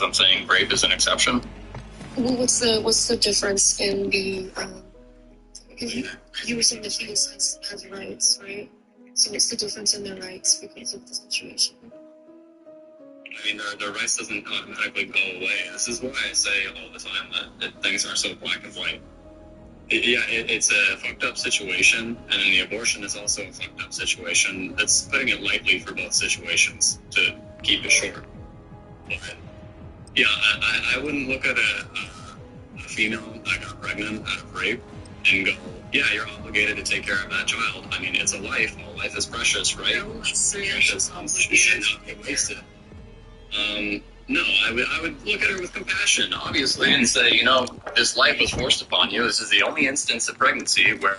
I'm saying rape is an exception. Well, what's the difference in the you were saying that he has rights, right? So what's the difference in their rights because of the situation? I mean, their rights doesn't automatically go away. This is why I say all the time that things are so black and white. It's a fucked up situation, and then the abortion is also a fucked up situation. That's putting it lightly for both situations, to keep it short. But, yeah, I wouldn't look at a female that got pregnant out of rape and go, yeah, you're obligated to take care of that child. I mean, it's a life. All life is precious, right? Precious. She should not be wasted. No, I would look at her with compassion, obviously, and say, you know, this life was forced upon you. This is the only instance of pregnancy where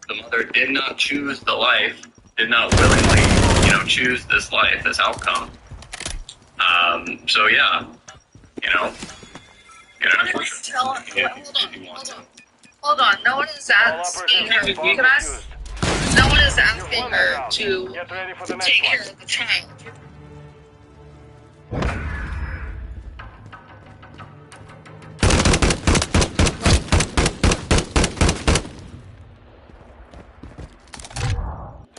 the mother did not choose the life, did not willingly, you know, choose this life, this outcome. So yeah, you know, Hold on. No one is asking her. No one is asking her to take care of the child.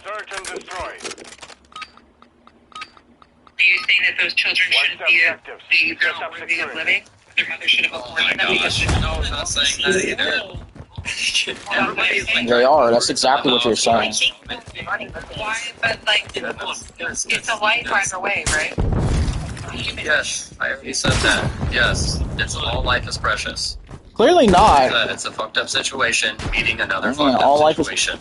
Search and destroy. Do you think that those children shouldn't be not worthy of living? Their mother should have aborted them because no, I'm not saying that either. They are. That's exactly what you're saying. Why? But like, it's a life either way, right? Yes, I already said that. Yes, it's all life is precious. Clearly not. It's a fucked up situation meeting another fucked up situation.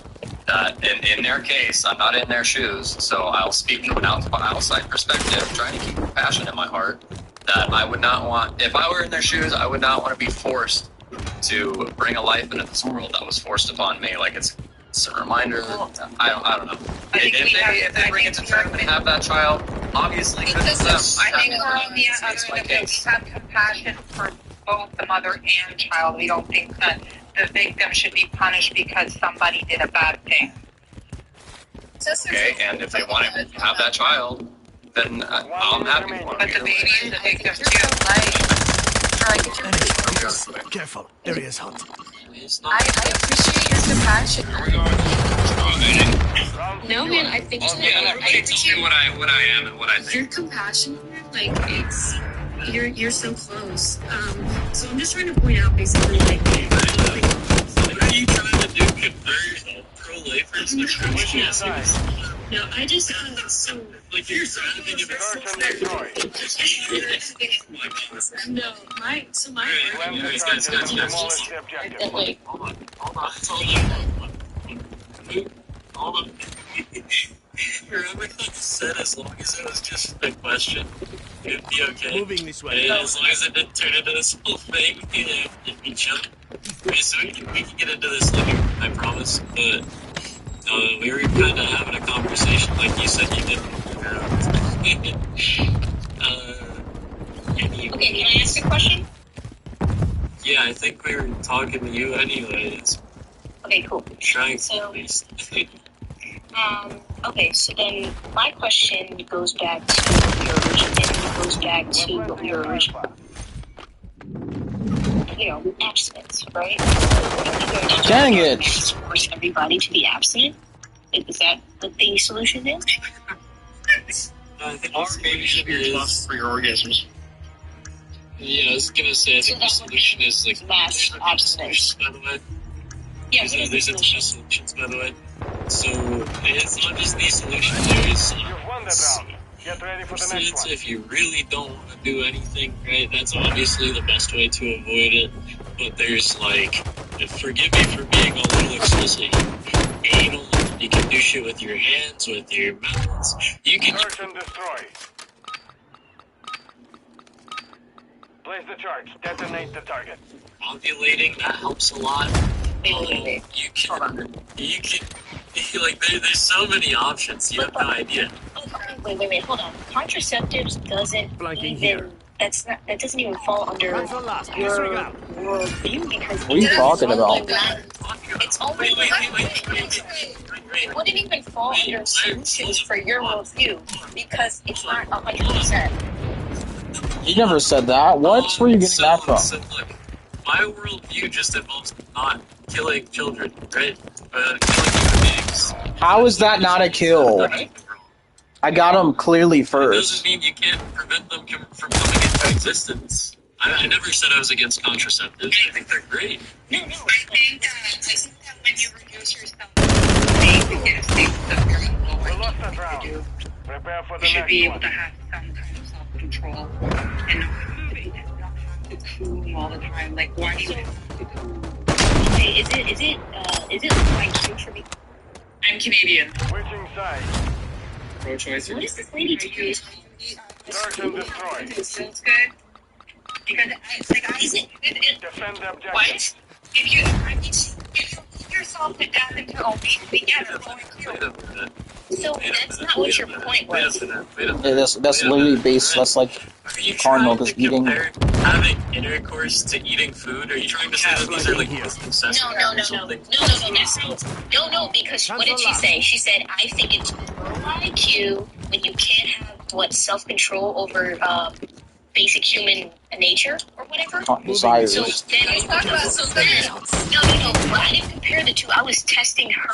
In their case, I'm not in their shoes, so I'll speak from an outside perspective, trying to keep compassion in my heart. That I would not want, if I were in their shoes, I would not want to be forced to bring a life into this world that was forced upon me. Like it's a reminder. I don't know. If they bring it to term and have that child, obviously good for them. We have compassion for both the mother and child. We don't think that the victim should be punished because somebody did a bad thing. Okay, and if they want to have that child, then I'm happy for them. But the baby is a victim too. Careful, area is hot. I appreciate your compassion. No, man, I think Tell me what I am and what I think. Your compassion, like it's you're so close. So I'm just trying to point out basically like what are you trying to do? Convert yourself pro-lifers to Christians? no, I just so like you're surrounding no, my guys. like Hold on. Remember how you said as long as it was just a question, it'd be okay. Moving this way. And as long as it didn't turn into this whole thing, it'd be chill. Okay, so we can get into this later, I promise. But we were kind of having a conversation, like you said you didn't. okay, can I ask a question? Yeah, I think we were talking to you anyways. Okay, cool. Trying So- at least. Okay, so then my question goes back to your original, abstinence, right? Dang it. Just force everybody to be abstinent? Is that what the solution is? I think the solution is for your orgasms. Yeah, I was gonna say, I think the solution is like mass abstinence. By the way. Yeah, There's additional solutions, by the way. So it's not just these solutions. There's You've won that round. Get ready for the next one. if you really don't want to do anything, right? That's obviously the best way to avoid it. But there's like, forgive me for being a little explicit. Anal. You can do shit with your hands, with your mouths. You can. Search and destroy. Place the charge. Detonate the target. Ovulating, that helps a lot. You can, like, there's so many options, you have no idea. Wait, hold on. Contraceptives doesn't Blanking even, here. that doesn't even fall under Time for last. your Disregard. worldview because What are you talking about? it's only it wouldn't even fall under solutions for your worldview because it's not 100%. You never said that. What? Where are you getting that from? So look, my worldview just involves not killing children, right? Killing human beings. How is that not a kill? I got him clearly It doesn't first. mean you can't prevent them from coming into existence. I never said I was against contraceptives. I think they're great. No, I think that when you reduce yourself to get a state of your own We lost that round. Prepare for the you should next be able one. to have some kind of self-control and not have to coom all the time. Like, why do you have to coom? Okay, is it like cute for me? I'm Canadian. Switching sides. Pro-choice. What is this lady doing? Search and destroy. It feels good. Because Is it? Defend the objective. What? If you put yourself to death into obesity, yeah, they're going to. So that's not what your point was. Yeah, that's literally based. That's like Are you Cardinal trying is to eating. compare having intercourse to eating food? Are you trying to say that these are like No, incessant no, or no, something? no, because what did she say? She said, I think it's low IQ when you can't have, self-control over basic human nature or whatever. Desires. So then, no, but I didn't compare the two. I was testing her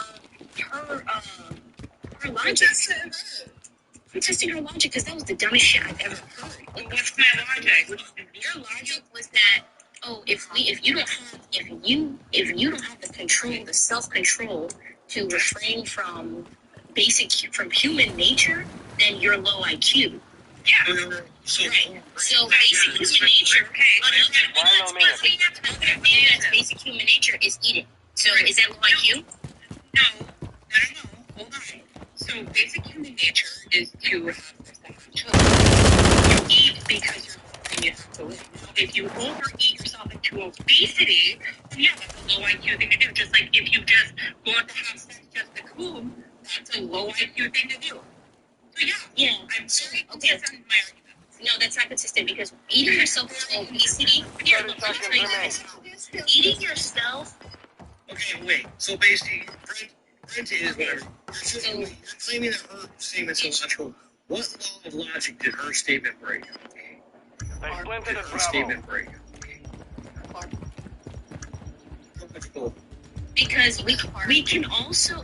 logic. I'm testing her logic because that was the dumbest shit I've ever heard. What's my logic? Your logic was that if you don't have the control, the self-control to refrain from human nature, then you're low IQ. Yeah. Right. So basic human nature. That's basic human nature is eating. So is that low IQ? No. Hold on. So basic human nature is to have children. You eat because you're hungry and you have to live. Now, if you overeat yourself into obesity, then yeah, that's a low IQ thing to do. Just like if you just want to have sex just to coom, that's a low IQ thing to do. So yeah, I'm very consistent in my argument. No, that's not consistent because eating yourself into obesity. Here, look, let me tell you this. Eating yourself. Okay, wait. So basically, Brent is whatever. You're claiming that her statement's illogical. What law of logic did her statement break? They splintered Did at her Bravo. statement break? Because we can also,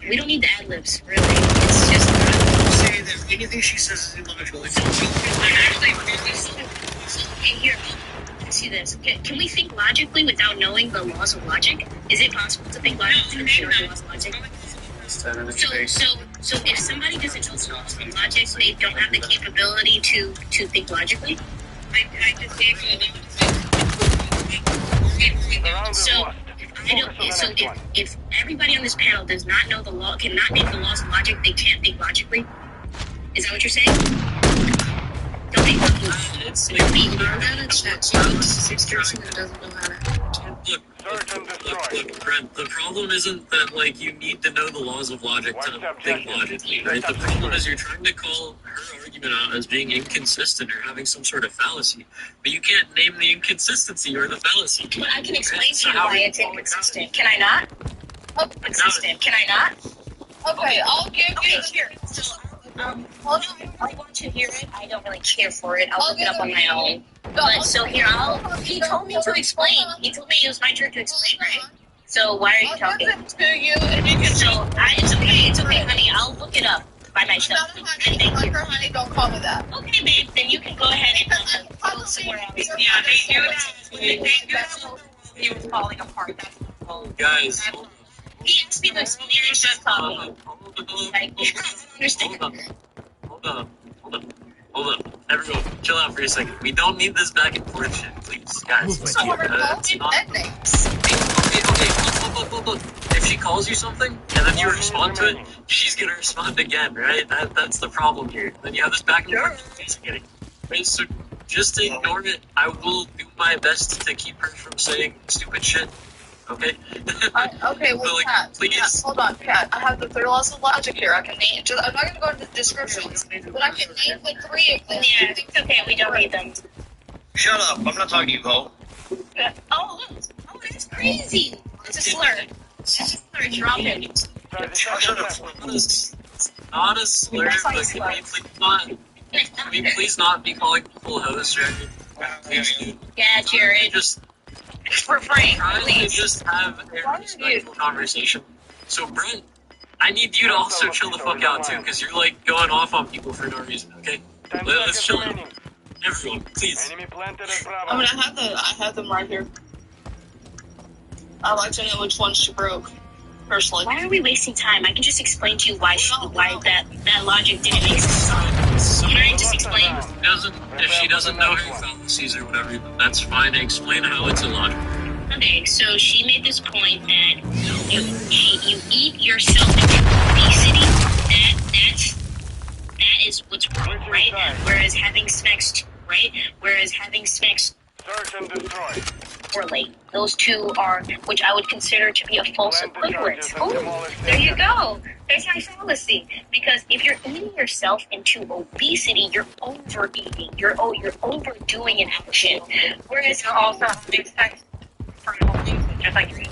we don't need the ad libs, really. It's just not. Say that anything she says is illogical. Okay, here, let's see this. Can we think logically without knowing the laws of logic? Is it possible to think logically without knowing the laws of logic? So if somebody doesn't know the laws of logic, they don't have the capability to think logically? I just gave you The round is So, lost. if everybody on this panel does not know the law, cannot name the laws of logic, they can't think logically? Is that what you're saying? Don't think logically. It's Don't be Search and destroy. Look, Brent, the problem isn't that, like, you need to know the laws of logic to think logically, right? The problem is you're trying to call her argument out as being inconsistent or having some sort of fallacy, but you can't name the inconsistency or the fallacy. But I can explain to you why it's inconsistent. Can I not? Oh, consistent. Can I not? Okay, I'll give you. Here. So, hold on. I want to hear it. I don't really care for it. I'll look it up on my own. But so here, he told me to explain. He told me it was my turn to explain, right? So why are you I'll talking? give it to you, and you can. So it's okay, honey. I'll look it up by I'm myself. not a honey. Like her honey, don't call me that. Okay, babe. Then you can go ahead and go somewhere else. Yeah, they do that. He was falling apart. That's the whole. Guys, He asked me to explain it. It's just talking. Like, I don't understand. Hold on. Everyone, chill out for a second. We don't need this back and forth shit, please, guys. So we're It's both not- endings. Okay. Look. If she calls you something and then you respond to it, she's gonna respond again, right? That's the problem here. Then you have this back and forth basically. Right? So just ignore it. I will do my best to keep her from saying stupid shit. Okay? Okay, well, But, like, Kat, please. Kat, hold on, Kat. I have the 3 laws of logic here. I can name. I'm not gonna go into the descriptions, but I can name the 3 of them. Yeah, it's okay. We don't need them. Shut up. I'm not talking to you, Cole. Oh, look. Oh, that's crazy. It's a slur. It's a slur. Drop it. 30 seconds left. Not a slur, That's like but slur. it's like not. Can we please not be calling people hosts, Jared? Yeah, Jared. Just refrain, trying to please. just have a respectful conversation. So, Brent, I need you to also chill the fuck out too, because you're like going off on people for no reason. Okay? 10 Let's seconds chill. remaining. Everyone, please. Enemy planted at I Bravo. mean, I have them right here. I'd like to know which ones she broke, personally. Why are we wasting time? I can just explain to you why that logic didn't make sense. Can I just explain? If she doesn't know her fallacies or whatever, that's fine to explain how it's illogical. Okay, so she made this point that you eat yourself into obesity. That is what's wrong, right? Whereas having sex, right? Whereas having sex Search and destroy. correlate. Those two are, which I would consider to be a false Plant the equivalence. charges and Oh, demolish the there you objective. go. There's my fallacy. Because if you're eating yourself into obesity, you're overeating. You're overdoing an action. Whereas You're also having sex for no reason, just like you're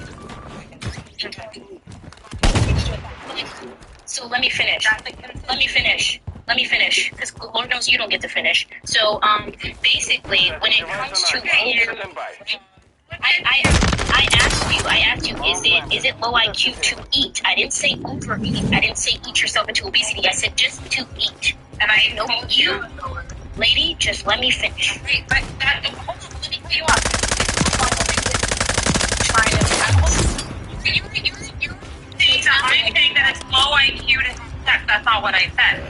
So let me finish. Because Lord knows you don't get to finish. So, basically, when it comes to Stand by. I asked you, is it low IQ to eat? I didn't say overeat. I didn't say eat yourself into obesity. I said just to eat. And I know you, lady, just let me finish. Wait, but that, hold on, let me cut you off. I'm saying that it's low IQ to have sex. That's not what I said.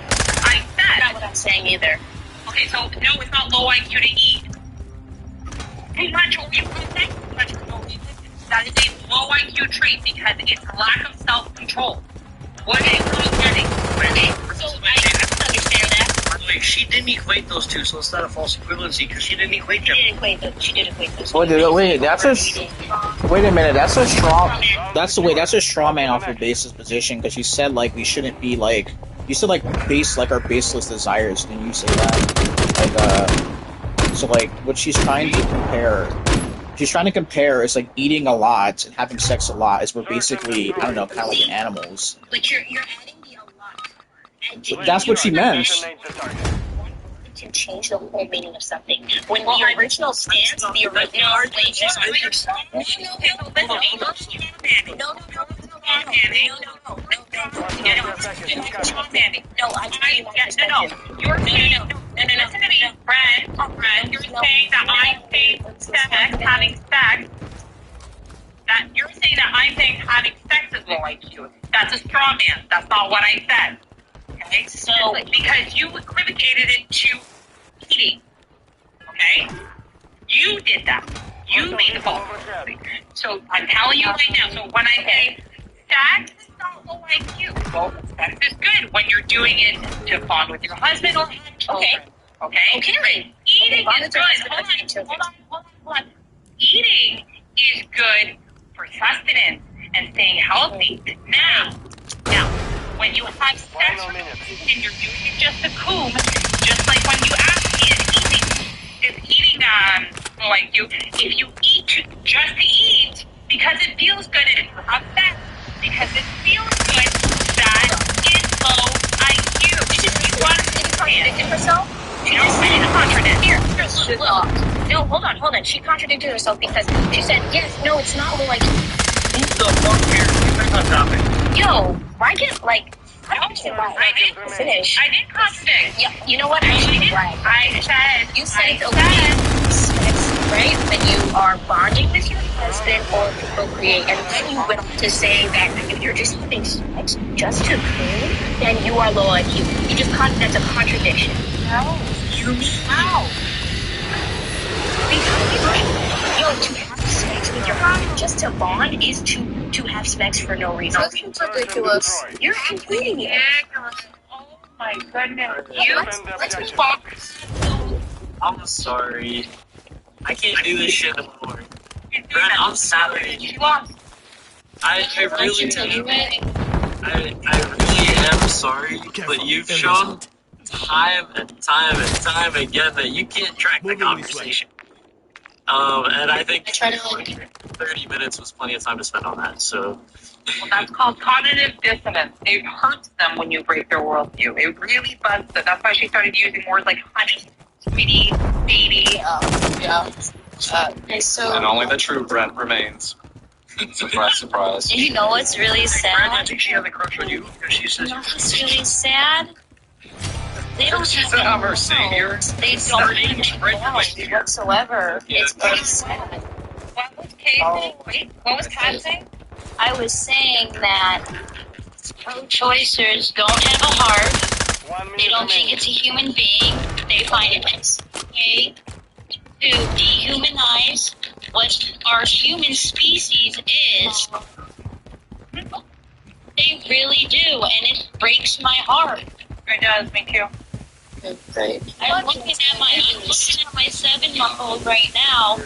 I That's not said, what I'm saying either. okay, so no, it's not low IQ to eat. Too much or you want sex, too much for no reason. That is a low IQ trait because it's a lack of self-control. What is not getting? So I don't understand that. By the way, she didn't equate those two, so it's not a false equivalency because she didn't equate them. She did equate those. Wait, wait a minute. That's a straw man off your baseless position because you said like we shouldn't be like you said like our baseless desires. Didn't you say that? So like what she's trying to compare is like eating a lot and having sex a lot is we're basically I don't know kind of like animals. But you're adding the a lot. That's what she meant. Detonate the target. To change the whole meaning of something. When the original stance, the original You're saying that I'm saying having sex is low IQ. That's a straw man. That's not what I said. Okay? So, because you equivocated it to eating. Okay? You did that. You made the false equivalency. So, I'm telling you right now. So, when I say sex is not low IQ, well, sex is good when you're doing it to bond with your husband or have children. Okay? Okay. Eating is good. Hold on. Eating is good for sustenance and staying healthy. Now, when you have sex and you're doing it just to coom, just like when you asked me is eating like you, if you eat just to eat because it feels good and you have sex because it feels good, that is low IQ. You want to contradict herself? She just said to contradict. Here, look. No, hold on. She contradicted herself because she said, yes, no, it's not low IQ. Who the fuck cares? Get back on topic. Yo, why get like I didn't finish. I didn't contradict. Yeah, you know what? I didn't brag. You said it's okay, right? When you are bonding with your husband or to procreate, and then you went on to say that if you're just having sex just to cool, then you are low IQ. That's a contradiction. No. You mean how? Yo, to have sex with your husband just to bond is to have sex for no reason. That's ridiculous. You're including it. Oh my goodness. Let's move on. I'm sorry. I can't do this shit anymore. Brent, I'm sorry. You lost. I really am sorry, but you've shown time and time and time again that you can't track the conversation. And I think I try to like. 30 minutes was plenty of time to spend on that. So Well, that's called cognitive dissonance. It hurts them when you break their worldview. It really bugs them. That's why she started using words like honey, sweetie, baby. Yeah. And so. And only the true Brent remains. Surprise, surprise. You know what's really I sad? think she had a crush on you because she says You know what's really sad? They don't She's have our savior. They don't have any whatsoever. It's very sad. What was Kay saying? Wait, what was Kat saying? I was saying that pro-choicers don't have a heart. 1 minute They don't think remaining. it's a human being. They find it okay to dehumanize what our human species is. They really do, and it breaks my heart. It does, me too. Great. I'm looking at my 7-month-old right now,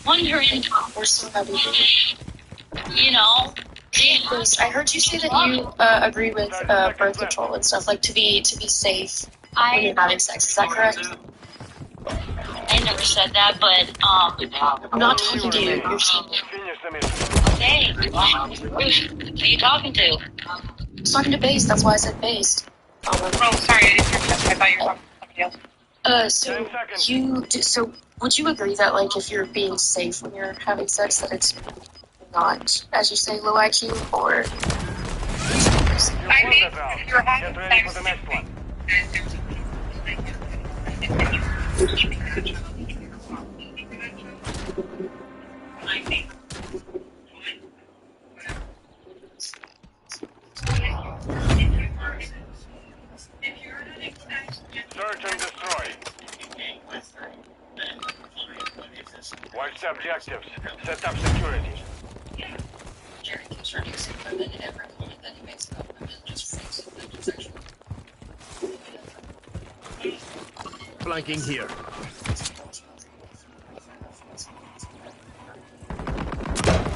wondering, We're so happy. you know, Chris, I heard you say that you agree with birth control and stuff, like to be safe when you're having sex. Is that correct? I never said that, but I'm not talking to you. You're saying Finish the mission. okay. Who are you talking to? I was talking to Base. That's why I said Based. Oh, sorry, I didn't hear that. I thought you were talking to somebody else. So 10 seconds. so would you agree that like if you're being safe when you're having sex that it's not, as you say, low IQ or I Won think that round. you're having Get ready for sex the next one. Search and destroy. Watch the objectives. Set up security. flanking here.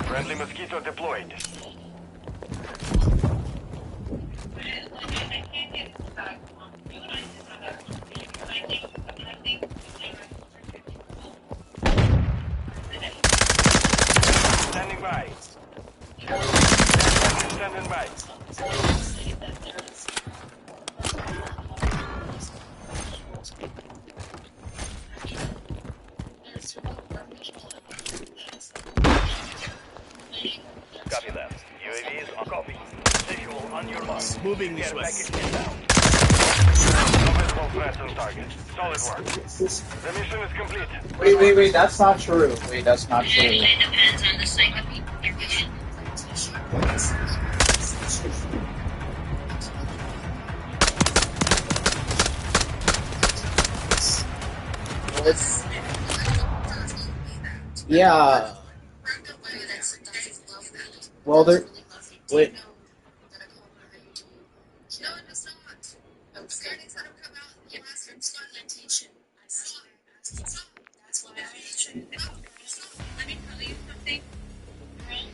Friendly mosquito deployed. Standing by. Standing by. Copy that. UAV is on copy. Visual on your mark. Moving this Care way. package inbound. No visible threats on target. Solid work. The mission is complete. Wait, that's not true. Wait, that's not true. It depends on the site of the It's, yeah. Well, there. Wait. No, it does not. Studies that have come out in the last experimentation. That's why I should. Let me tell you something. Girl,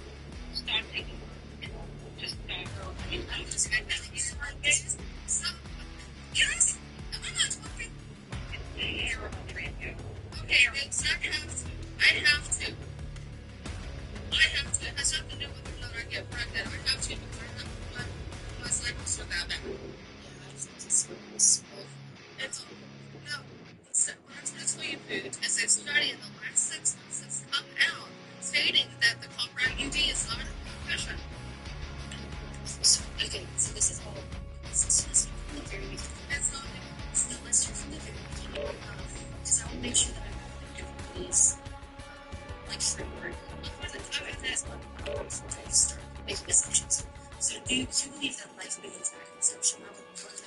stop taking it. Just don't. Stop. Yes. I'm not talking. It's terrible treat you. Okay, Riggs, I have to. It has nothing to do with whether I get pregnant. I have to because I have my cycle's so bad. It's no. What I'm going to tell you, food, is a study in the last 6 months that's come out stating that the copper IUD is not a concussion. Okay, so this is all. This is from the very beginning. It's not. It's not listed from the very beginning. Because I will make sure that I have everybody's like framework. Otherwise, I have to ask before I start making assumptions. So do you believe that life begins at conception rather than before that?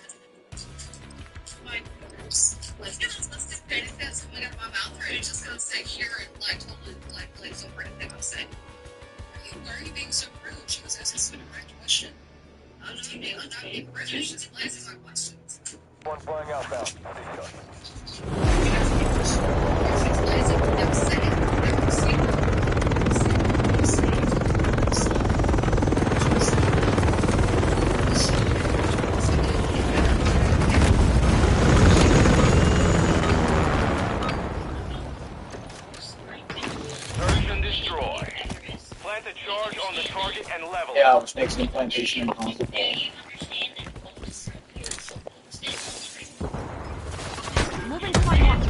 Like, you're not supposed to say anything that's coming out of my mouth, or you're just gonna sit here and like totally like glaze over anything I'm saying. Why are you being so rude? She was asking a direct question. I'm not being rude. She's just glazing my questions. One flying outbound. Yeah, which makes implantation impossible. Moving to my mark.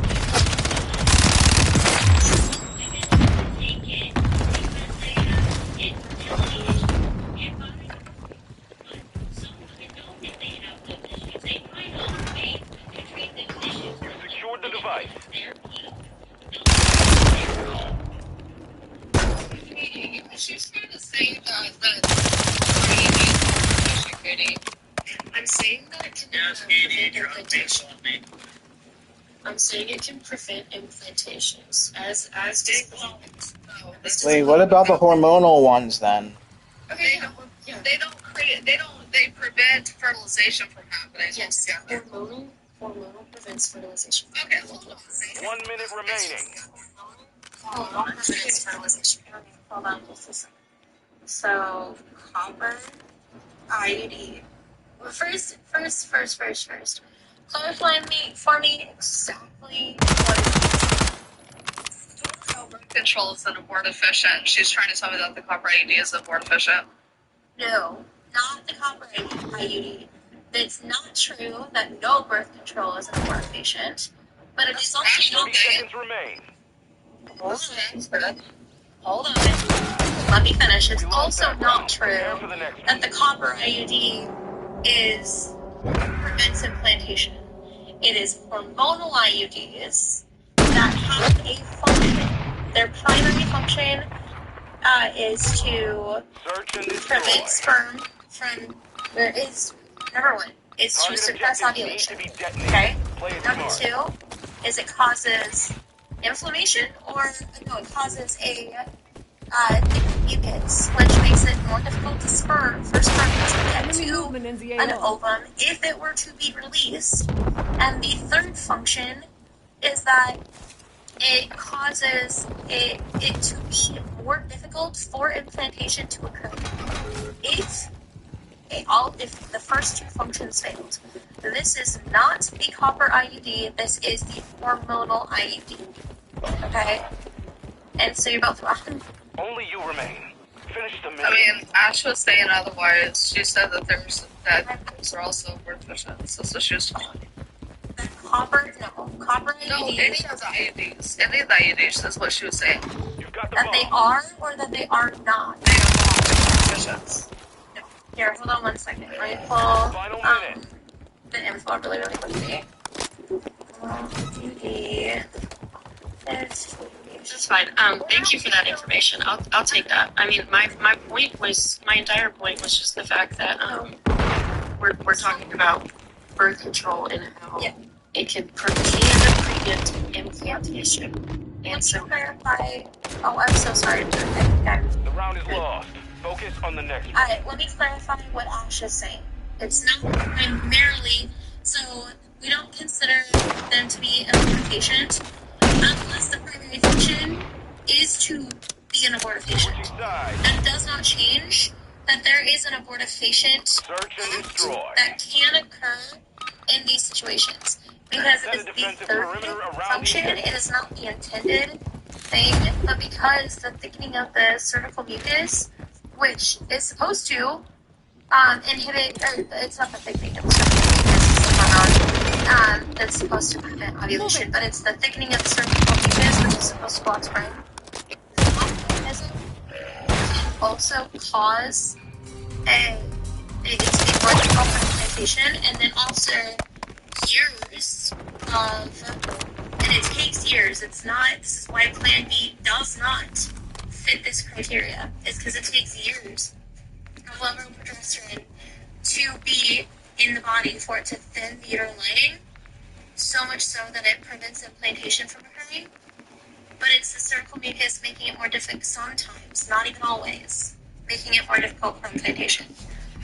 Secured the device. She's trying to say that I'm saying that it can prevent implantation. I'm saying it can prevent implantations as developed. Wait, what about the hormonal ones then? Okay, they prevent fertilization from happening. Yes, Yeah. hormonal prevents fertilization. Okay, hold on. 1 minute remaining. Hormonal prevents fertilization. Hold on just a second. So, copper, IUD. Well, first. Clarify for me exactly what it is. No, birth control is an abortifacient. She's trying to tell me that the copper IUD is abortifacient. No, not the copper IUD. It's not true that no birth control is an abortifacient, but it is also 30 not. seconds remain. Hold on. Let me finish. It's We lost also that not round. true Prepare for the next one. that the copper IUD prevents implantation. It is hormonal IUDs that have a function. Their primary function is to Search and prevent destroy. sperm from. There is number one is to Target suppress objectives need ovulation. to be detonated. Okay. Play it Number smart. 2 is it causes inflammation, or no, it causes a thick mucus, which makes it more difficult for sperm to get to an ovum if it were to be released. And the third function is that it causes it to be more difficult for implantation to occur. If the first two functions failed. This is not the copper IUD, this is the hormonal IUD. Okay? And so you're both wrong. Only you remain. Finish the mission. I mean, Ash was saying otherwise. She said that those are also abortifacient. So she was telling me. Copper No, IUDs, any of the IUDs. Any of the IUDs is what she was saying. You've got the that they bomb. are or that they are not. They are all abortifacients. Here, hold on one second. Let me pull Final minute. the info really quickly. IUD. That's fine. Thank you for that information. I'll take that. I mean, my entire point was just the fact that we're talking about birth control and how it can prevent implantation. And so clarify. Oh, I'm so sorry. The round is lost. Focus on the next one. Let me clarify what Ash is saying. It's not primarily, so we don't consider them to be an abortifacient unless the primary function is to be an abortifacient. That does not change that there is an abortifacient Search and destroy. that can occur in these situations. Because it is the third function, it is not the intended thing, but because the thickening of the cervical mucus, which is supposed to inhibit, or it's not the thickening of the cervical mucus, that's supposed to prevent ovulation, but it's the thickening of the cervical mucus, which is supposed to block sperm. Mechanism can also cause it's a more difficult implantation, and then also years and it takes years. This is why Plan B does not fit this criteria. It's because it takes years of level of progesterone to be in the body for it to thin the uterine lining, so much so that it prevents implantation from occurring. But it's the cervical mucus making it more difficult sometimes, not even always, making it more difficult for implantation.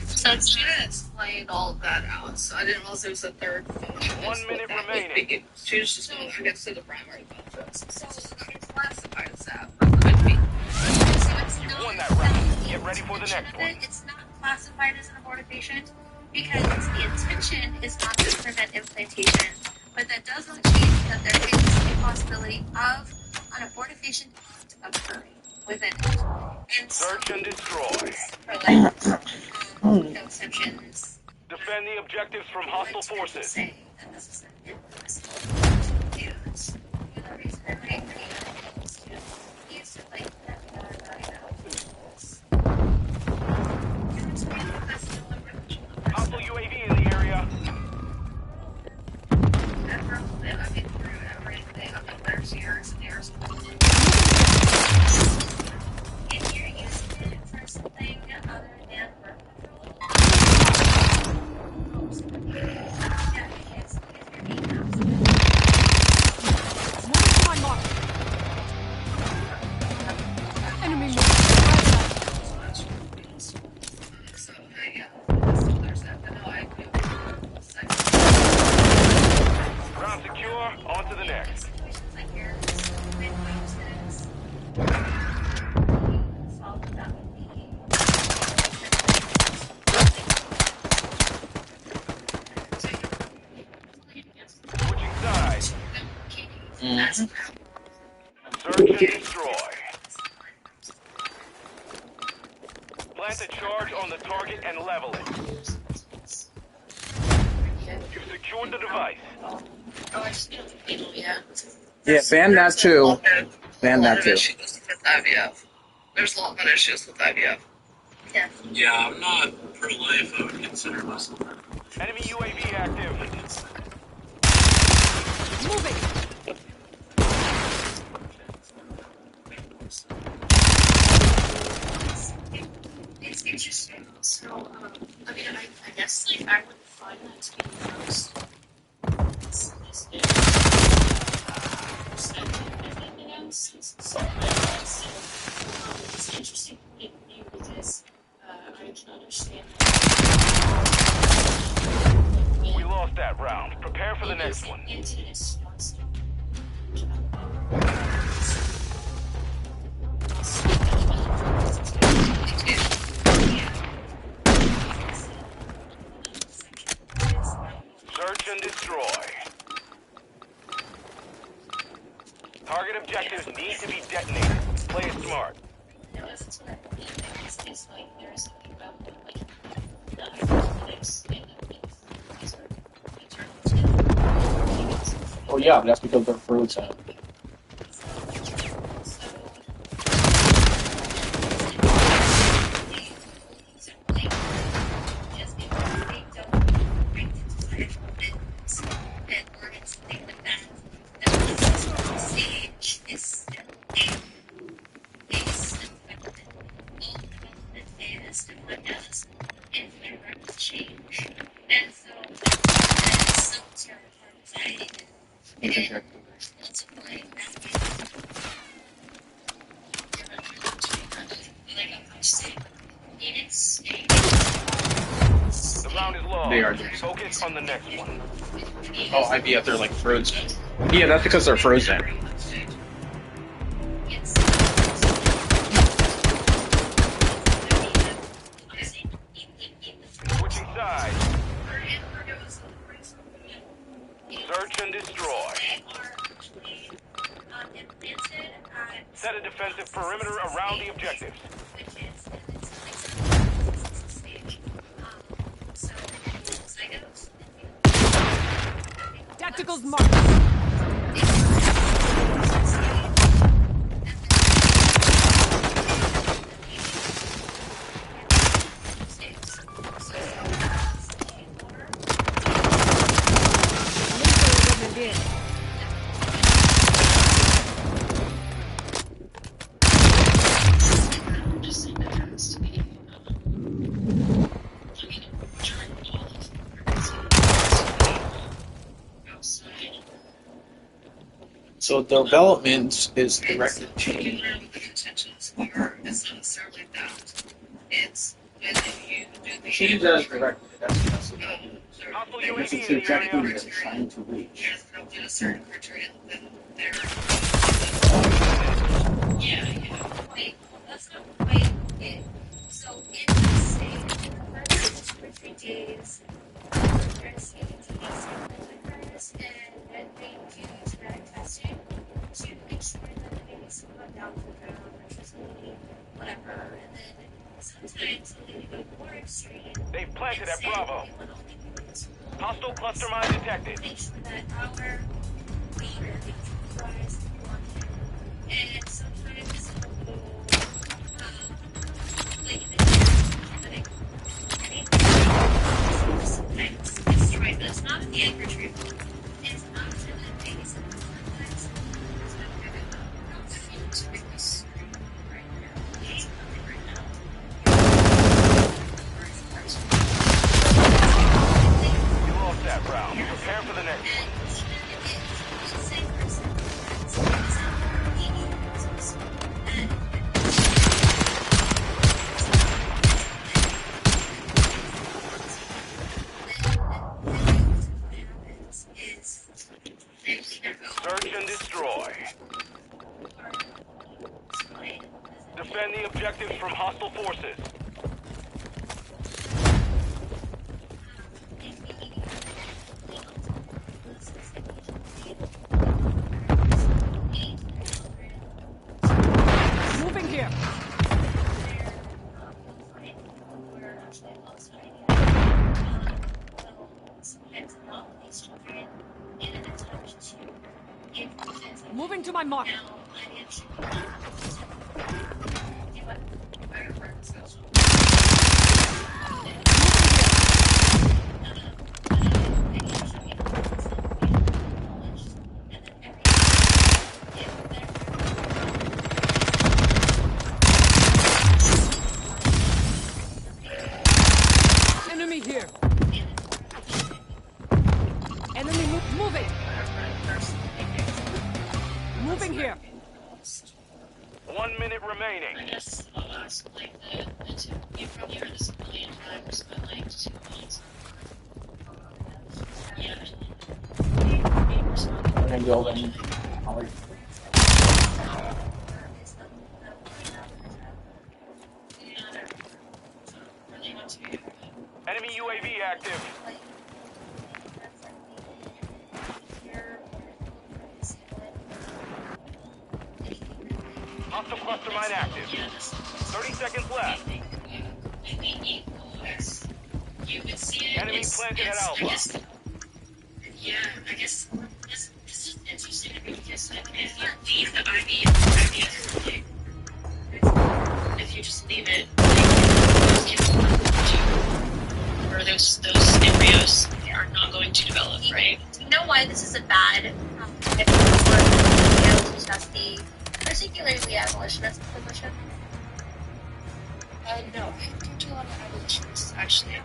So it's She didn't explain all of that out, so I didn't realize it was a third function. 1 minute remaining. She was just going, I guess, to the primary benefits. So It's classified as that. But You won that round. Get ready for the next one. it's not classified as an abortifacient because the intention is not to prevent implantation, but that does not change that there is a possibility of an abortifacient occurring. with it. And so, Search and destroy. for like, exceptions. Defend the objectives from hostile forces. Say that this is an infamous do this. The other reason I might agree is to use to like that I know. Hostile UAV in the area. If you're using it for something other than work control, yeah, because you're being Enemy so there's that, but no, I agree with Ground secure. On to the next. situations like yours, with bonuses, solve that would be Switching sides. Mhm. Search and destroy. Plant a charge on the target and level it. You've secured the device. Oh, I just yeah. Yeah, ban that too. Ban that too. Issues with IVF. There's a lot of issues with IVF. Yeah. Yeah, I'm not pro-life. I would consider myself. Enemy UAV active. It's interesting. So, I mean, I guess like I would find that to be the most simplistic perspective of anything else. It's interesting point of view because I can understand. We lost that round. Prepare for the next one. Emptiness wants to. Search and destroy. Target objectives need to be detonated. Play it smart. No, that's what I mean. It's like there's something about like the hyperlinks and these are eternal. Oh yeah, but that's because they're frozen. The round is lost. They are. Focus on the next one. Oh, IVF, they're like frozen. Yeah, that's because they're frozen. Switching sides. Search and destroy. Set a defensive perimeter around the objectives. Tacticals marked. So development is directed to The intentions are, it's not necessarily that. It's whether you do the change as directed. That's Hostile This UAV is the in the area. objective they're trying to reach. if they don't get a certain criteria, then they're Wait, that's not quite it. So in the state, in the first 2 or 3 days, we're seeing to be sampling occurs and they do genetic testing to make sure that the babies come down to the ground, which is absolutely whatever. And then sometimes when they go more extreme, They've planted and at say, Bravo. okay, well, I'll give you this. Hostile cluster mine detected. Make sure that our leader tries to block him. And sometimes he'll like anything. Sometimes destroy, but it's not the egg retrieval. It's not for the babies. Sometimes it's not good enough. It's really screwed right now. It's nothing right now. You lost that round. Prepare for the next one. It's the same person. It's not Search and destroy. Defend the objectives from hostile forces. Moving here. Moving to my mark. Enemy here. Enemy moving. Moving here. 1 minute remaining. I guess I'll ask, like, the two, you've probably heard this a million times, but, like, 2 minutes. Yeah. Being responsible. We're gonna go and Enemy UAV active. Hostile cluster mine active. 30 seconds left. You could see it. Enemy planted at Alpha. I guess this is interesting to me because if you leave the IVF, if you just leave it, those kids will not to, or those embryos are not going to develop, right? Do you know why this is a bad topic for to test the particularly abolitionist position? No, I don't do a lot of abolitionists, actually.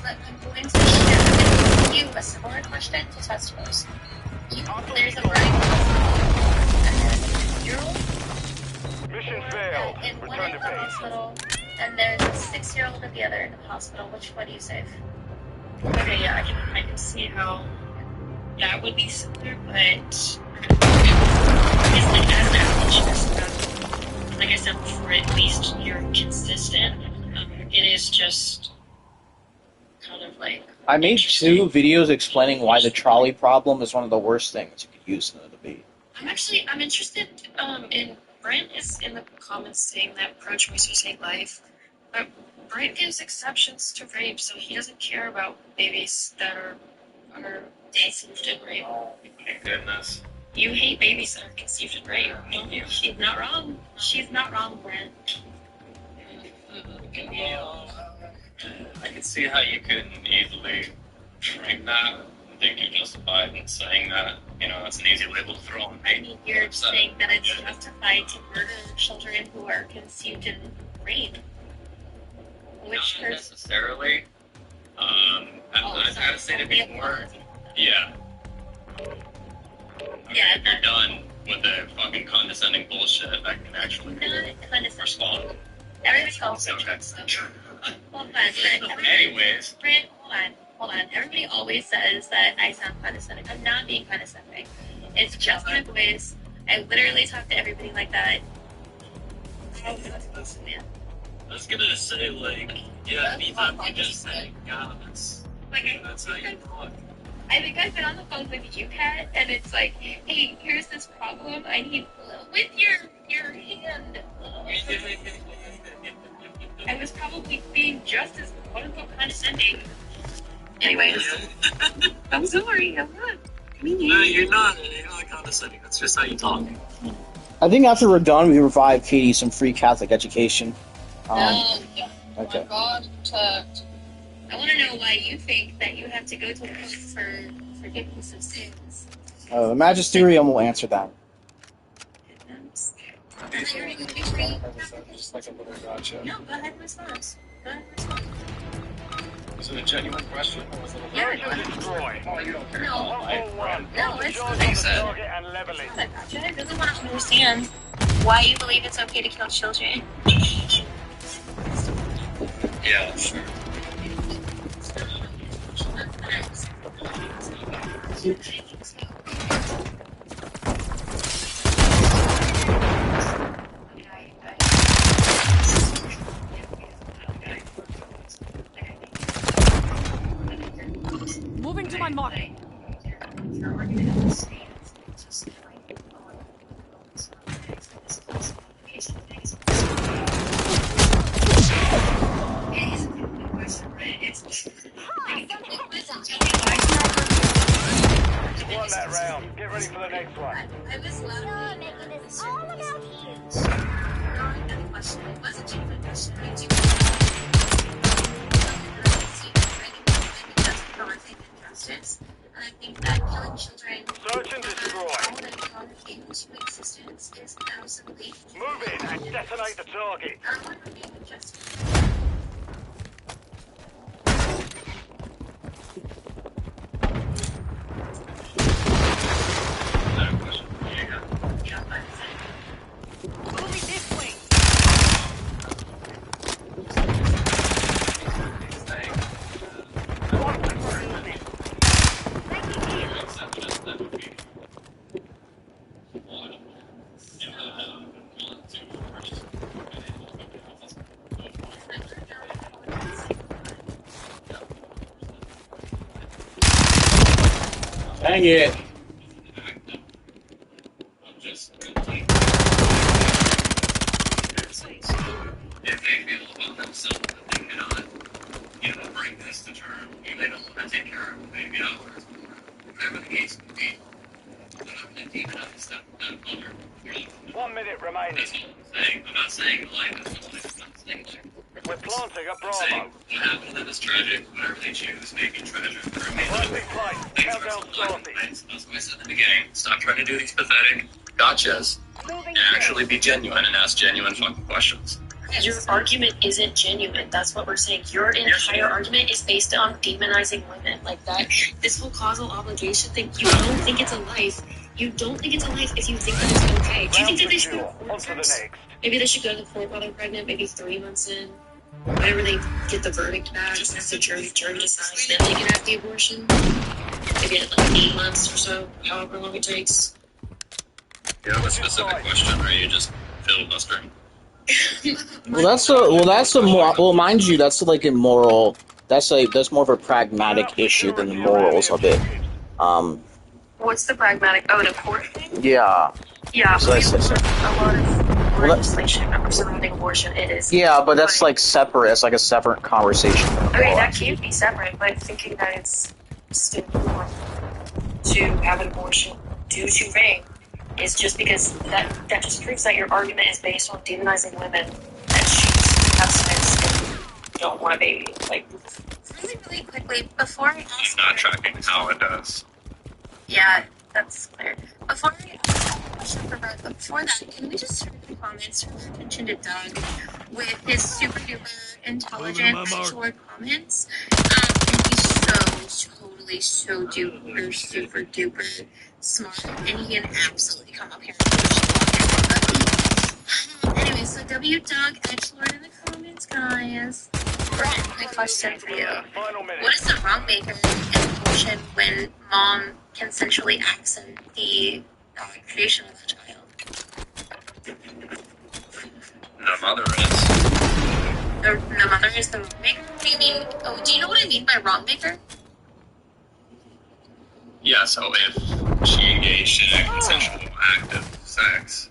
But I'm going to share you a similar question to test yours. There's a brain and there's a 2-year-old. Mission failed. In one Return in to the base. hospital, and there's a 6-year-old at the other in the hospital. Which one do you save? Okay, yeah, I can see how that would be similar, but I guess, like, as an abolitionist, like I said before, at least you're consistent. It is just kind of like... I made 2 videos explaining why the trolley problem is one of the worst things you could use in a debate. I'm interested, in Brent is in the comments saying that pro-choicers hate life, but Brent gives exceptions to rape, so he doesn't care about babies that are conceived in rape. Thank goodness. You hate babies that are conceived in rape, don't you? She's not wrong. She's not wrong, Brent. I can see how you could easily frame that and think you're justified in saying that. You know, that's an easy label to throw on I me. mean, you're saying that it's justified to murder children who are conceived in rape. Which Not person? necessarily. I'd have to say to be more. Yeah. I mean, Yeah, if you're done with the fucking condescending bullshit, I can actually Not condescending. respond. Everybody's called Okay. Hold on, Brent. Anyways, Brent, hold on. Everybody always says that I sound condescending. I'm not being condescending. It's just my voice. I literally talk to everybody like that. I was gonna say, like, yeah, anytime you just say, God, that's how you talk. I think I've been on the phone with you, Kat, and it's like, hey, here's this problem. I need with your hand. I was probably being just as quote-unquote condescending. Anyways, I'm sorry, I'm not. No, you're not. You're not condescending. That's just how you talk. I think after we're done, we provide Katie some free Catholic education. No. Okay. My God, I want to know why you think that you have to go to a pope for forgiveness of sins. The magisterium will answer that. just like a little gotcha. No, go ahead and respond. Go ahead and respond. Was it a genuine question or was it a Yeah, Search and destroy. Oh, you don't care. No. No, it's Charge not. on the target and level it. I really want to understand why you believe it's okay to kill children. Yeah, sure. Moving to my mark. You won that round. Get ready for the next one. I was loud. Making this all about you. It was a genuine question. I do injustice, and I think that killing children Search and destroy. into existence is absolutely Move in and detonate the target. injustice. Moving this way. Dang it. If they feel about themselves that they cannot, bring this to term, they don't want to take care of maybe hours, whatever the case may be, they're not going to demonize them other. 1 minute remaining. That's all I'm saying. I'm not saying life is not life. I'm not saying life. We're planting a I'm saying Bravo. what happened to them is tragic. Whatever they choose may be tragic. For me, Planting plate. things are Countdown still life. starting. That's what I said in the beginning. Stop trying to do these pathetic gotchas and actually be genuine and ask genuine fucking questions. Your argument isn't genuine. That's what we're saying. Your entire argument is based on demonizing women. Like that, this whole causal obligation thing. You don't think it's a life. You don't think it's a life if you think that it's okay. Do you think that they should go to On court to the first? next. Maybe they should go to court while they're pregnant, maybe 3 months in. Whenever they get the verdict back, if the jury decides, then they can have the abortion. Maybe at like 8 months or so, however long it takes. You have a specific question, or are you just filibustering? That's a more, well, mind you, that's like a moral, that's more of a pragmatic issue than the morals of it. What's the pragmatic? Oh, the court thing? Yeah. Yeah, So that's- a lot of legislation surrounding abortion. It is. Yeah, but that's like separate, it's like a separate conversation. Okay, that can be separate, but thinking that it's still wrong to have an abortion due to rape is just because that just proves that your argument is based on demonizing women that choose to have sex and don't want a baby. Like, Really quickly, before I I'm ask not tracking how it does. Yeah, that's clear. Before I ask a question for Brett, but before that, can we just turn the comments turn our attention to Doug with his super duper intelligent actual comments? And he's so totally so duper super duper smart, and he can absolutely come up here and anyway, so W Doug Edgelord in the comments, guys. Brett, my question for you. Final minute. What is the wrong maker in abortion when mom consensually acts in the creation of the child? The mother is. The mother is the wrong maker? What do you mean? Oh, do you know what I mean by wrong maker? Yeah, so if she engaged in a consensual act of sex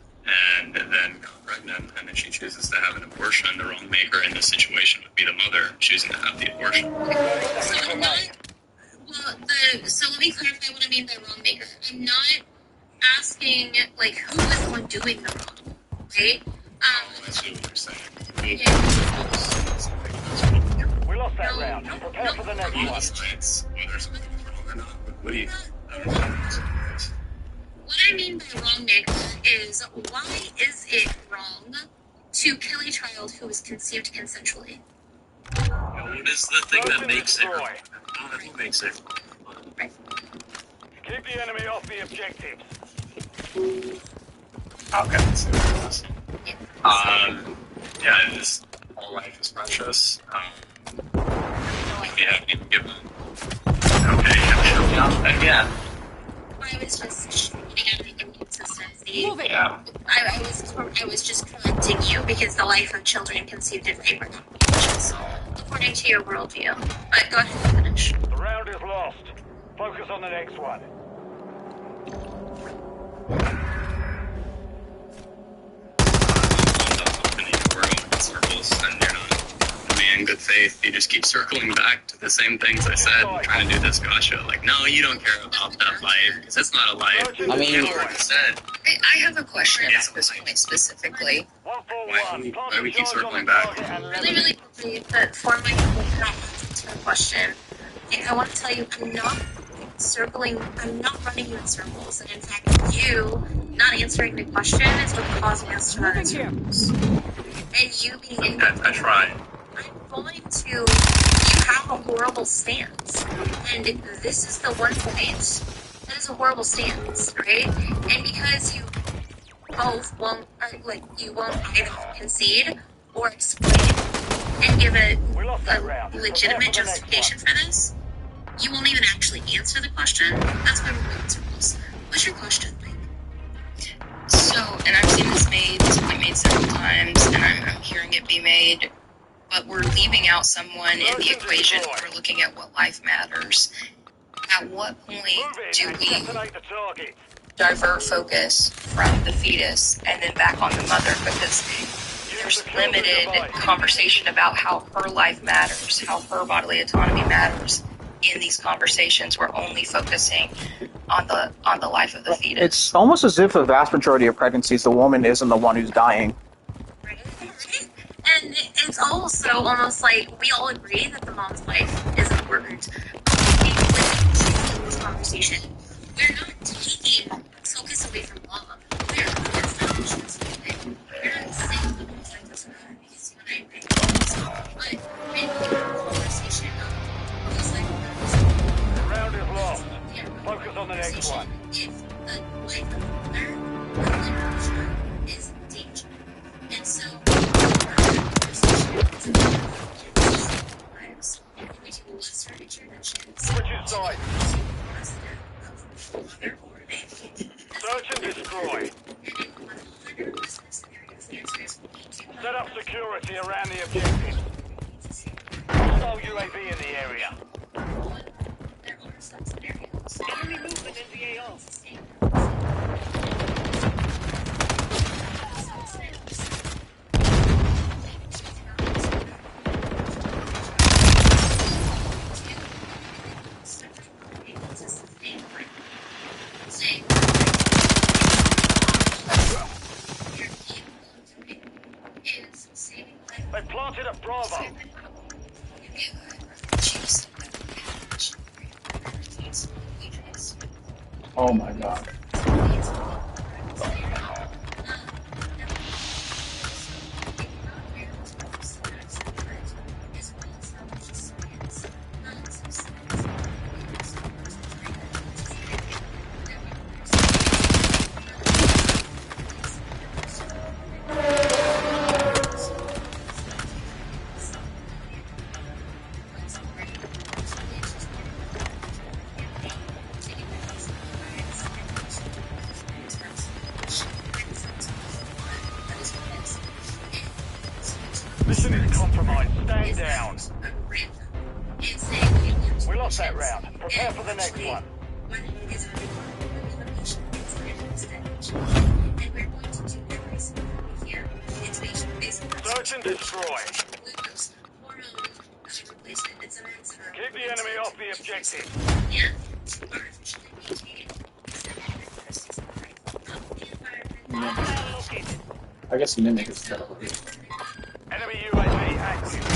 and then got pregnant, and then she chooses to have an abortion, the wrongmaker in this situation would be the mother choosing to have the abortion. So I'm not. Well, so let me clarify what I mean by wrong maker. I'm not asking like who is the one doing the wrong, right? I see what you're saying. Yeah. We lost that round. Prepare for the next one. It's whether something's wrong or not. What do you? What I mean by wrong maker is why is it wrong to kill a child who was conceived consensually? What is the thing that makes it? Who makes it? Keep the enemy off the objectives. Okay, let's see what it is. Yeah, it is. All life is precious. If you haven't even given. Okay, yeah. I was just getting at the inconsistency. Move it. Yeah. I was just correcting you because the life of children conceived in rape are not precious, according to your worldview. But go ahead and finish. The round is lost. Focus on the next one. We're going in circles, and you're not doing it in good faith. You just keep circling back to the same things I said, and trying to do this gotcha. Like, no, you don't care about that life, because it's not a life. I mean- You already said. I have a question at this point specifically. 141. Why we keep circling back? Really, really quickly, but for my answer to the question, I want to tell you, I'm not running you in circles, and in fact, you not answering the question is what causing us to run in circles. And you being I tried. I'm going to. You have a horrible stance, and this is the one point that is a horrible stance, right? And because you both won't, you won't either concede or explain and give a legitimate justification for this, you won't even actually answer the question. That's why we're going in circles. What's your question, Mike? So, and I've seen this made several times, and I'm hearing it be made, but we're leaving out someone in the equation. We're looking at what life matters. At what point do we Assassinate the target. divert focus from the fetus and then back on the mother? Because there's limited conversation about how her life matters, how her bodily autonomy matters. In these conversations, we're only focusing on the life of the fetus. It's almost as if the vast majority of pregnancies, the woman isn't the one who's dying. Right? And it's also almost like we all agree that the mom's life is important. In this conversation, we're not taking focus away from mom. We're not saying the mom's life doesn't matter because you and I agree. But in the conversation of mom's life matters. The round is lost. Focus on the next one. If the life of the mother or the literature is in danger. And so, we do lesser interventions. Switching sides. Mother or Search and destroy. Set up security around the objective. Hostile UAV in the area. There are some scenarios. Enemy movement in the AO. They planted a Bravo. Oh my god. Mission is compromised. Stand down. We lost that round. Prepare for the next one. And we're going to do every single thing here Search and destroy. Keep the enemy off the objective. Hostile located. I guess Mimic is better. Enemy UAV active.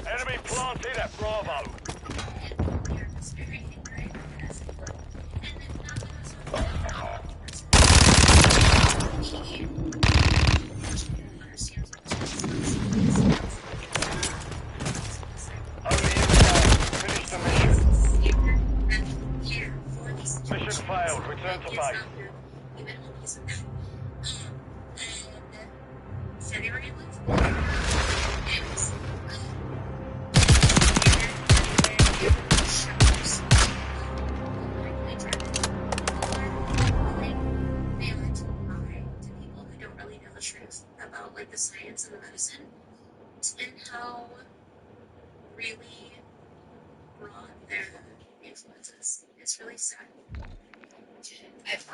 Enemy planted at Bravo. Only inside. Finish the mission. Mission failed. Return to base. About like the science and the medicine and how really broad their influences. It's really sad.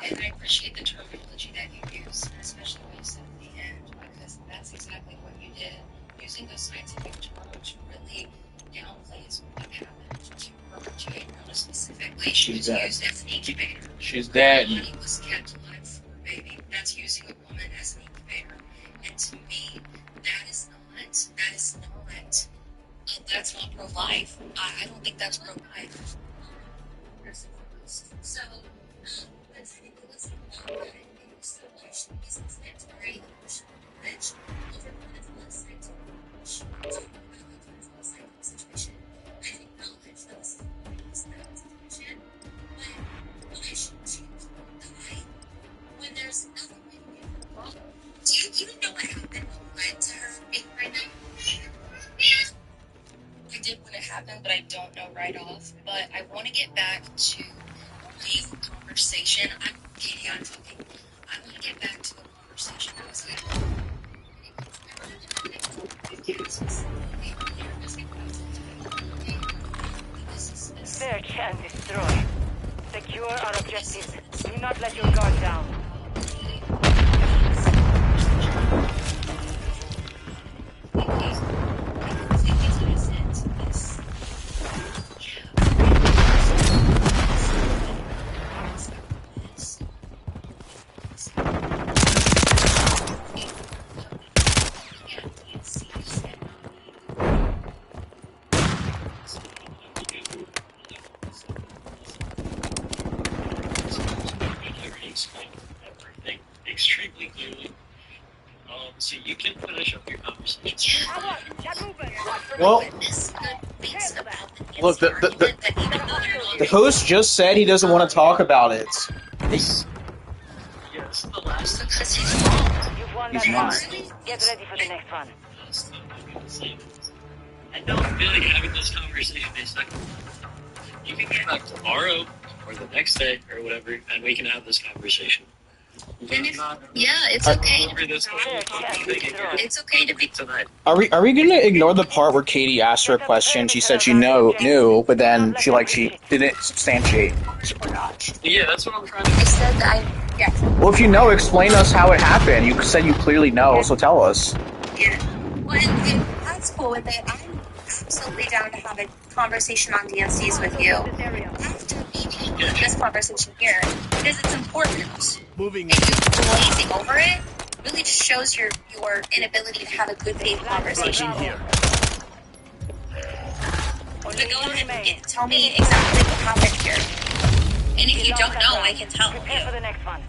And I appreciate the terminology that you use, and especially what you said at the end, because that's exactly what you did. Using those scientific terms really downplays what happened to her, to April specifically. She was used as an incubator. She's dead. Her body was kept alive for a baby. That's using a woman as an incubator. And to me, that's not pro-life. I don't think that's pro-life. So, let's take a listen to that. And so much business that's very emotional knowledge over political scientific situation. I acknowledge that this is that situation, but why should she die when there's nothing we can do wrong? Do you even know what happened when to her right now? I did when it happened, but I don't know right off. But I want to get back to the conversation. Katie, I'm talking. I want to get back to the conversation that was had. Search and destroy. Secure our objectives. Do not let your guard down. Everything extremely clearly. So you can finish up your conversation. Well, look, the host just said he doesn't want to talk about it. Yes, the last Because he's wrong. You've won He's that not. round. Get ready for the next one. I don't feel like having this conversation is like you can come back tomorrow or the next day or whatever, and we can have this conversation. And if, yeah, it's okay. It's okay to be tonight. Are we gonna ignore the part where Katie asked her a question? She said she knew, but then she didn't substantiate. Yeah, that's what I'm trying to. I said that yeah. Well, if you know, explain us how it happened. You said you clearly know, so tell us. Yeah. Well, and that's cool with it. I'm absolutely down to have a conversation on DNCs with you after we have this conversation here because it's important. Moving. And you glazing over it really just shows your inability to have a good faith conversation. Here. But go ahead and tell me exactly what happened here. And if you don't know, I can tell Prepare for you. the next one.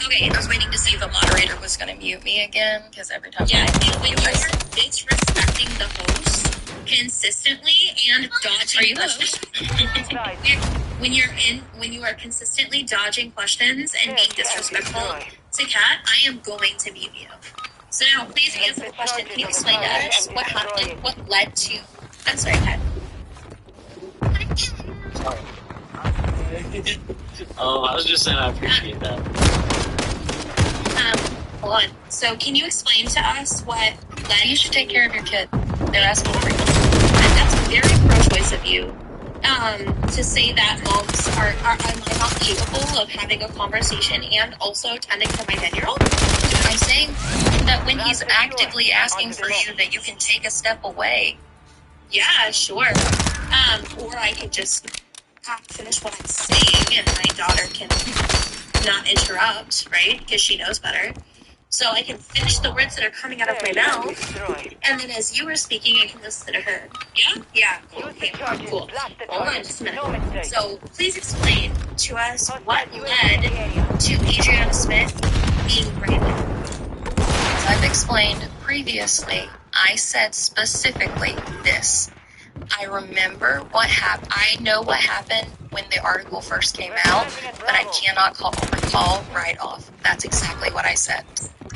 Okay, I was waiting to see if the moderator was going to mute me again, because every time... Yeah, when you're disrespecting the host consistently and dodging questions... when you are consistently dodging questions and being disrespectful to Kat, I am going to mute you. So now, please answer the question. Can you explain to us what happened, what led to... I'm sorry, Kat. Oh, I was just saying I appreciate that. hold on. So can you explain to us what led you should take care of your kid? They're asking for you. And that's very pro-choice of you. To say that moms are not capable of having a conversation and also tending to my 10-year-old. I'm saying that when he's actively asking for you, that you can take a step away. Yeah, sure. Or I could just finish what I'm saying and my daughter can not interrupt, right? Because she knows better. So I can finish the words that are coming out of my mouth, and then as you were speaking, I can listen to her. Yeah? Yeah, cool. Okay, cool. Hold on just a minute. So please explain to us what led to Adriana Smith being branded. As I've explained previously, I said specifically this. I remember what happened. I know what happened when the article first came out, but I cannot recall right off. That's exactly what I said.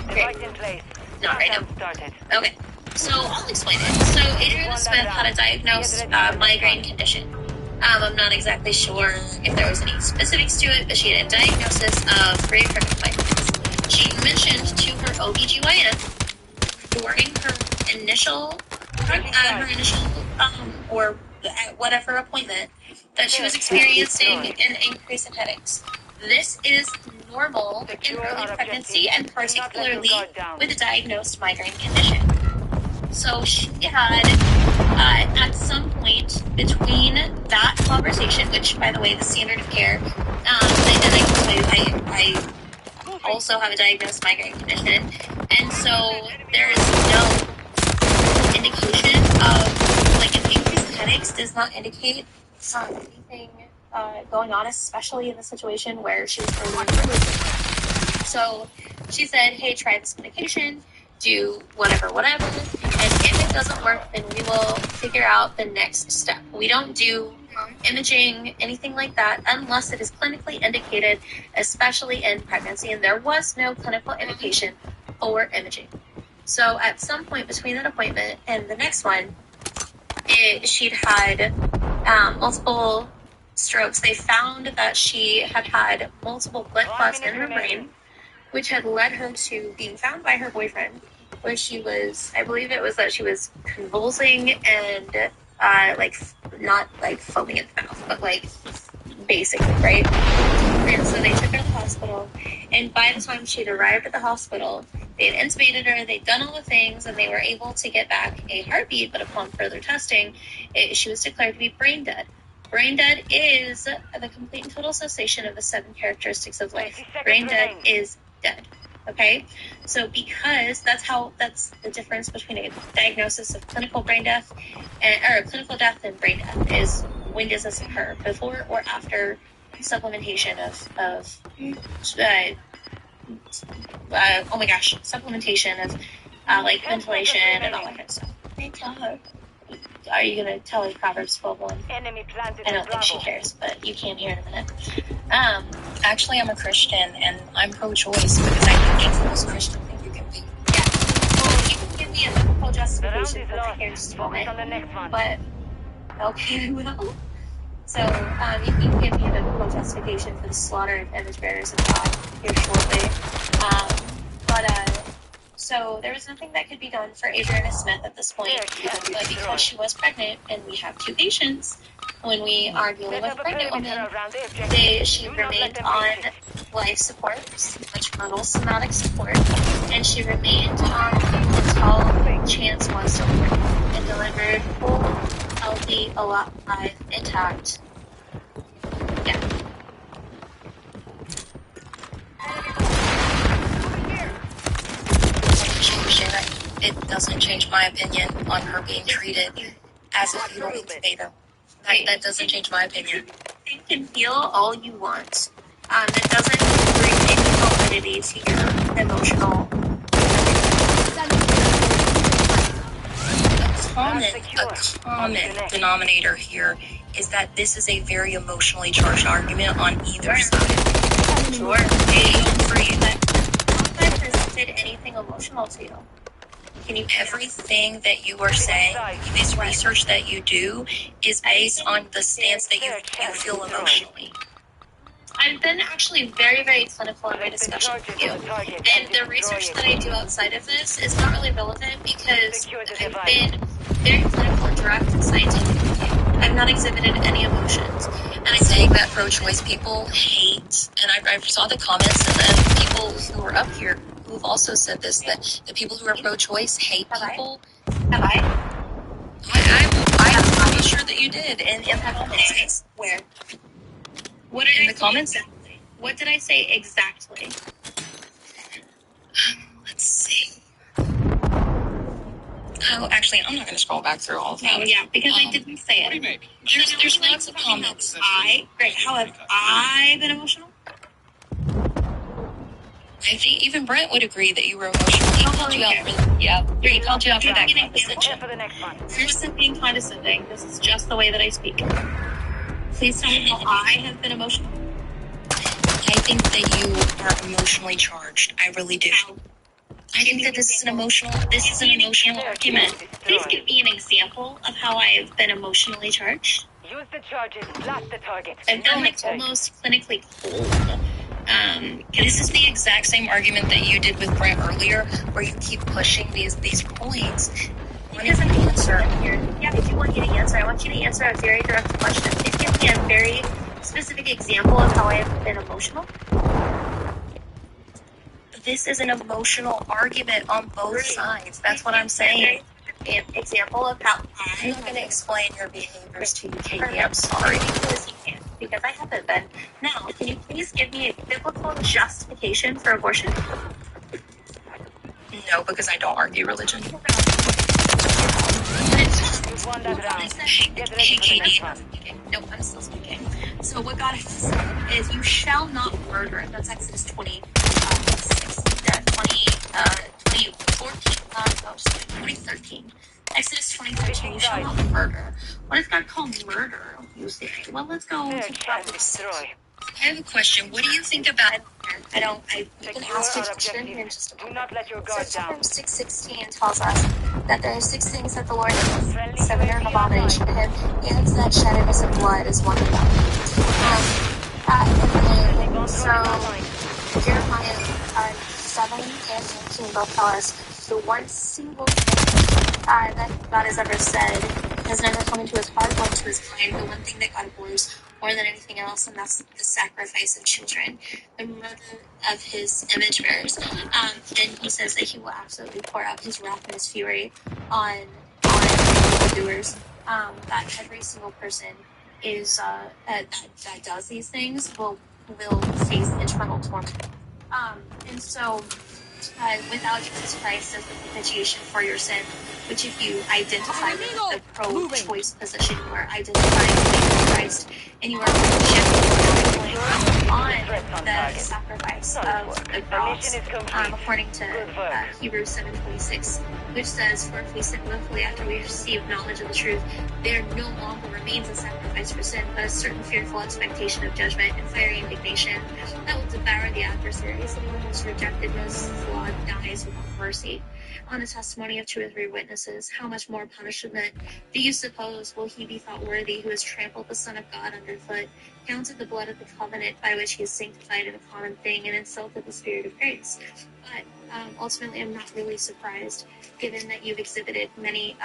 Okay. Not right now. Okay. So I'll explain it. So Adriana Smith had a diagnosed migraine condition. I'm not exactly sure if there was any specifics to it, but she had a diagnosis of recurrent migraines. She mentioned to her OBGYN during her initial or at whatever appointment that she was experiencing an increase in headaches. This is normal in early pregnancy and particularly with a diagnosed migraine condition. So she had, at some point between that conversation, which, by the way, the standard of care, I also have a diagnosed migraine condition, and so there is no indication of, like, an increase in headaches does not indicate anything going on, especially in the situation where she was early removed. So she said, hey, try this medication, do whatever, and if it doesn't work, then we will figure out the next step. We don't do imaging, anything like that, unless it is clinically indicated, especially in pregnancy, and there was no clinical indication for imaging. So at some point between that appointment and the next one, she'd had multiple strokes. They found that she had had multiple blood clots in her brain, which had led her to being found by her boyfriend, where she was, I believe it was that she was convulsing and not like foaming at the mouth, but like basically, right? And so they took her to the hospital, and by the time she'd arrived at the hospital, they had intubated her, they'd done all the things, and they were able to get back a heartbeat, but upon further testing, she was declared to be brain dead. Brain dead is the complete and total cessation of the 7 characteristics of life. Brain dead is dead. Okay? So because that's the difference between a diagnosis of clinical brain death or clinical death and brain death is when does this occur? Before or after supplementation of supplementation of like ventilation and all that kind of stuff. Thank God. Are you gonna tell her Proverbs 12:1? I don't think she cares, but you can hear in a minute. Actually, I'm a Christian, and I'm pro-choice because I think it's the most Christian thing you can be. Yeah. Well, you can give me a biblical justification for that here in just a moment. But okay, well. So you can give me a biblical justification for the slaughter of image bearers of God here shortly. So there was nothing that could be done for Adriana Smith at this point, but because she was pregnant, and we have 2 patients, when we are dealing with a pregnant woman, she remained on life support, maternal somatic support, and she remained until chance was delivered, and delivered whole, healthy, alive, intact. Yeah. It doesn't change my opinion on her being treated as a fetal incubator. That doesn't change my opinion. Think and feel all you want. It doesn't bring any validity to your emotional. A common denominator here is that this is a very emotionally charged argument on either side. Sure. They agree that I presented anything emotional to you. Everything that you are saying, this research that you do, is based on the stance that you feel emotionally. I've been actually very, very clinical in my discussion with you. And the research that I do outside of this is not really relevant because I've been very clinical and direct and scientific with you. I've not exhibited any emotions. And I'm saying that pro-choice people hate, and I saw the comments and people who were up here who've also said this, that the people who are pro-choice hate people. Have I? I'm pretty sure that you did in the comments. Where? What did In I the say comments? exactly? What did I say exactly? Let's see. Oh, actually, I'm not going to scroll back through all of them. No, yeah, because I didn't say it. What do you make? There's lots of comments. Great. How have I been emotional? I think even Brent would agree that you were emotional. He called you out. He called you out for that condescension. For the next one. This isn't being condescending. This is just the way that I speak. Please tell me how I have been emotional. I think that you are emotionally charged. I really do. How? I think that this is an emotional argument. Please give me an example of how I have been emotionally charged. Use the charges. Blast the target. I've been like almost clinically cold. This is the exact same argument that you did with Brent earlier, where you keep pushing these points. Because I'm answer here. Yeah, if you want me to answer, I want you to answer a very direct question. Please give me a very specific example of how I have been emotional. This is an emotional argument on both sides. That's what I'm saying. An example of how I'm not going to explain your behaviors to you, Katie. I'm sorry. Because I haven't been. Now, can you please give me a biblical justification for abortion? No, because I don't argue religion. You've won that round. Get ready for the next one. No, I'm still speaking. So what God has said is, you shall not murder. That's Exodus 2014. 2013. Exodus 2013. You shall not murder. What does God call murder? You say. Well, let's go. Search and destroy. I have a question. What do you think about? I can Secure ask you our a question objectives. in just a Do moment. not let your guard So down. Psalm 6:16 tells us that there are 6 things that the Lord hates. 7 are an abomination to him, and that shed innocent blood is one of them. So Jeremiah 7 and 19 both tell us the one single thing that God has ever said has never come into his heart or into his mind. The one thing that God abhors more than anything else, and that's the sacrifice of children, the murder of his image bearers. And he says that he will absolutely pour out his wrath and his fury on doers. That every single person is that does these things will face eternal torment. And so, without Jesus Christ as the propitiation for your sin, which if you identify with the pro-choice position, you are identifying with Christ, and you are rejecting on the sacrifice of the cross, according to Hebrews 7:26, which says, "For if we sin willfully after we receive knowledge of the truth, there no longer remains a sacrifice for sin, but a certain fearful expectation of judgment and fiery indignation that will devour the adversaries. Anyone who is rejected, knows flawed, dies without mercy. On the testimony of 2 or 3 witnesses, how much more punishment do you suppose will he be thought worthy who has trampled the Son of God underfoot, counted the blood of the covenant by which he is sanctified in a common thing, and insulted the Spirit of grace?" But ultimately, I'm not really surprised, given that you've exhibited many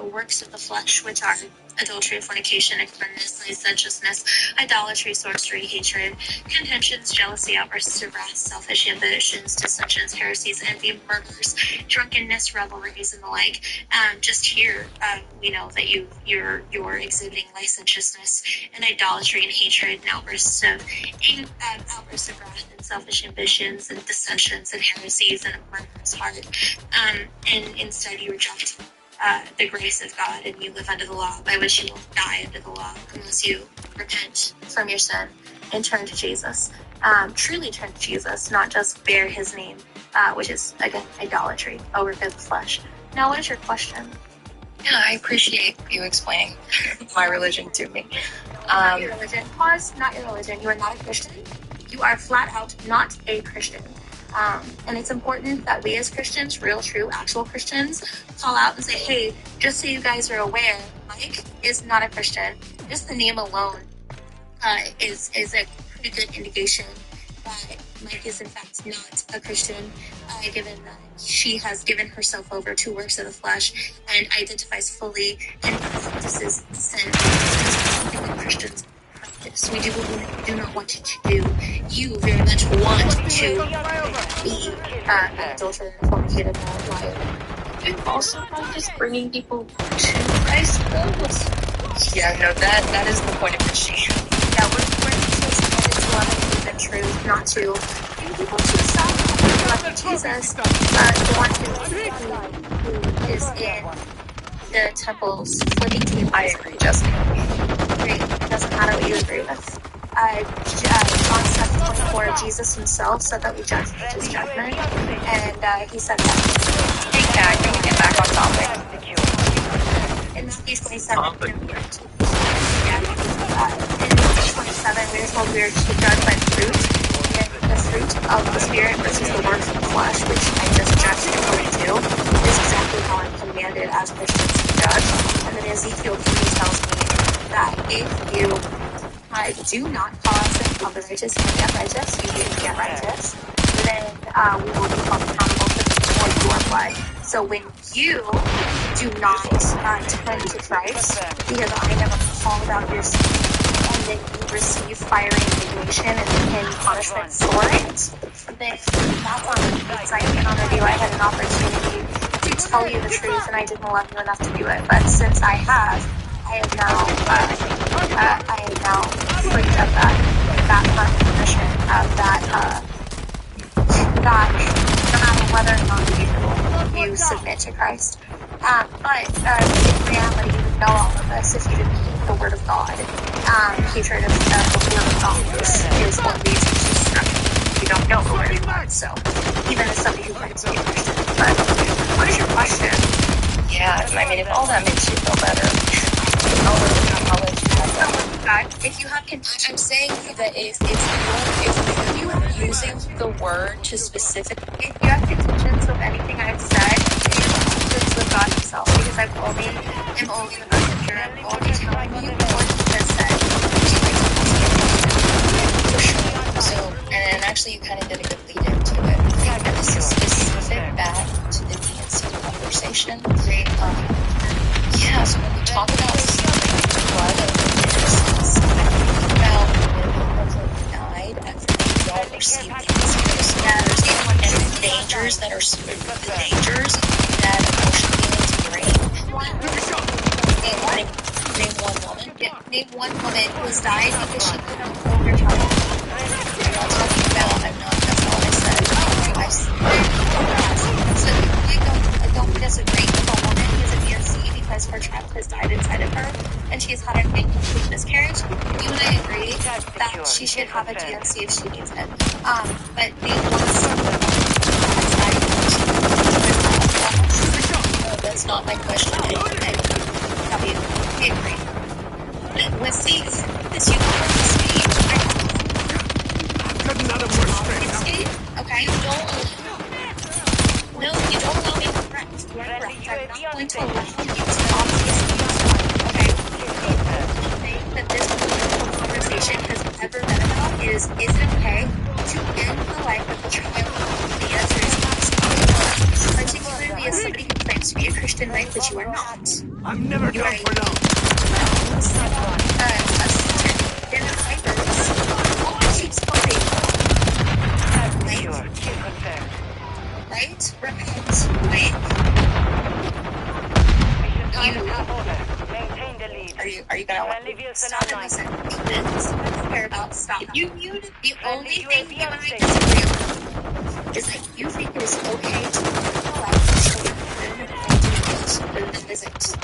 works of the flesh, which are adultery, fornication, uncleanness, licentiousness, idolatry, sorcery, hatred, contentions, jealousy, outbursts of wrath, selfish ambitions, dissensions, heresies, envy, murders, drunkenness, revelries, and the like. Just here, we know that you're exhibiting licentiousness and idolatry and hatred and outbursts of wrath and selfish ambitions and dissensions and heresies and a murderous heart. And instead, you reject the grace of God, and you live under the law, by which you will die under the law unless you repent from your sin and turn to Jesus. Truly turn to Jesus, not just bear his name, which is, again, idolatry over the flesh. Now, what is your question? Yeah, I appreciate you explaining my religion to me. Not your religion. Pause. Not your religion. You are not a Christian. You are flat out not a Christian. And it's important that we as Christians, real, true, actual Christians, call out and say, hey, just so you guys are aware, Mike is not a Christian. Just the name alone is a a good indication that Mike is in fact not a Christian, given that she has given herself over to works of the flesh and identifies fully and practices sin. That is what Christians practice. We do not want you to do. You very much want to be an adulterer, fornicator, liar. You also practice bringing people to Christ, though. Yeah, no, that is the point of Christianity. Yeah, we're supposed to love and believe in truth, not to bring people to the side of Jesus, the one who is in the temples flipping tables. I agree, Jessica. Great. It doesn't matter what you agree with. John 7:24, Jesus himself said that we judge his judgment, and he said that. Hey, Kat, can we get back on topic? In Matthew 27, in Matthew 27, we are told we are to judge by the fruit, and the fruit of the Spirit versus the works of the flesh, which I just judged in 42, is exactly how I'm commanded as Christians to judge. And then Ezekiel 3 tells me that if you do not cause the righteous to get righteous, you didn't get righteous, then we will be held accountable for your blood. So when you do not turn to Christ, because I never called out your sin, and then you receive fiery indignation and punishment for it, then that's on me, because I can honor you. I had an opportunity to tell you the truth, and I didn't love you enough to do it. But since I have now freed of that punishment, of that no matter whether or not you submit to Christ. But in reality, you would know all of this if you didn't hate the Word of God. Hatred of the Word of God is what leads you to destruction. You don't know the Word of God, so even as somebody who claims to be a Christian. But what is your question? Yeah, I mean, if all that makes you feel better, I'll let you have that. If you have contention, I'm saying that if you are using the word to specific, if you have contentions with anything I've said, it's with God himself, because I'm only the messenger. I'm only telling you what he has said. For sure. So, and actually you kind of did a good lead into it. And this is specific back to the DNC conversation. Yeah, so when we talk about blood of witnesses, about women that died after they don't receive the answers, and the dangers that emotion feelings bring. Name one woman. Yeah, name one woman who has died because she couldn't hold her child. I'm not talking about, that's all I said. I don't disagree with a woman who is a DNC because her child has died inside of her and she's had an incomplete miscarriage. You and I agree that she should have a DNC if she needs it. But name one woman has died no, that's not my question. We agree. With these, this you don't escape. Okay, you don't allow me to correct. You're correct. I'm not going to allow you to obviously okay? The thing that this conversation has ever been about is it okay to end the life of a child? The answer is absolutely, particularly as somebody who claims to be a Christian, right, that you are not. I'm never going for no. They're not vipers. She's floating. Right? Right? Are you gonna let me stop and listen? Care about stop. You muted. The only thing you and I disagree on is that you think it is okay to live and visit.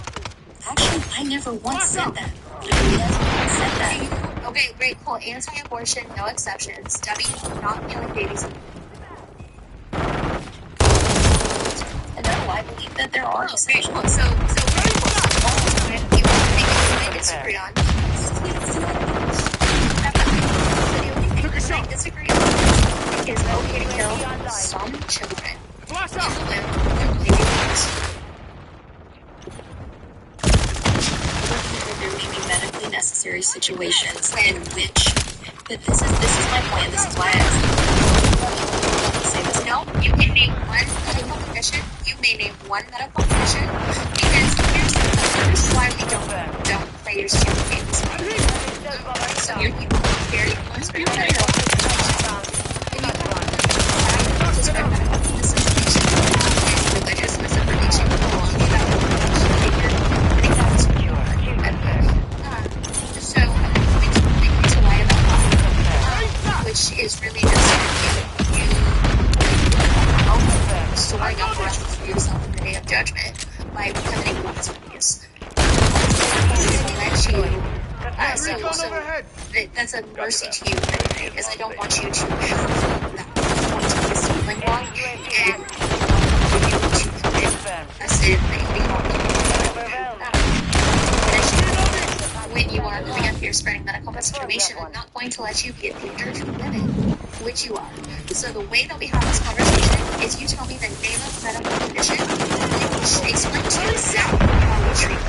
Actually, I never once said that. Okay, great, cool. Anti-abortion, no exceptions. Debbie, not killing babies. And no, I believe that there are exceptions. So very cool. All the time, you may disagree on. The only thing that I disagree on is okay to kill some children. There may be medically necessary situations in which But this is my point. This is why I say this. No, you can name one medical condition. You may name one medical condition because here's why we don't play your stupid games. So you're very religious misinformation belongs to that so I'm going to lie about that, which is really just you storing up wrath for yourself in the day of judgment by becoming blasphemous. That's a mercy to you, because I don't want you to have that point of stumbling block and you to commit a sin that you when you are living up here spreading medical misinformation, I'm not going to let you be a danger to women, which you are. So the way that we have this conversation is you tell me the name of the medical condition and explain to you exactly how we treat it.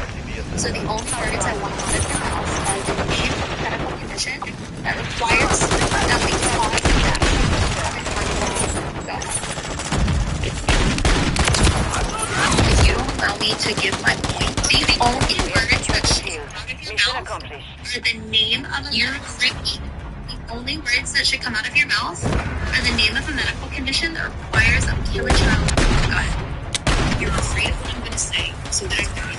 So the only words I want out of your mouth are the name of the medical condition that requires that we cause death. Go ahead. If you don't allow me to give my point, the only words that should come out of your mouth are the name of your freaking. The only words that should come out of your mouth are the name of a medical condition that requires that we kill a child. Go ahead. You're afraid of what I'm going to say, so there's that.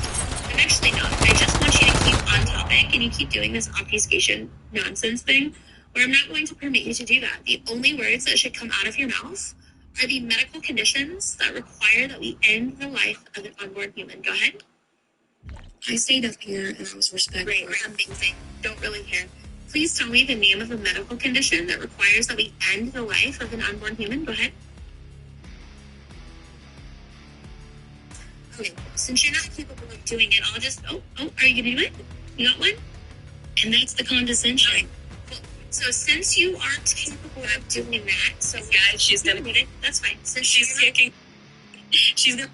I'm actually not. I just want you to keep on topic, and you keep doing this obfuscation nonsense thing, where I'm not going to permit you to do that. The only words that should come out of your mouth are the medical conditions that require that we end the life of an unborn human. Go ahead. I stayed up here, and I was respectful. Great, amazing. Don't really care. Please tell me the name of a medical condition that requires that we end the life of an unborn human. Go ahead. Okay, since you're not capable of doing it, I'll just... Oh, are you going to do it? You got one? And that's the condescension. Cool. So since you aren't capable of doing that... So, guys, she's going to get it. That's fine. Since she's kicking... She's going to...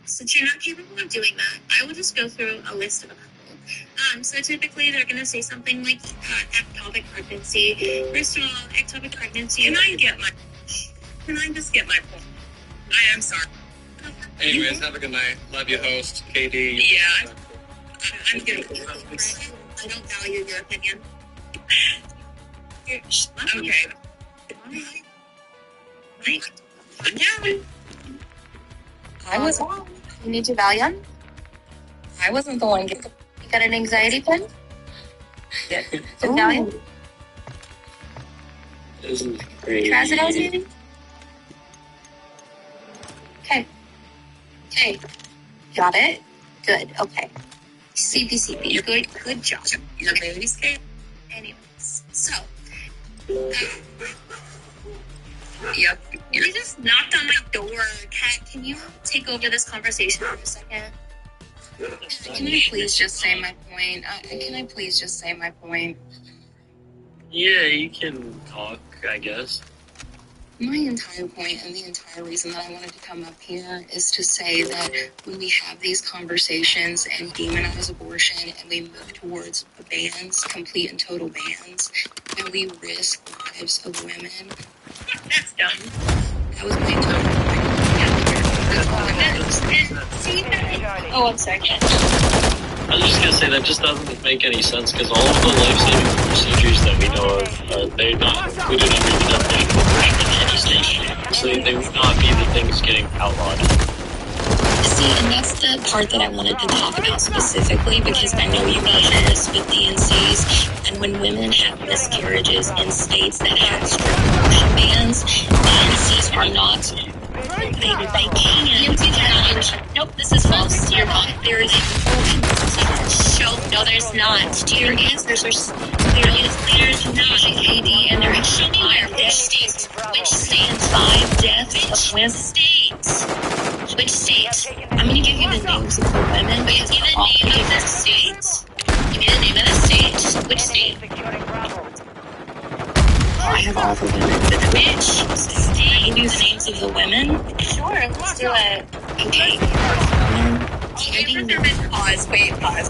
Since you're not capable of doing that, I will just go through a list of a couple. So typically they're going to say something like ectopic pregnancy. First of all, ectopic pregnancy... Can I just get my point? I am sorry. Anyways, have a good night. Love you, host, KD. Yeah. I'm good. I don't value your opinion. Okay. Right. I'm down. I was wrong. You need to Valium? I wasn't the one. You got an anxiety pen? Yeah. Valium? Trazodone, maybe? Okay. Got it? Good. Okay. CPCP. Good job. Your baby's scared. Anyways. So. Yep. You just knocked on my door. Kat, can you take over this conversation for a second? Can I please just say my point? Yeah, you can talk, I guess. My entire point and the entire reason that I wanted to come up here is to say that when we have these conversations and demonize abortion and we move towards bans, complete and total bans, and we risk the lives of women. That's done. That was my entire point. Oh, I'm sorry. I was just gonna say that just doesn't make any sense because all of the life-saving procedures that we know of, they're not included under the definition of abortion in any state. So they would not be the things getting outlawed. See, and that's the part that I wanted to talk about specifically because I know you guys are this with DNCs, and when women have miscarriages in states that have strict abortion bans, DNCs are not. They can. Nope, this is false. You're wrong. There is a show. No, there's not. Your answers are clearly there's not AD, and there is 5 deaths. Which state? 5 deaths. Which state? Which state? I'm going to give you the names of the women, but give me the name of the state. Give me the name of the state. Which state? I have all the women. Which state? Can you do the names of the women? Sure, let's do it. Okay. Pause. Wait. Pause.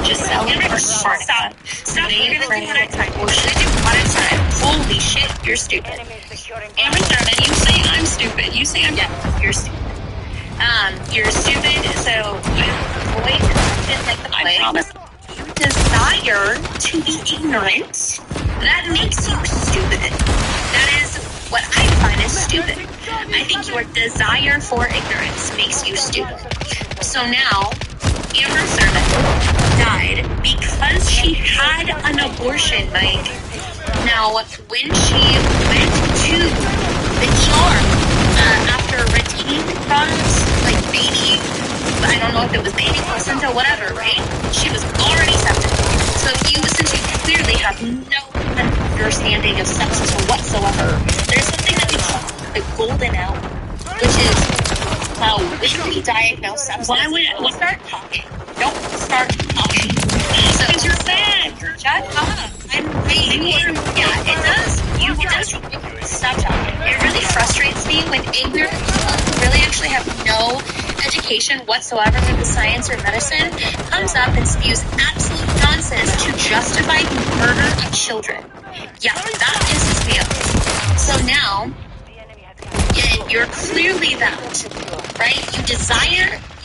Giselle and Stop. Stop. You're gonna do one at a time. We're gonna do one at a time. Holy shit, you're stupid. Amber Thurman, you say I'm stupid. You say I'm you're stupid. You're stupid. So boy, didn't like the play. I promise. You desire to be ignorant. That makes you stupid. That is what I find is stupid. I think your desire for ignorance makes you stupid. So now, Amber Thurman died because she had an abortion, Mike. Now, when she went to the ER after retaining products, like baby, I don't know if it was baby, placenta, whatever, right? She was already septic. So since you clearly have no understanding of sepsis whatsoever, there's something that we call the golden hour, which is when we diagnose sepsis. Why would I start talking? Don't start talking. So you're bad. Shut up. Yeah, it does. You just stop talking. It really frustrates me when ignorant people who really actually have no education whatsoever with the science or medicine comes up and spews absolute nonsense to justify the murder of children. Yeah, that pisses me off. So now, you're clearly that, right?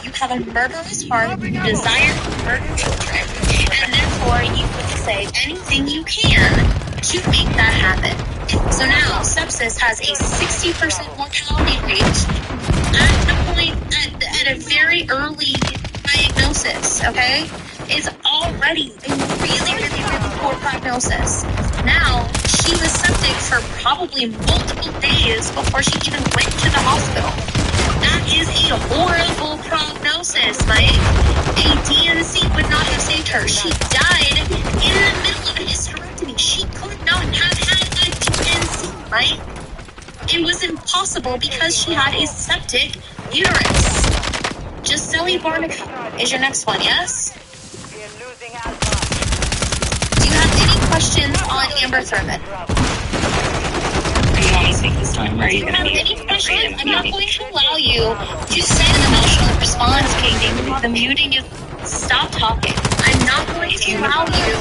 You have a murderous heart, you desire to murder children, and therefore you would say anything you can to make that happen. So now, sepsis has a 60% mortality rate at a very early diagnosis, okay? It's already a really, really, really poor prognosis. Now, she was septic for probably multiple days before she even went to the hospital. That is a horrible prognosis, Mike. A DNC would not have saved her. She died in the middle of a hysterectomy. She could not have had a DNC, right? It was impossible because she had a septic uterus. Giselle Barnica is your next one, yes? Do you have any questions on Amber Thurman? Are you want me to speak this time, or are you going to be any questions? I'm not going to allow you to send an emotional response, Katie. The muting is stop talking. I'm not going to allow you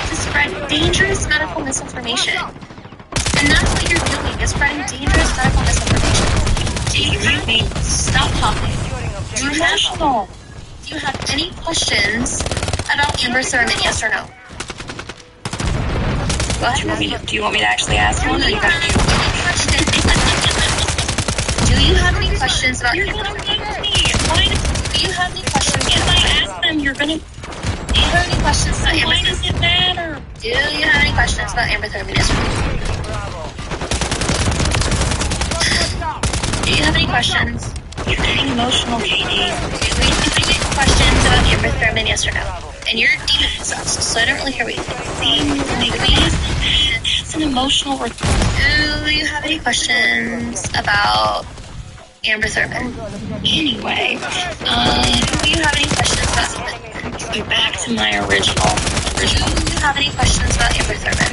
to spread dangerous medical misinformation. And that's what you're doing, is spreading dangerous medical misinformation. Stop talking. You're emotional. Do you have any questions about Amber Thurman, yes or no? What? Do you want me to actually ask one? Do you have any questions about Amber Thurman? Do you have any questions? If I ask them, you're gonna... Do you have any questions about Amber Thurman? Why does it matter? Do you have any questions about Amber Thurman, yes or no? Do you have any questions? You're getting emotional, Katie. Do you have any questions about Amber Thurman, yes or no? And you're demons us, so I don't really care what you think. It's an emotional report. Do you have any questions about Amber Thurman? Anyway, do you have any questions about Amber Thurman? Back to my original. Do you have any questions about Amber Thurman?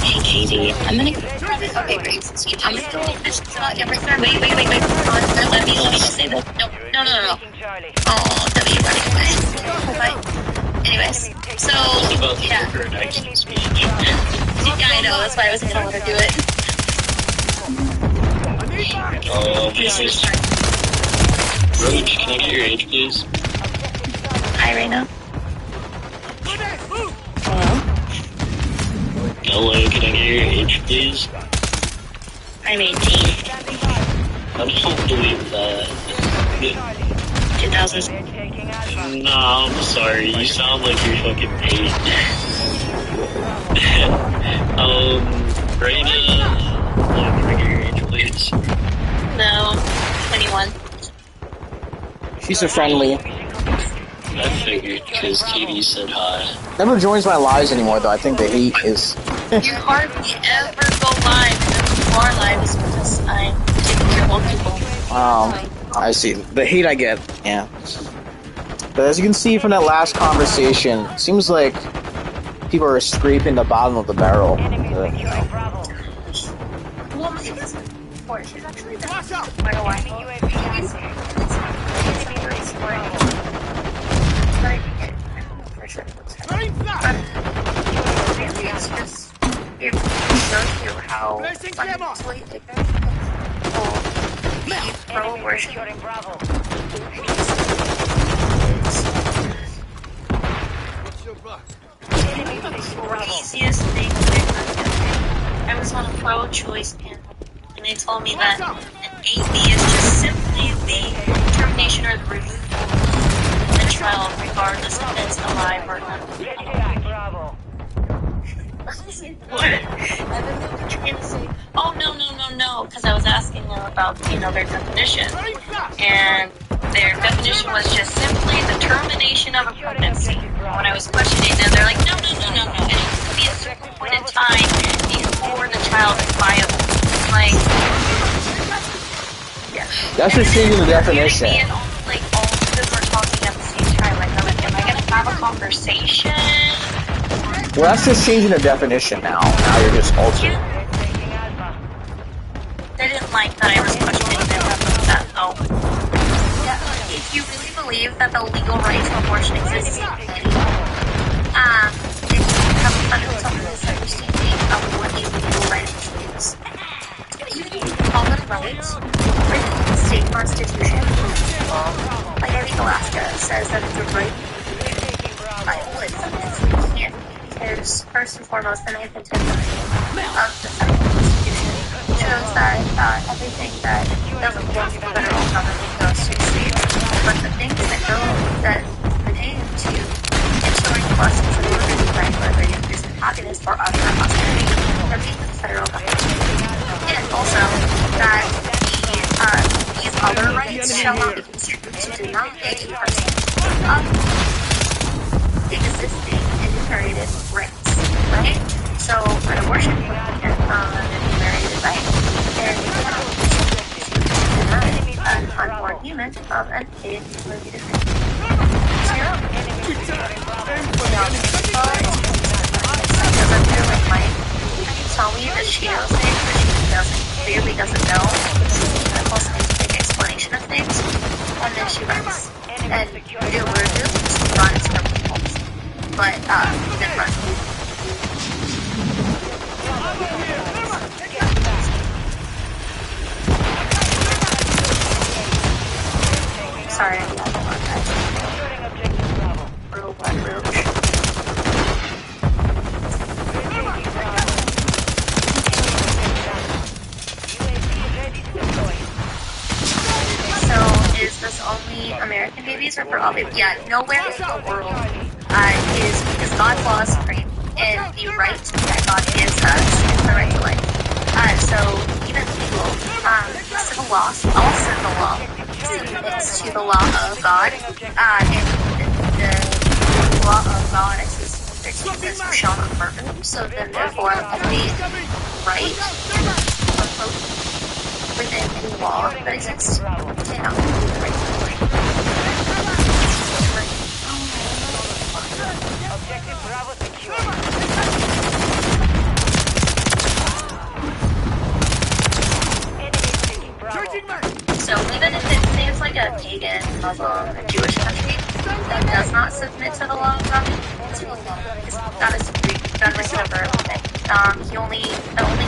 Hey, Katie, I'm gonna... Okay, great. So you have any questions about Amber Thurman? Wait. Let me just say that. No. Oh, W, running away. Bye. Anyways, so, yeah. Yeah, I know, that's why I wasn't gonna let her do it. Roach, can I get your age, please? Hi, Raina. Hello, can I get your age, please? I'm 18. I don't believe that. 2000. Nah, I'm sorry, you sound like you're fucking 8. Raina, can I get your age, please? No, 21. She's a friendly. I figured, because Katie said hi. Never joins my lives anymore, though. I think the hate is... You hardly ever go live, and if you are live, it's because I'm taking care of old people. I see. The hate I get, yeah. But as you can see from that last conversation, it seems like people are scraping the bottom of the barrel. Well, she doesn't report. She's actually done quite a while. I can get. I don't know for sure what's happening. But really, it's just it shows you how fundamentally ignorant people be pro-abortion. Securing Bravo. The easiest thing I was on a pro-choice panel, and they told me that an AB is just simply the termination or the removal of the child, regardless if it's alive or not. Bravo. What? And then they were trying to say, oh, no, because I was asking them about, their definition. And their definition was just simply the termination of a pregnancy. When I was questioning them, they're like, no. It needs to be a certain point in time before the child is viable. Like, yeah. That's just changing the definition. And all of them are talking at the same time. Like, am I going to have a conversation? Well, that's just changing the definition now. Now you're just altering. They didn't like that I was questioning them about that, though. Yeah, if you really believe that the legal right to abortion exists, if you have a fundamental misunderstanding of what a legal right is, even if you call it a right, written in the state constitution, like I think Alaska says that it's a right, I would sometimes can't. Because first and foremost, the 9th and 10th Amendment of the federal constitution shows that everything that doesn't belong to the federal government goes to the state. But the things that pertain to ensuring the blessings of liberty, right, whether you use happiness or other prosperity, remain with the federal government. And also that these other rights shall not be construed to deny a person of existing enumerated rights, right? So an abortion would be an enumerated right, and you cannot deny an unborn human of an enumerated right. Tell me that she knows things that she clearly doesn't know. A whole scientific explanation of things, and then she runs. And do she runs from people. But then runs. Sorry, I don't want that. Real blood roach. So, is this only American babies or for all babies? Yeah, nowhere in the world is, because God's law is supreme, and the right that God gives us is the right to life. So, even legal, civil law, all civil law, submits to the law of God, and the law of God is 13 says, "You shall not murder." So then, therefore, every right within any law that exists cannot be the right to life. Objective Bravo secure. So even if it's like a pagan, Muslim, and Jewish country that does not submit to the law of God, that is government government. The only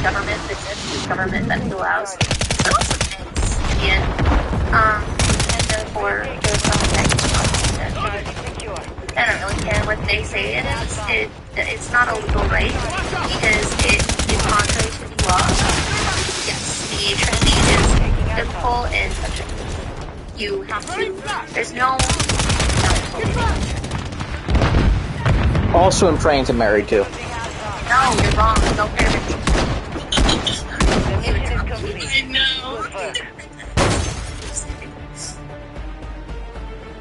government that exists is government that he allows civil substance in, and therefore there's no I don't really care what they say it is. It's not a legal right because it is contrary to the law. Yes, the Trinity is biblical and subjective. You have to. There's no. Also, I'm praying to marry too. No, you're wrong. Don't marry. I know.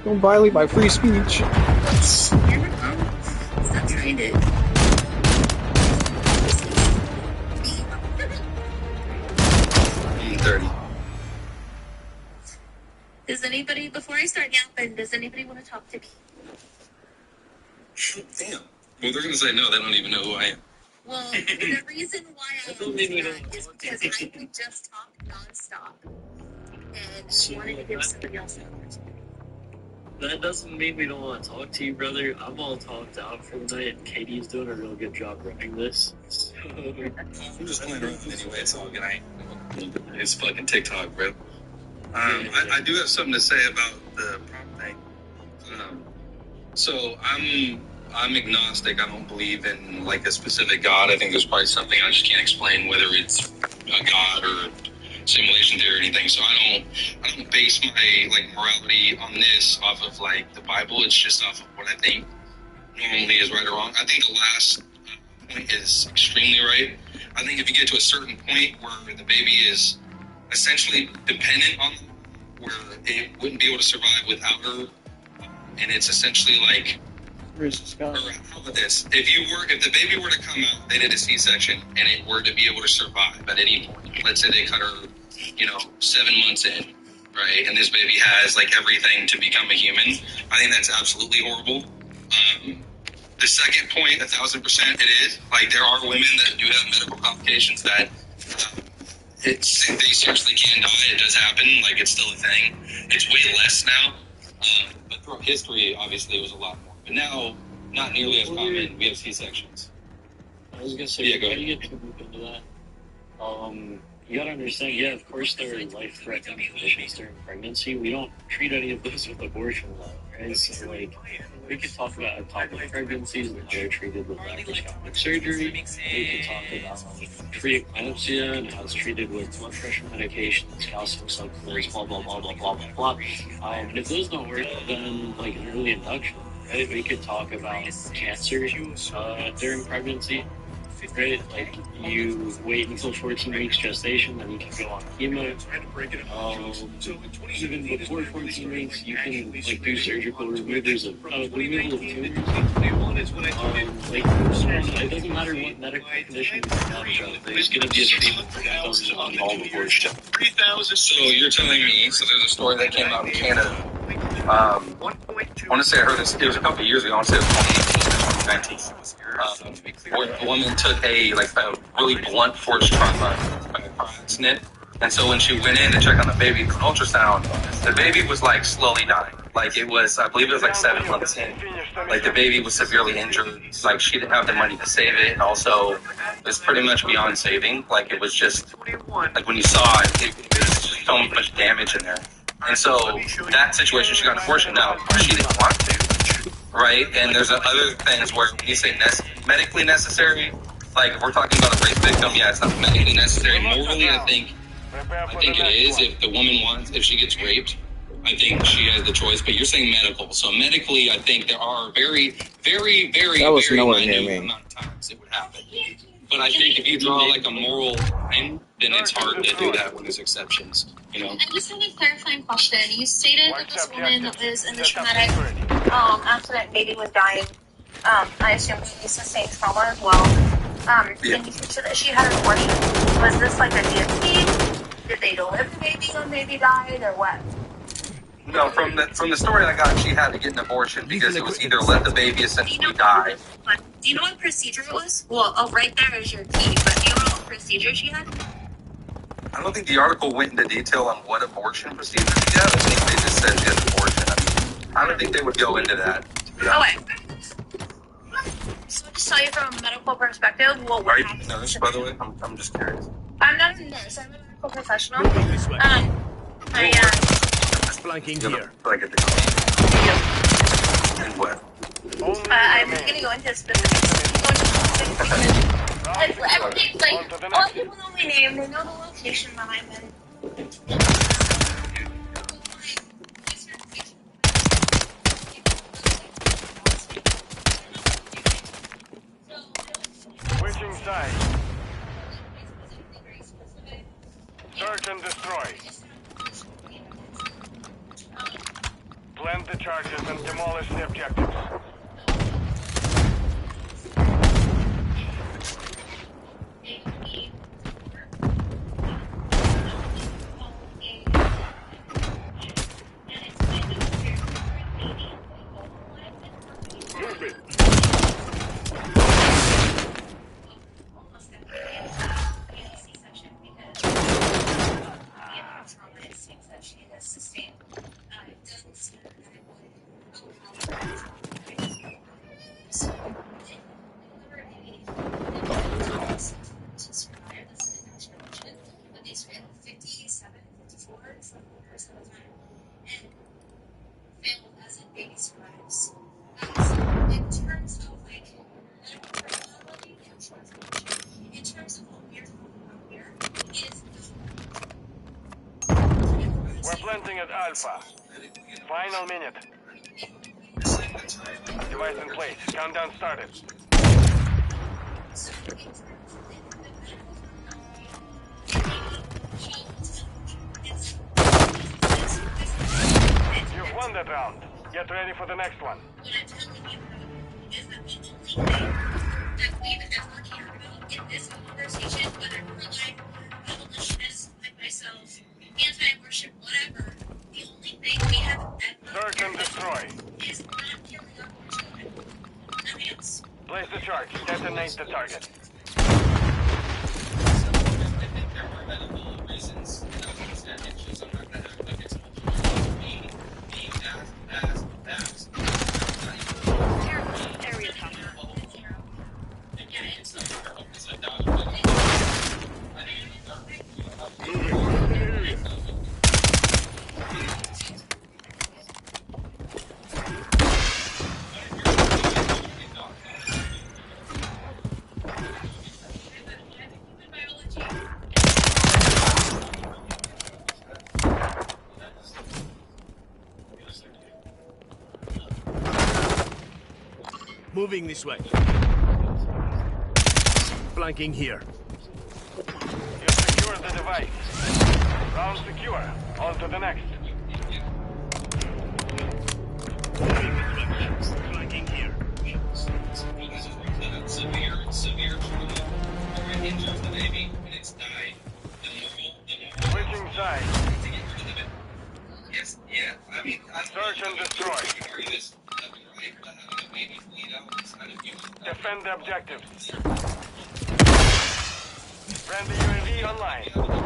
Don't violate my free speech. Stop trying to. 30. Does anybody, before I start yapping, does anybody want to talk to me? Damn. Well, they're going to say no. They don't even know who I am. Well, the reason why I asked that is because I could just talk nonstop, and I wanted to give somebody else an opportunity. That doesn't mean we don't want to talk to you, brother. I'm all talked out for the night, and Katie's doing a real good job running this. So, I'm just playing around anyway. It's all good. It's fucking TikTok, bro. I do have something to say about the prop thing. So I'm agnostic. I don't believe in like a specific God. I think there's probably something I just can't explain, whether it's a God or simulation theory or anything. So I don't base my like morality on this off of like the Bible. It's just off of what I think normally is right or wrong. I think the last point is extremely right. I think if you get to a certain point where the baby is essentially dependent on them, where it wouldn't be able to survive without her, and it's essentially like, Where's this guy? or how about this? If the baby were to come out, they did a C-section, and it were to be able to survive at any point. Let's say they cut her, 7 months in, right? And this baby has like everything to become a human. I think that's absolutely horrible. The second point, 1,000%, it is. Like, there are women that do have medical complications that they seriously can die. It does happen. Like, it's still a thing. It's way less now. But throughout history, obviously, it was a lot more. But now, not nearly as common. We have C-sections. I was gonna say, Yeah, go before ahead. you get too deep into that, you gotta understand, yeah, of course there are life-threatening conditions during pregnancy. We don't treat any of those with abortion law, right? So, like, we could talk about topic pregnancies and how they're treated with laparoscopic surgery. We could talk about preeclampsia and how it's treated with blood pressure medications, calcium supplements, blah, blah, blah, blah, blah, blah, blah. And if those don't work, then, like, an early induction, right? We could talk about cancer during pregnancy. Right, like you wait until 14 weeks gestation, then you can go on chemo. Even before 14 weeks, you can like do surgical removals of tumors. Like it doesn't matter what medical condition you have, there's going to be a treatment that doesn't involve abortion. So you're telling me, so there's a story that came out in Canada. I want to say I heard this, it was a couple of years ago, I want to say it was 2018, 2019. Where a woman took a really blunt force trauma by a car accident. And so when she went in to check on the baby for ultrasound, the baby was like slowly dying. Like it was, I believe it was like 7 months in. Like the baby was severely injured. Like she didn't have the money to save it. And also it was pretty much beyond saving. Like it was just, like when you saw it, it was so much damage in there. And so that situation, she got an abortion. Now, she didn't want to, right? And there's other things where when you say medically necessary, like if we're talking about a rape victim, yeah, it's not medically necessary. Morally, I think it is. If the woman wants, if she gets raped, I think she has the choice. But you're saying medical. So medically, I think there are very, very, very, That was very nowhere near minute me. amount of times it would happen. But I think if you draw like a moral line, then it's hard to do that when there's exceptions, I just have a clarifying question. You stated that this woman that was in the traumatic accident baby was dying. I assume she sustained trauma as well. And you said that she had an abortion. Was this like a DST? Did they deliver the baby when baby died, or what? No, from the story I got, she had to get an abortion because it was either let the baby essentially die. Do you know what procedure it was? Well, right there is your key, but do you know what procedure she had? I don't think the article went into detail on what abortion procedure she had. I think they just said she had an abortion. I don't think they would go into that. Okay. So just tell you from a medical perspective, what Are would you happen? a nurse, by the way? I'm just curious. I'm not a nurse. I'm a medical professional. Flanking here. Like at the and what? I'm going to go into specifics. Everything, like, a lot of people know my name. They know the location that I'm in. Switching sides. Search and destroy. Plant the charges and demolish the objectives. parts of the rest of the time. And fail as in baby survives. In terms of like medical terminology, in terms of what we're talking about here, it is We're planting at Alpha. Final minute. Device in place. Countdown started. so in terms of the medical terminology, You've won that round. Get ready for the next one. what I'm telling you is that the only thing that we've ever cared about in this conversation, whether pro-life, abolitionists like myself, anti-abortion, whatever, the only thing we have ever Search and destroy. is not killing our children. Nothing else. Place the charge. Detonate the target. So I think there are medical reasons. And it's just I'm not gonna act like it's all me being asked. Area top. It's not terrible because I doubt it. Moving this way. Flanking here. You've secured the device. Round secure. On to the next. Flanking here. Severe trauma. Or injured the Navy, and it's died. The Switching sides. to get rid of it. Yes, yeah. I mean, Search and destroy. argue this. That'd be right. To having a baby bleed out inside of you. Defend the objectives. Friendly UAV online.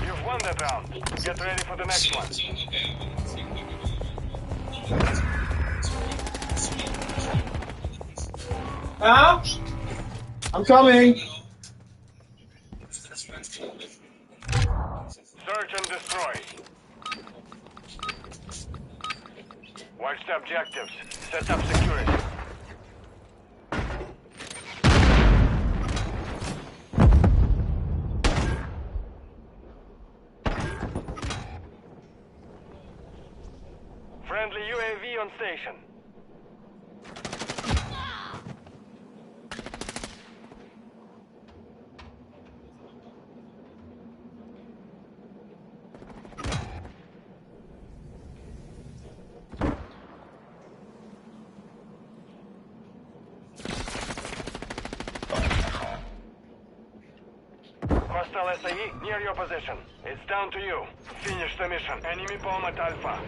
You've won that round. Get ready for the next one. Huh? I'm coming. Search and destroy. Watch the objectives. Set up security. Friendly UAV on station. Hostile SAE near your position. It's down to you. Finish the mission. Enemy bomb at Alpha.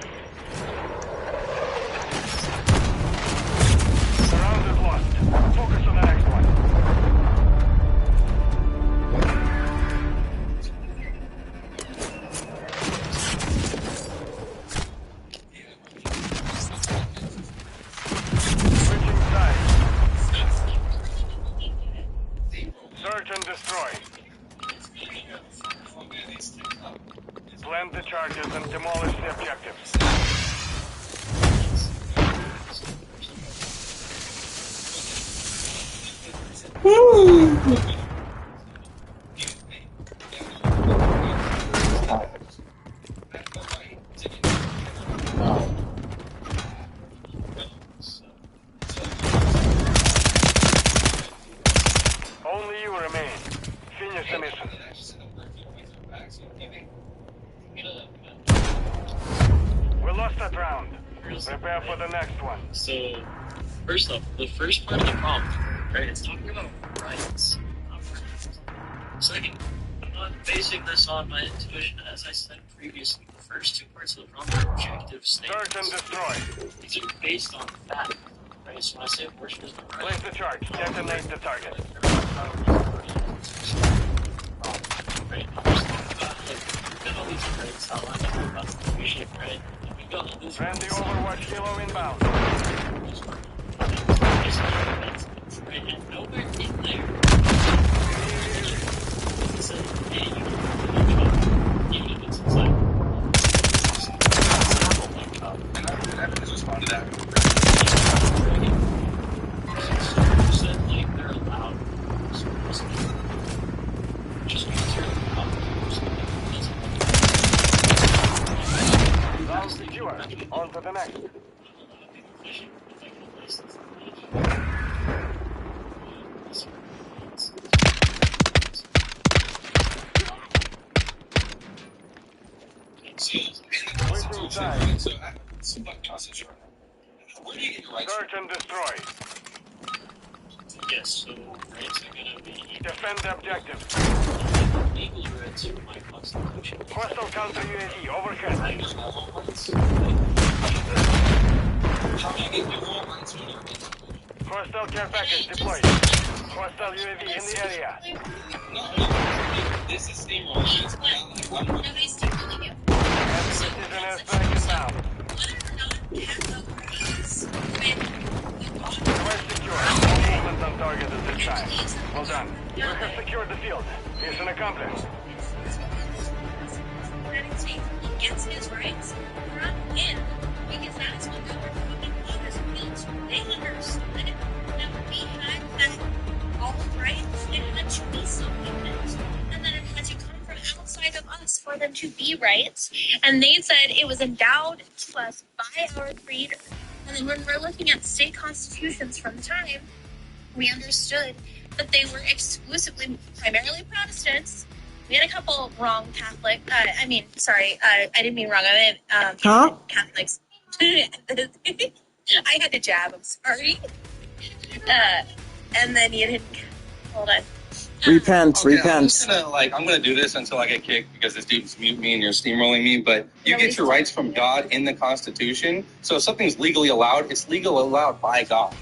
The round is lost. Focus on the next one. Switching sides. Search and destroy. Plant the charges and demolish the objectives. Only you remain. Finish the mission. We lost that round. Prepare for the next one. So, first off, the first part of the prompt, right, it's talking about rights, not rights. Second, I'm not basing this on my intuition, as I said previously. The first two parts of the prompt are objective Search and statements. destroy. These are based on fact. So when I say abortion is not right, Place the charge. Detonate the target. right? We've got all these rights outlined in the Constitution, right? We've got all these Friendly rights. Overwatch Kilo inbound. Right, and nowhere in there. It says, hey, you can even if it's inside. And I just responded to that. You said, like, they're allowed. Just because you're allowed. Down secure. On to the next. So, in the Constitution, so what Constitution? Where do you get your rights Search and destroy. Yes, so rights are gonna be Defend the objective. legal rights from my Constitution. Hostile counter UAV overhead. How do you get your full rights when you're in? Hostile care package deployed. Hostile UAV in the area. No, this is steamrolling. It's not like Nobody's stealing you. Precision airstrike inbound. Device secure. All movement on target at this time. Well done. You have secured the field. Mission accomplished. United States gets his rights from him because that's what they were talking about as fields. They understood that we had that all rights, it had to be something else, and then it had to come from outside of us for them to be rights. And they said it was endowed to us by our creator. And then when we're looking at state constitutions from the time, we understood that they were exclusively, primarily Protestants. We had a couple wrong Catholic. I didn't mean wrong. I meant Catholics. I had to jab. I'm sorry. And then you didn't. Hold on. Repent. I'm gonna do this until I get kicked because this dude's mute me and you're steamrolling me. But you get your rights from God in the Constitution. So if something's legally allowed, it's legally allowed by God,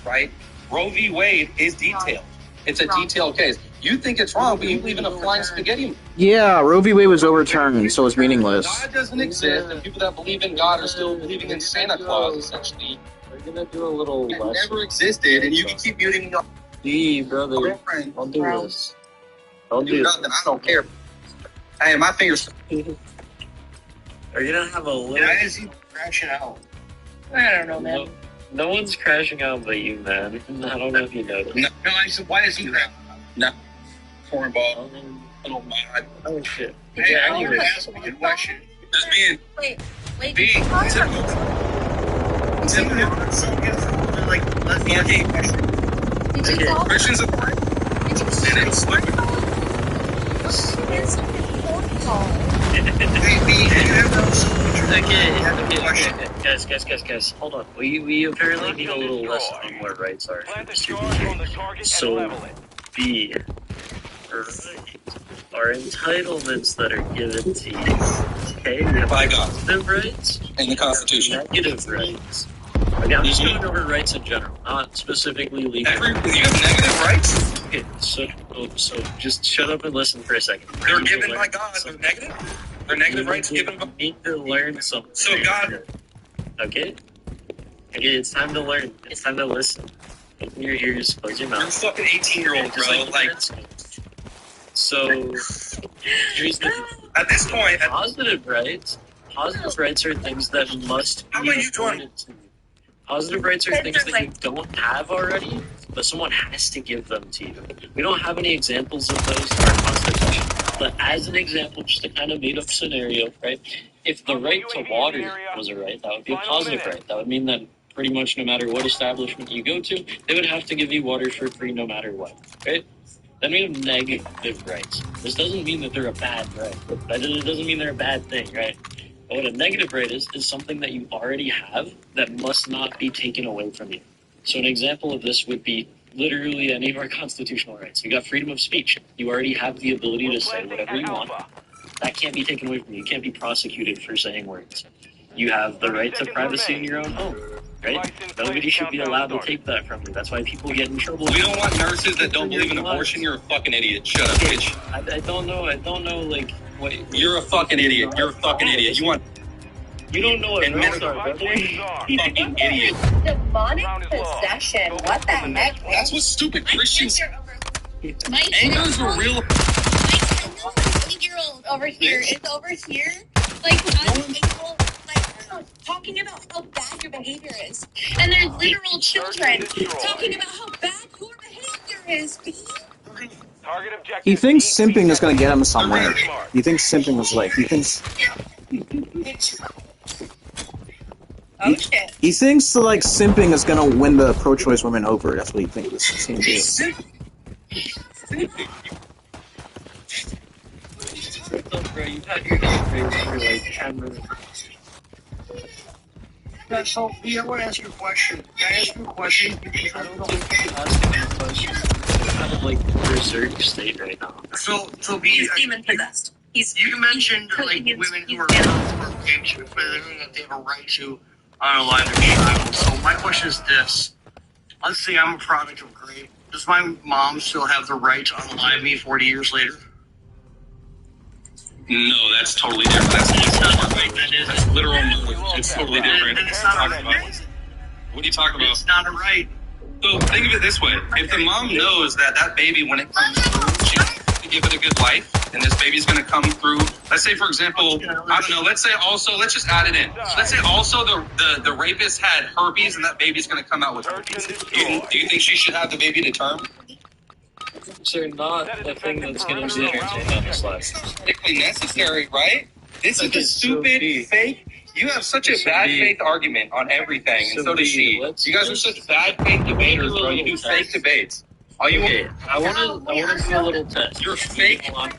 right? Roe v. Wade is detailed. It's a detailed case. You think it's wrong, but you believe in a flying spaghetti. Yeah, Roe v. Wade was overturned, so it's meaningless. God doesn't exist, and people that believe in God are still believing in Santa Claus, essentially. We're gonna do a little It less. never existed, and you can keep muting me. Gee, brother, Girlfriend. don't do this. Don't Do do this. nothing. I don't care. Hey, my fingers. Are you gonna have a little? Why is he crashing out? I don't know, man. No one's crashing out but you, man. I don't know if you noticed. No, I said, why is he crashing out? No. Cornball. Little mod. Oh shit. Hey, Yeah, I need to anyways. ask me a question. Just being. Wait. Being Typical. someone gets like, let me ask you a question. Did you Okay. call? Christian support. Did you And it's stupid. It's a phone call. Hey, B, you have Okay, guys, hold on. We apparently need a little less on what rights are. Plant the charge on the target So, and level it. B, are entitlements that are given to you. Okay, we have By God. positive rights, In the Constitution. negative rights. Okay, I'm just going over rights in general, not specifically legal. You have negative rights? Okay, so just shut up and listen for a second. They're given by God. They're negative? They're negative rights given by... You need to learn something. So God... Okay, it's time to learn. It's time to listen. Open your ears, close your You're a mouth. fucking 18-year-old, bro. Like, So, here's the at this point... positive rights. Positive rights are things that must How be about you join? afforded to you. Positive rights are things that you don't have already, but someone has to give them to you. We don't have any examples of those in our Constitution. But as an example, just a kind of made-up scenario, right? If the right to water was a right, that would be a positive right. That would mean that pretty much no matter what establishment you go to, they would have to give you water for free no matter what, right? Then we have negative rights. This doesn't mean that they're a bad right. That doesn't mean they're a bad thing, right? But what a negative right is something that you already have that must not be taken away from you. So an example of this would be literally any of our constitutional rights. You got freedom of speech. You already have the ability to say whatever you want. That can't be taken away from you. You can't be prosecuted for saying words. You have the right to privacy in your own home. right? Nobody should be allowed to take that from you. That's why people get in trouble. We don't want nurses that don't believe in abortion. You're a fucking idiot. Shut up, bitch. I don't know, like, what... You're a fucking idiot. You're a fucking idiot. You don't know what rules are, brother. Fucking idiot. Demonic possession. What the heck? That's what stupid Christians... My Angers are real... My 8-year-old over here is over here, like, unable, like, talking about how bad your behavior is. And there's literal children talking about how bad your behavior is. Target objective. He thinks simping is gonna get him somewhere. He thinks simping is like, Oh shit. he thinks like simping is gonna win the pro-choice women over. That's what he thinks this is gonna do. Bro, you've had your history for like 10 minutes. Yeah, so, I want to ask you a question. Can I ask you a question? I don't know if you can ask me a question. I'm kind of like in a reserved state right now. So B, He's demon possessed. you mentioned like women who are raped, that they have a right to unalive their child. So my question is this: let's say I'm a product of rape. Does my mom still have the right to unalive me 40 years later? No, that's totally different. That's literal murder. It's totally different. Then it's not a right. What are you talking about? It's not a right. So think of it this way. If the mom knows that that baby, when it comes through, she wants to give it a good life, and this baby's going to come through. Let's say, for example, I don't know, let's say also, let's just add it in. Let's say also the rapist had herpes, and that baby's going to come out with herpes. Do you think she should have the baby to term? Sir, not the thing that's going to be entertained on this life. Medically necessary, right? This is a stupid, fake. You have such a bad faith argument on everything, and so does she. You guys are such bad faith debaters, bro. You do fake debates. Are you okay? I want to do a little test. You're fake. I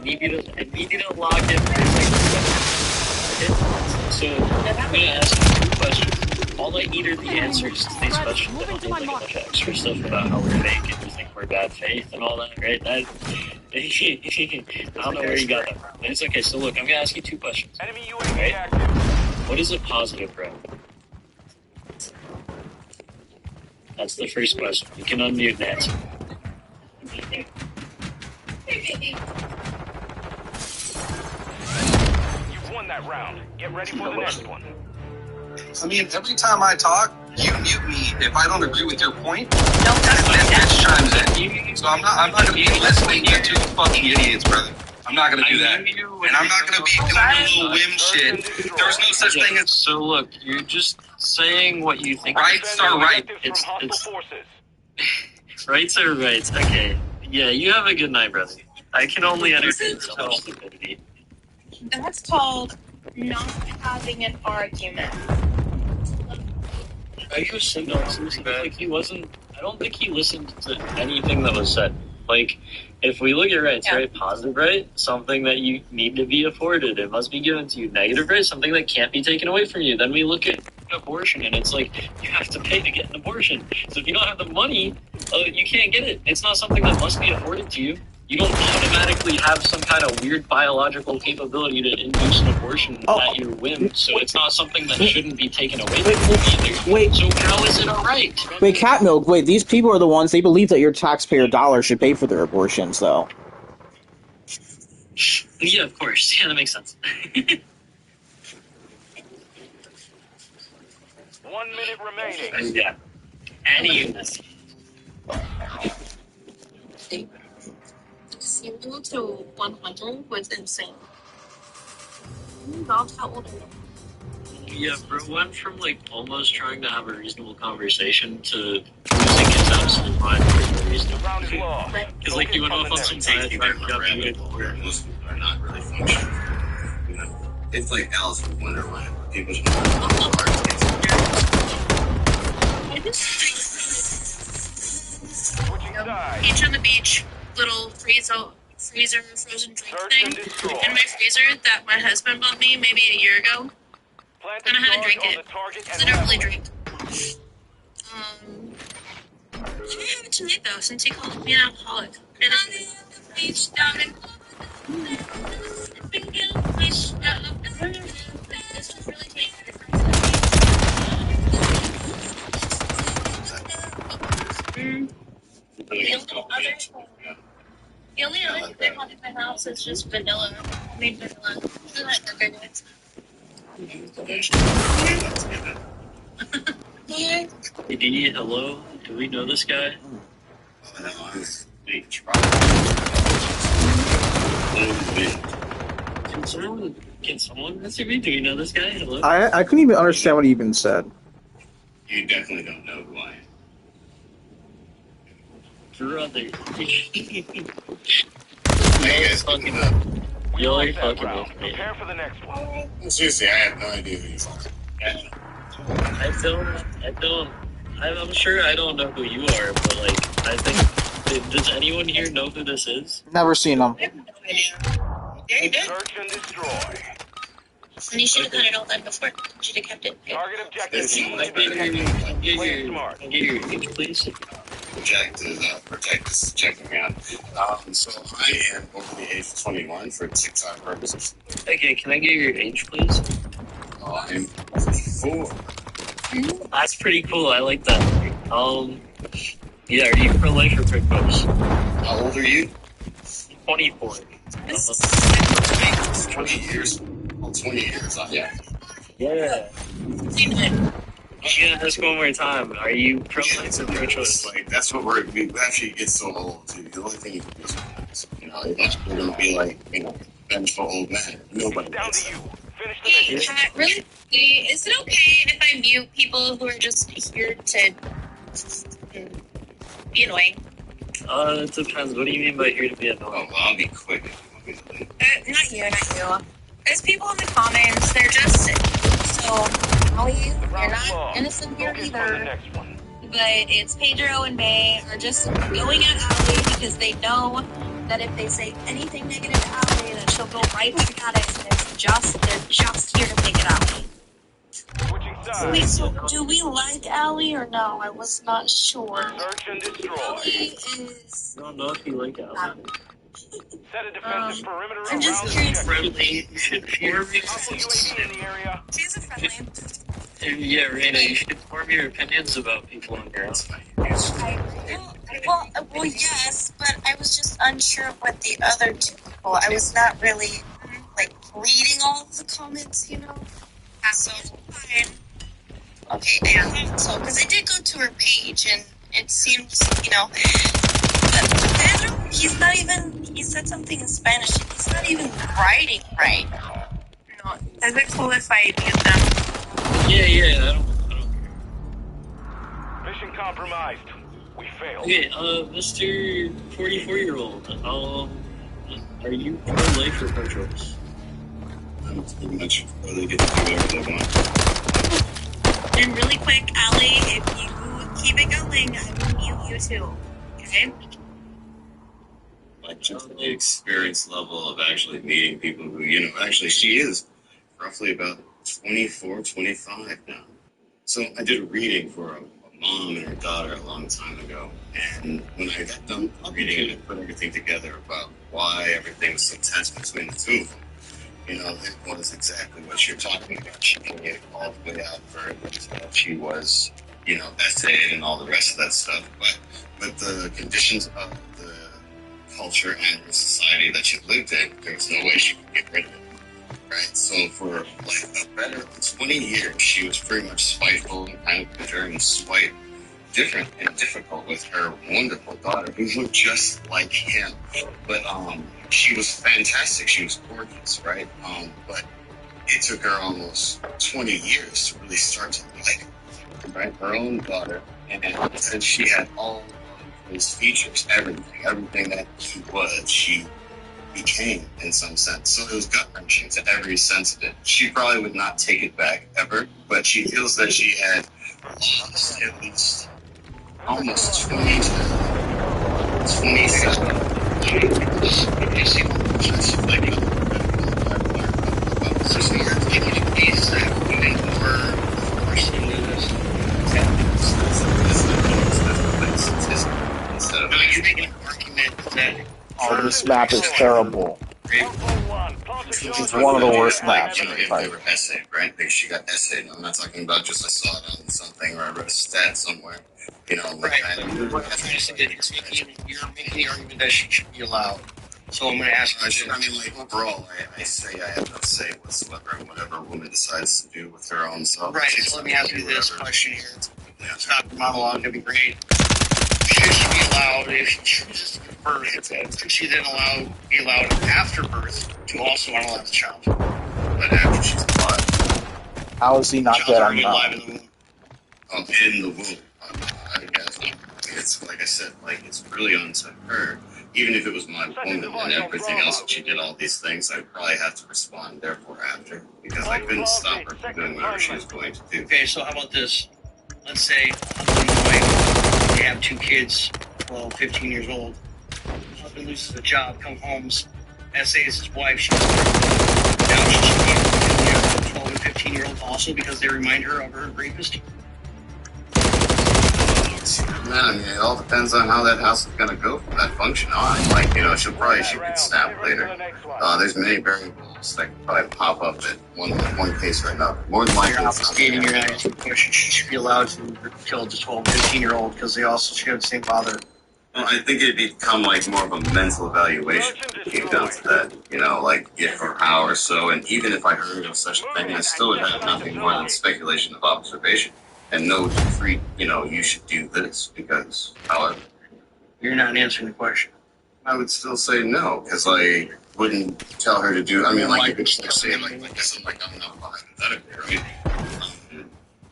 need you to log in for a second. Okay? So I'm going to ask you 2 questions. All I need are the answers to these questions. I don't need like a bunch of extra stuff about how we're fake and you think we're bad faith and all that, right? I don't know where you got that from. It's okay. So look, I'm going to ask you 2 questions. Enemy UAV Right? active. What is a positive, bro? That's the first question. You can unmute and answer. You've won that round. Get ready for the next one. I mean, every time I talk, you mute me if I don't agree with your point. That bitch chimes in. So I'm not gonna be listening to 2 fucking idiots, brother. I'm not gonna do that. And I'm not gonna be doing a little whim shit. There's no such thing as... So look, you're just saying what you think. Rights are right. It's rights are rights. Okay. Yeah, you have a good night, brother. I can only entertain so much stupidity. That's called not having an argument. Are you assuming like he wasn't? I don't think he listened to anything that was said. Like, if we look at rights, right? Positive right, something that you need to be afforded, it must be given to you. Negative right, something that can't be taken away from you. Then we look at abortion, and it's like, you have to pay to get an abortion. So if you don't have the money, you can't get it. It's not something that must be afforded to you. You don't automatically have some kind of weird biological capability to induce an abortion at your whim. So it's not something that shouldn't be taken away from you either. Wait. So how is it alright? Wait, Cat Milk, wait, these people are the ones, they believe that your taxpayer dollars should pay for their abortions, though. Yeah, of course. Yeah, that makes sense. 1 minute remaining. Yeah. Any 0 to 100 was insane. How old are you? Yeah, bro went from like almost trying to have a reasonable conversation to losing his absolute mind for no reason. Because like he went off on some diatribe and got muted. Most people are not really functional. You know, it's like Alice in Wonderland. People just Beach on the beach, little freezer frozen drink thing in my freezer that my husband bought me maybe a year ago. And I haven't drank it. Because I don't really drink. I may have it tonight though, since he called me an alcoholic. And on the beach down in this was really taking a difference. The only other thing I have in my house is just vanilla. Made vanilla. Isn't that okay, guys? Hey, D, hello? Do we know this guy? Can someone answer me? Do we know this guy? Hello? I couldn't even understand what he even said. You definitely don't know who I am. Brother. You guys fucking up. You're Lost that fucking round. with me. Prepare for the next one. Seriously, I have no idea who you are. I'm sure I don't know who you are, but like, I think, does anyone here know who this is? Never seen him. Yeah, you did. Search and destroy. And you should have done it all done before. You should have kept it. Target objectives. Can I get your age, please? Project is checking me out. So I am over the age of 21 for TikTok purposes. Okay, can I get your age, please? I'm 44. That's pretty cool. I like that. Yeah, are you pro-life or pro-choice? How old are you? 24. 20 years. Oh, 20 years. Yeah. Yeah. Yeah, ask one more time. Are you pro-life or pro-choice? Like that's what we actually get so old. Too. The only thing you can do is, we're gonna be like, vengeful old man. Nobody Down gets to that. you. Finish the mission. Pat, really quickly, is it okay if I mute people who are just here to be annoying? It depends. What do you mean by here to be Oh, annoying? well, I'll be quick. Not you. There's people in the comments, they're just so, you're not innocent here Focus on the either, next one. but it's Pedro and May are just going at Ali because they know that if they say anything negative to Ali, then she'll go right back at it, and they're just here to pick it out. Switching Wait, sides. so do we like Ali or no? I was not sure. Search and destroy. Ali is... I don't know if you like Alan. Set a defensive perimeter I'm around just the curious. objective. Friendly, you should form Hostile UAV in the area. She's a friendly. Yeah, Raina, you should form your opinions about people on your own. Well, yes, but I was just unsure of what the other two people. I was not really reading all of the comments, So fine. Okay, yeah. So because I did go to her page and it seems, Pedro, he's not even. He said something in Spanish. And he's not even writing right. No, is it cool if I mute them? Yeah, I don't Mission compromised. We failed. Okay, Mr. 44-year-old, are you pro-life or pro-choice? I'm pretty much really get to do whatever they want. And really quick, Ali, if you keep it going, I will mute you too. Okay? Like just the experience level of actually meeting people who, actually she is roughly about 24, 25 now. So I did a reading for a mom and her daughter a long time ago. And when I got done reading it, I put everything together about why everything was so tense between the two of them. It was exactly what you're talking about. She made it all the way out for she was, essayed and all the rest of that stuff. But with the conditions of the culture and the society that she lived in, there was no way she could get rid of it. Right? So for a better 20 years, she was pretty much spiteful and kind of bitter and quite different and difficult with her wonderful daughter who looked just like him. But she was fantastic. She was gorgeous, right? But it took her almost 20 years to really start to like her, right? Her own daughter. And since she had all of his features, everything that he was, she became in some sense. So it was gut-wrenching to every sense of it. She probably would not take it back ever, but she feels that she had lost at least almost 20 to 27 years. Like so you're taking a piece that women were seeing this. Instead of you're making an argument that Oh, this map is terrible. rape. It's one of the worst maps. You know, if they were essayed, right? Like she got essayed. I'm not talking about just I saw it on something or I read a stat somewhere. You know, like Right. What I'm trying to say is you're making the argument that she should be allowed. So I'm going to ask you. I mean, like, overall, I say I have no say whatsoever in whatever a woman decides to do with her own self. Right, so let me ask you this question here. Stop the monologue, that'd be great. Should she be allowed, if she chooses to give birth, should she then be allowed after birth to also unalive the child? But after she's alive. How is he not Child's dead? already alive in the womb. In the womb. I guess. It's, like I said, like, it's really onto her. Even if it was my woman and everything else, and she did all these things, I'd probably have to respond, therefore, after. Because I couldn't stop her from doing whatever she was going to do. Okay, so how about this? Let's say husband and wife, they have 2 kids, 12, 15 years old. Husband loses a job, come home, essays his wife. Now she should be able to 12 and 15-year-old also because they remind her of her rapist. Man, I mean, it all depends on how that house is going to go from that function on. Like, you know, she could snap later. There's many variables that could probably pop up at one case right now. More than likely, you're obfuscating your answer question. She should be allowed to kill the 12, 15-year-old because they also share the same father. Well, I think it'd become like more of a mental evaluation if it came down to that. You know, like if or how or so. And even if I heard of such a thing, I still would have nothing more than speculation of observation. And no free, you know, you should do this because, however. You're not answering the question. I would still say no, because I wouldn't tell her to do, I mean, like, you could just say, like, I guess I'm not hypothetically, right?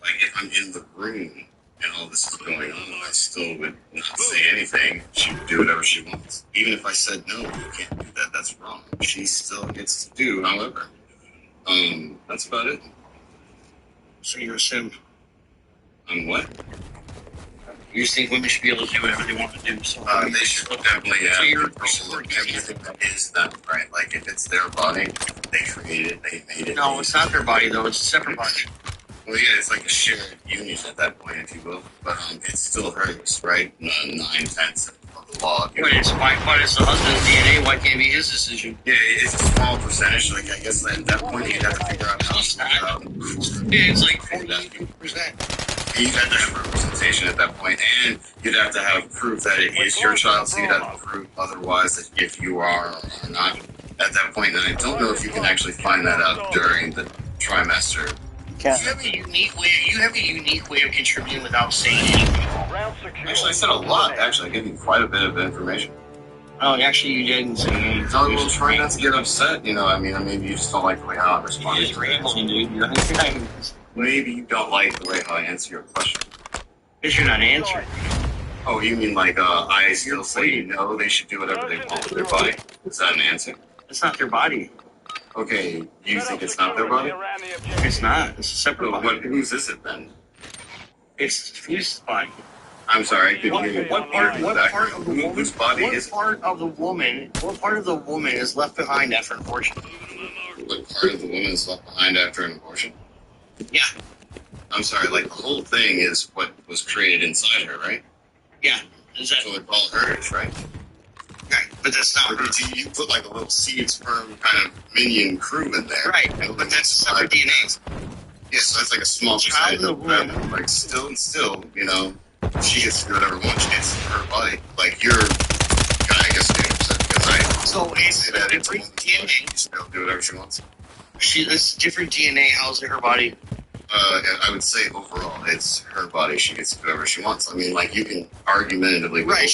Like, if I'm in the room and all this is going on, I still would not say anything. She would do whatever she wants. Even if I said, no, you can't do that, that's wrong. She still gets to do, however. That's about it. So you're a simp. On what? You think women should be able to do whatever they want to do? So they should definitely have control of everything that is them, right? Like, if it's their body, they created it, they made it. No, it's not their body, though. It's a separate body. Well, yeah, it's like a shared union at that point, if you will. But it's still hers, right? 9/10 of the law. But it's the husband's DNA. Why can't it be his decision? Yeah, it's a small percentage. Like, I guess at that point, you'd have to figure out how to yeah, it's like 40%. You'd have to have representation at that point, and you'd have to have proof that it is your child, so you'd have to prove otherwise that if you are or not at that point. And I don't know if you can actually find that out during the trimester. You have a unique way of contributing without saying anything. Actually, I said a lot. Actually, I gave you quite a bit of information. Oh, actually, you didn't say anything. No, well, try not to get upset. You know, I mean, maybe you just don't like the way how I respond. You're just rambling, dude. Maybe you don't like the way how I answer your question. Because you're not answering. Oh, you mean like I still say no, they should do whatever they want with their body? Is that an answer? It's not their body. Okay, you think it's not their body? It's not. It's a separate body. Whose is it then? It's the fetus's body. I'm sorry, I couldn't hear you. What part of the woman? Whose body is it? What part of the woman is left behind after an abortion? What part of the woman is left behind after an abortion? Yeah. I'm sorry, like the whole thing is what was created inside her, right? Yeah. So it's all hers, right? Right, but that's not hers. You put like a little seed sperm kind of minion crew in there. Right, but that's separate DNA. Yeah, so that's like a small percentage of them. Like still, you know, she gets to do whatever wants. She gets her body. Like you're I guess because I so it's that different DNA. She's able to do whatever she wants. It's different DNA housed in her body. I would say overall, it's her body. She gets to do whatever she wants. I mean, like you can argumentatively. Right.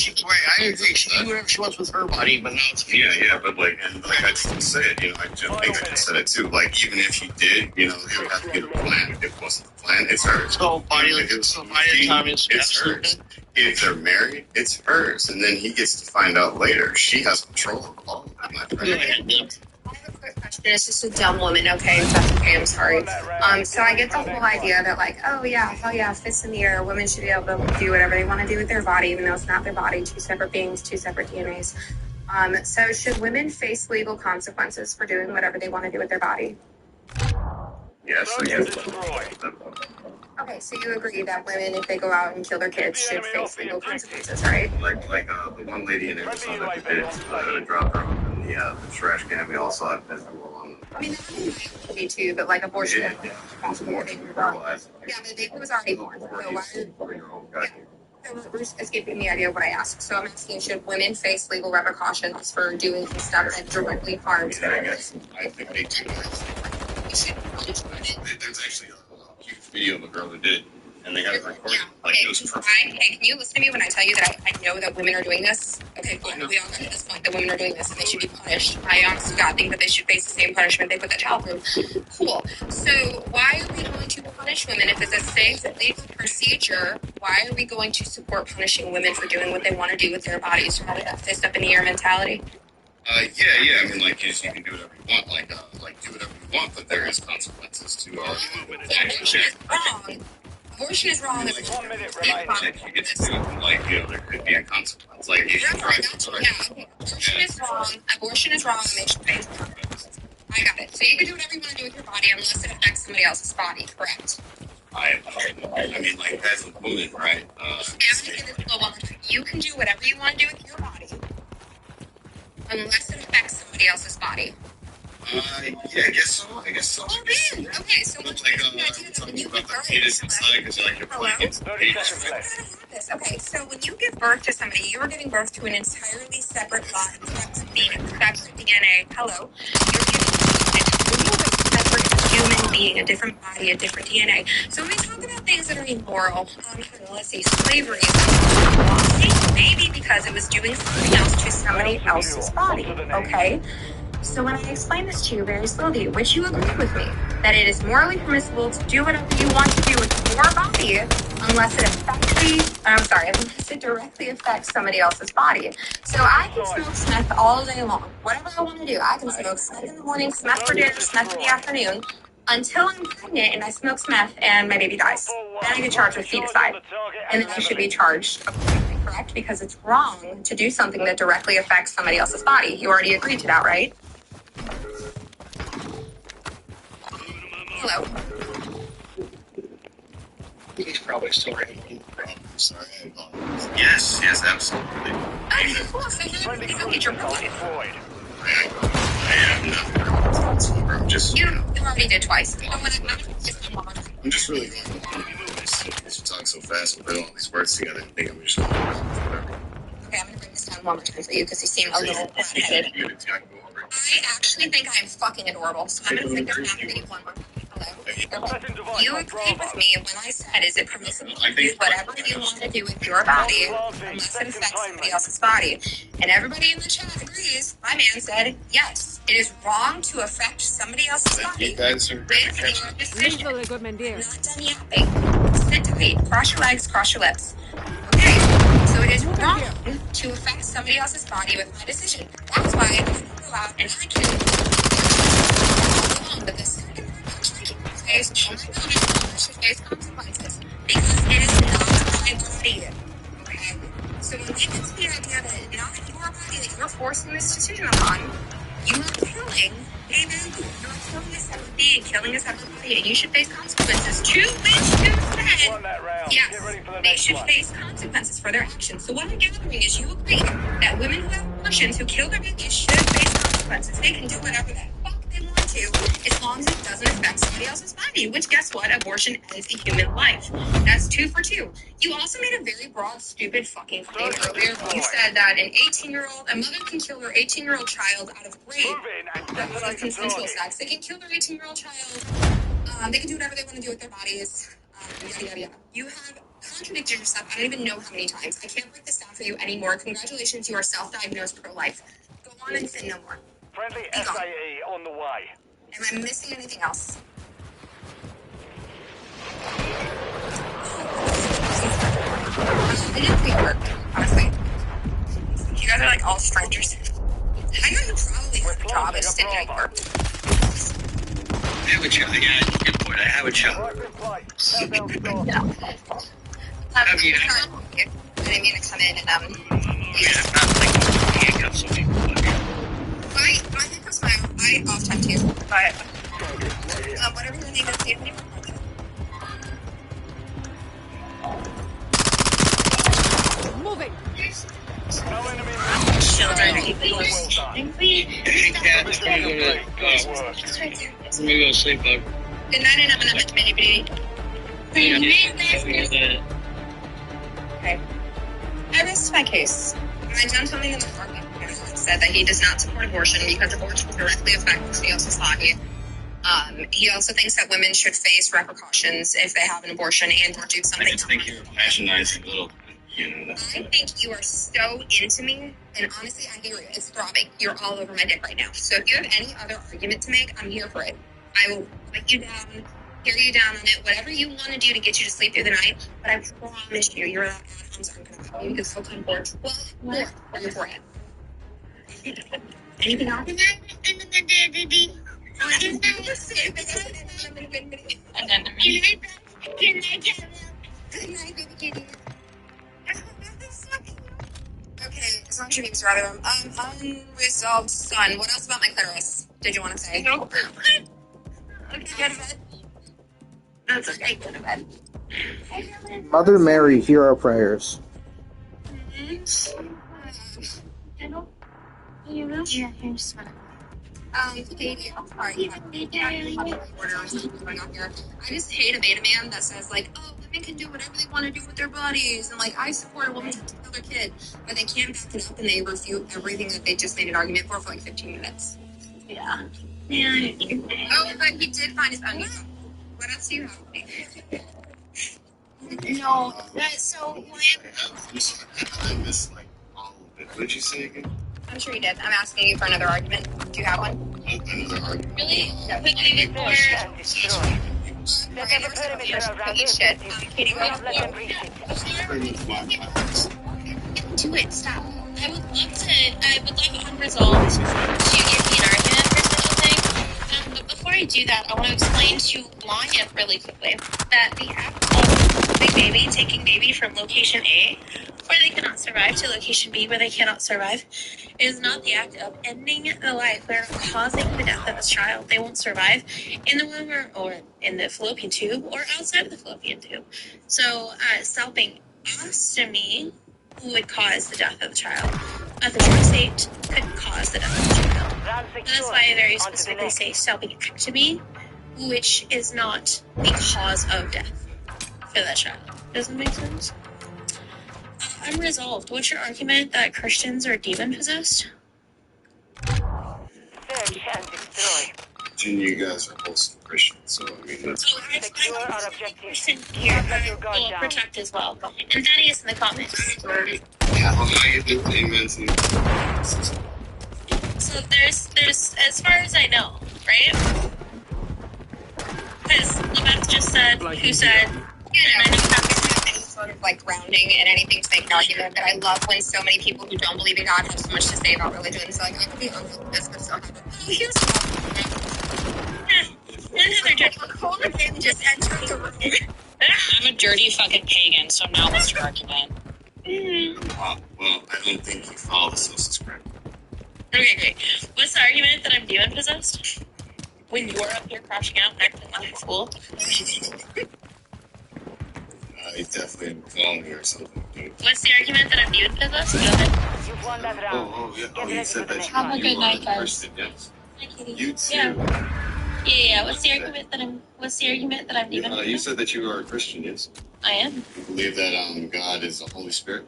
I agree. She can do whatever she wants with her body, but now it's a fetus. Yeah, but like I just said, you know, I think I just said it too. Like even if you did, you know, it would have to be the plan. If it wasn't the plan, it's hers. So by the time it's hers. If they're married, it's hers, and then he gets to find out later. She has control of all of that, my friend. I have a quick question. It's just a dumb woman, okay? If that's okay, I'm sorry. So I get the whole idea that, like, oh, yeah, hell yeah, fists in the air. Women should be able to do whatever they want to do with their body, even though it's not their body. Two separate beings, two separate DNAs. So should women face legal consequences for doing whatever they want to do with their body? Yes, Okay, so you agree that women, if they go out and kill their kids, should face legal consequences, right? Like the one lady in Arizona who did drop her off in the trash can. We also have physical on. I mean, that would be too, but like abortion. Yeah, Yeah, but the baby was already born. So why? So Bruce escaping the idea of what I asked. So I'm asking, should women face legal repercussions for doing stuff that directly harms Yeah, I them? guess I think they do. There's actually a huge video of a girl who did, and they got it recorded. Like it was perfect. Hey, can you listen to me when I tell you that I know that women are doing this? Okay, cool. We all got to this point that women are doing this and they should be punished. I honestly God think that they should face the same punishment they put that child through. Cool. So why are we going to punish women if it's a safe legal procedure? Why are we going to support punishing women for doing what they want to do with their bodies? Rather that fist up in the air mentality. Yeah. I mean, like, you can do whatever you want. Like do whatever you want, but there is consequences to Abortion is wrong. Abortion is wrong. If you get to do it, like, there could be a consequence. Like, you should try to. Abortion is wrong. Abortion is wrong. And they should face consequences. I got it. So you can do whatever you want to do with your body unless it affects somebody else's body, correct? I mean, like, that's a woman, right? You can do whatever you want to do with your body unless it affects somebody else's body. Yeah, I guess so. Oh, man. Okay, so Like, talking about the fetus inside, because you're playing into the fetus. Okay, so when you give birth to somebody, you are giving birth to an entirely separate body, separate being, separate DNA. Hello. You're giving birth to a separate human being, a different body, a different DNA. So when we talk about things that are immoral, let's see, slavery, maybe because it was doing something else to somebody else's body, okay? So when I explain this to you very slowly, which you agree with me, that it is morally permissible to do whatever you want to do with your body unless unless it directly affects somebody else's body. So I can smoke meth all day long. Whatever I want to do, I can smoke meth in the morning, meth for dinner, meth in the afternoon, until I'm pregnant and I smoke meth and my baby dies. Then I get charged with feticide. And then I should be charged accordingly, correct? Because it's wrong to do something that directly affects somebody else's body. You already agreed to that, right? Hello. He's probably still ready. Sorry. Yes, absolutely. Okay, cool. So you'll get your problem. I am not. I'm just. You already did twice. I'm just really going on. You talk so fast with all these words together. I think I'm just. Okay, I'm going to bring this down one more time for you because you seem a little hot-headed. I actually think I'm fucking adorable, so I'm going to take this down for you one more time. Hello? You agreed with me when I said, is it permissible to do whatever you want to do with your body unless it affects somebody else's body? And everybody in the chat agrees. My man said, yes, it is wrong to affect somebody else's body. You guys are With your decision. I'm not done yapping. Sit tight. Cross your legs, cross your lips. Okay, so it is wrong to affect somebody else's body with my decision. That's why I can go out and I can but the second face, oh my God, I should face consequences because it is not my body. Okay? So when we get to the idea that it's not your body that you're forcing this decision upon, you are killing a baby. You're killing a separate being, killing a separate body, and you should face consequences. To which you said, yes, they should face consequences for their actions. So what I'm gathering is you agree that women who have abortions, who kill their babies, should face consequences. They can do whatever the fuck they want to, as long as it doesn't affect somebody else's body, which guess what? Abortion ends a human life. That's 2 for 2. You also made a very broad, stupid fucking claim earlier. You said that a mother can kill her 18-year-old child out of rape, out of consensual sex. They can kill their 18-year-old child. They can do whatever they want to do with their bodies. Yada, yada, yada. You have contradicted yourself. I don't even know how many times. I can't break this down for you anymore. Congratulations, you are self-diagnosed pro-life. Go on and sin no more. Friendly SAE on the way. Am I missing anything else? I didn't think it worked, honestly. You guys are like all strangers. I know you probably have a job, it just didn't think it worked. I have a job. Yeah, good point. I have a job. No. I didn't mean to come in and I'm not like handcuffs on people. my handcuffs my off time too. But whatever your name is, David. Moving. Children Well done. Hey, Cat, I'm gonna go to sleep, bud. Good night, and I'm gonna miss many baby. Okay. I rest my case. My gentleman in the parking said that he does not support abortion because abortion directly affects male society. He also thinks that women should face repercussions if they have an abortion and or do I something. just think you're passionizing a little. You know, that's I think you are so into me, and honestly, I hear you. It's throbbing. You're all over my dick right now. So if you have any other argument to make, I'm here for it. I will put you down, hear you down on it, whatever you want to do to get you to sleep through the night. But I promise you, your arms aren't going to help you because they'll come forward. Well, on your forehead. Anything else? And then okay, as long as your name's rather unresolved son. What else about my clitoris did you want to say? No. Okay, go to bed. That's okay, go to bed. Mother Mary, hear our prayers. Yeah, here's one. Katie, I'm sorry. Going on here. I just hate a beta man that says like, oh, women can do whatever they want to do with their bodies, and like I support a woman to kill their kid, but they can't back it up and they refute everything that they just made an argument for like 15 minutes. Yeah. Oh, but he did find his own. What else do you have? No, so I'm sorry. I missed like all of it. What did you say again? I'm sure you did. I'm asking you for another argument. Do you have one? Another argument. really quickly before Search and destroy. Set up a perimeter around the Shit. objective. Katie, Do not let them reach it. Pretty much my do it, stop. I would love unresolved to give me an argument for such a thing. But before I do that, I want to explain to Lion really quickly that the act of big baby taking baby from location A, where they cannot survive, to location B, where they cannot survive, is not the act of ending the life. We're not causing the death of this child. They won't survive in the womb or in the fallopian tube or outside of the fallopian tube. So, salping ostomy would cause the death of the child. A trisate could cause the death of the child. And that's why I very specifically say salpingectomy, which is not the cause of death for that child. Does that make sense? Unresolved. What's your argument that Christians are demon possessed? Search and destroy. And you guys are both Christians, so I mean that's Secure our objective. Christian here Let your guard will down. protect as well. And Thaddeus in the comments. how you do amen to. So there's as far as I know, right? Because Levette just said, who said, and I know that any sort of like grounding and anything to make an argument. But I love when so many people who don't believe in God have so much to say about religion. So like I could be on this, but still have it. here's another dirty. Hooligan just entered the room. I'm a dirty fucking pagan, so now what's your argument? Well, I don't think you follow the social script. Okay, great. What's the argument that I'm demon possessed? When you're up here crashing out and acting like a fool? You definitely following me or something, dude. What's the argument that I'm demon possessed? Go ahead. You've won that round. Yeah. Get Oh, you ready said for the that next you Have a good are night, the guys. Christian, yes. Hi, Katie. You too. Yeah. What's the argument that I'm demon possessed? You said that you are a Christian, yes? I am. You believe that God is the Holy Spirit?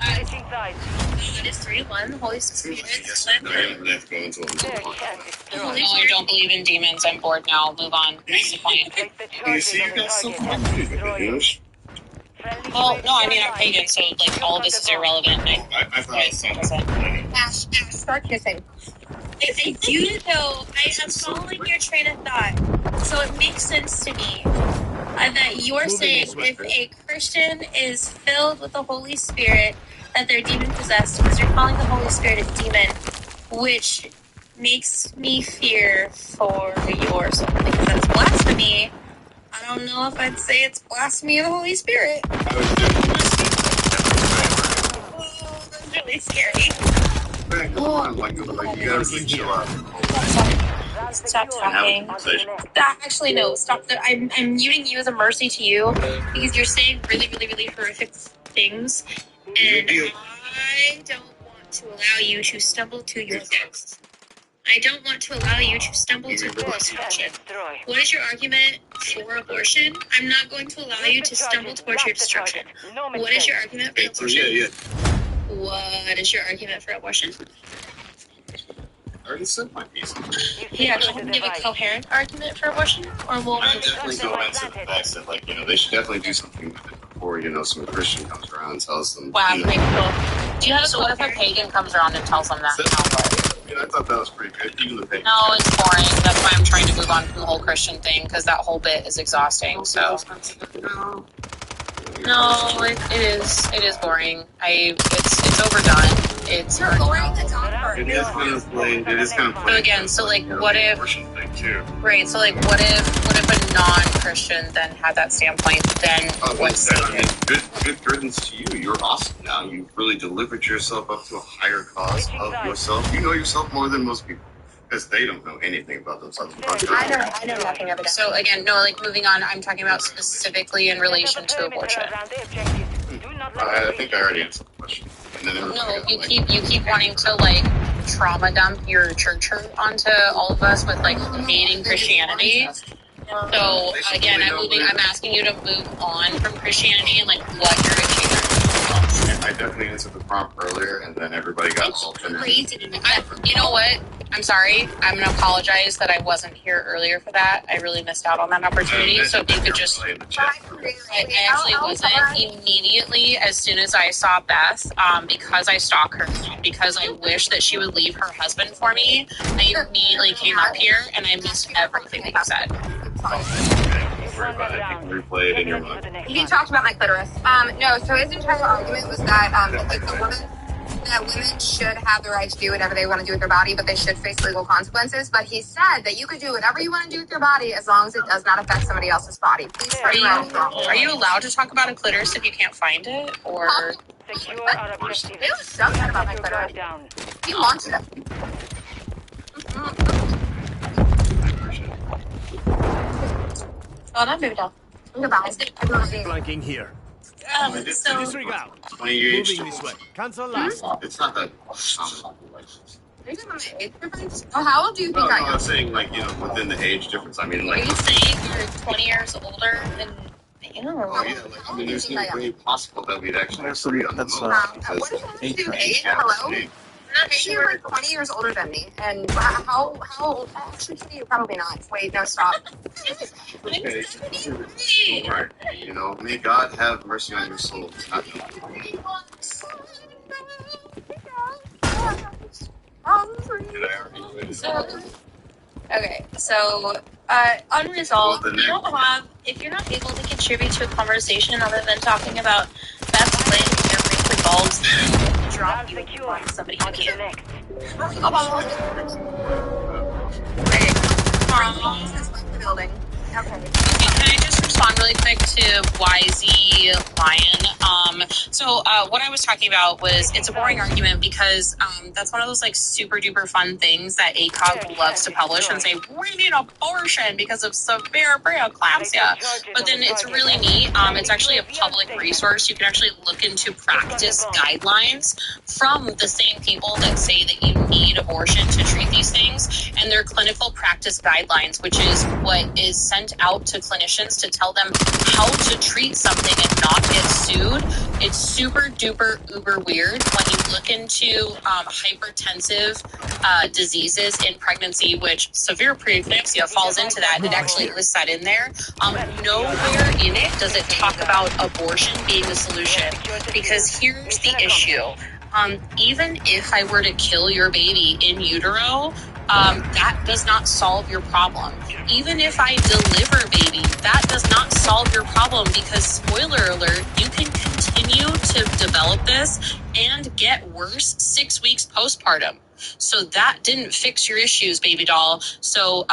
Switching sides. God is 3-1. The Holy Spirit. Yes, no, you don't really have to go into Search it. and destroy. Holy No, I don't believe in demons. I'm bored now. Move on. What's the point? Place the You charges see, on you the got so target and destroy it. much. Friendly Well, no, I UAV mean, I'm online. pagan, so, like, all of this is irrelevant. I thought it was something. Ash, start kissing. I do, though. I'm following your train of thought. So it makes sense to me that you're saying if a Christian is filled with the Holy Spirit, that they're demon possessed because you're calling the Holy Spirit a demon, which makes me fear for your soul because that's blasphemy. I don't know if I'd say it's blasphemy of the Holy Spirit. Oh, that's really scary. Man, come on, like you gotta chill out. Stop talking. Actually, no. Stop. I'm muting you as a mercy to you because you're saying really, really, really horrific things, and I don't want to allow you to stumble to your death. I don't want to allow you to stumble to your destruction. What is your argument for abortion? I'm not going to allow you to stumble towards your destruction. What is your argument for abortion? What is your argument for abortion? I already said my piece. Yeah, do you want to give a coherent argument for abortion? Or will I definitely go into the facts that, like, they should definitely do something with it before, some Christian comes around and tells them. Wow, pretty cool. Do you have what if a pagan comes around and tells them that? I thought that was pretty good. Even the pagan. No, it's boring. That's why I'm trying to move on from the whole Christian thing, because that whole bit is exhausting, so. No, it is boring. It's overdone. It's You're boring the dog. It is kind of plain. It is kind of plain. So again, so like, what if? Thing too. Right. So like, what if a non-Christian then had that standpoint? Then what's good riddance to you. You're awesome now. You've really delivered yourself up to a higher cause of yourself. You know yourself more than most people. Because they don't know anything about themselves. I know nothing of it. So again, no, like moving on, I'm talking about specifically in relation to abortion. I think I already answered the question. No, you keep wanting to like trauma dump your church hurt onto all of us with like hating Christianity. So again, I'm asking you to move on from Christianity and like what you're accusing. I definitely answered the prompt earlier, and then everybody got all crazy. You know what? I'm sorry. I'm gonna apologize that I wasn't here earlier for that. I really missed out on that opportunity. So if you could just, I actually wasn't immediately as soon as I saw Beth, because I stalk her, because I wish that she would leave her husband for me. I immediately came up here and I missed everything that you said. Replay it in your mind. He talked about my clitoris. No, so his entire argument was that women should have the right to do whatever they want to do with their body, but they should face legal consequences. But he said that you could do whatever you want to do with your body as long as it does not affect somebody else's body. Please are you allowed to talk about a clitoris if you can't find it? Or it was so sad about my clitoris. He wants it. Oh, not moved on. Goodbye. Flanking here. So Disregard. When you Moving this way. Cancel last. It's not that. Oh, how old do you think I am? I'm saying, within the age difference. I mean, are you saying you're 20 years older than me? Oh, yeah. There's no way possible that we'd actually agree on that's what if I do age? Hello? You're like 20 years older than me, and how old? Actually, you're probably not. Wait, no, stop. Okay. Right. May God have mercy on your soul. Okay, so unresolved. Well, you don't have, if you're not able to contribute to a conversation other than talking about Beth's plans, their briefly bulbs, drop you on somebody who can't. Building. Okay. Can I just respond really quick to YZ Lion? So what I was talking about was it's a boring argument because that's one of those like super duper fun things that ACOG loves to publish and say we need abortion because of severe preeclampsia. But then it's really neat. It's actually a public resource. You can actually look into practice guidelines from the same people that say that you need abortion to treat these things, and their clinical practice guidelines, which is what is sent out to clinicians to tell them how to treat something and not get sued. It's super duper uber weird when you look into hypertensive diseases in pregnancy, which severe preeclampsia falls into that. It actually lists that in there. Nowhere in it does it talk about abortion being the solution, because here's the issue. Even if I were to kill your baby in utero, that does not solve your problem. Even if I deliver baby, that does not solve your problem, because spoiler alert, you can continue to develop this and get worse 6 weeks postpartum. So that didn't fix your issues, baby doll. So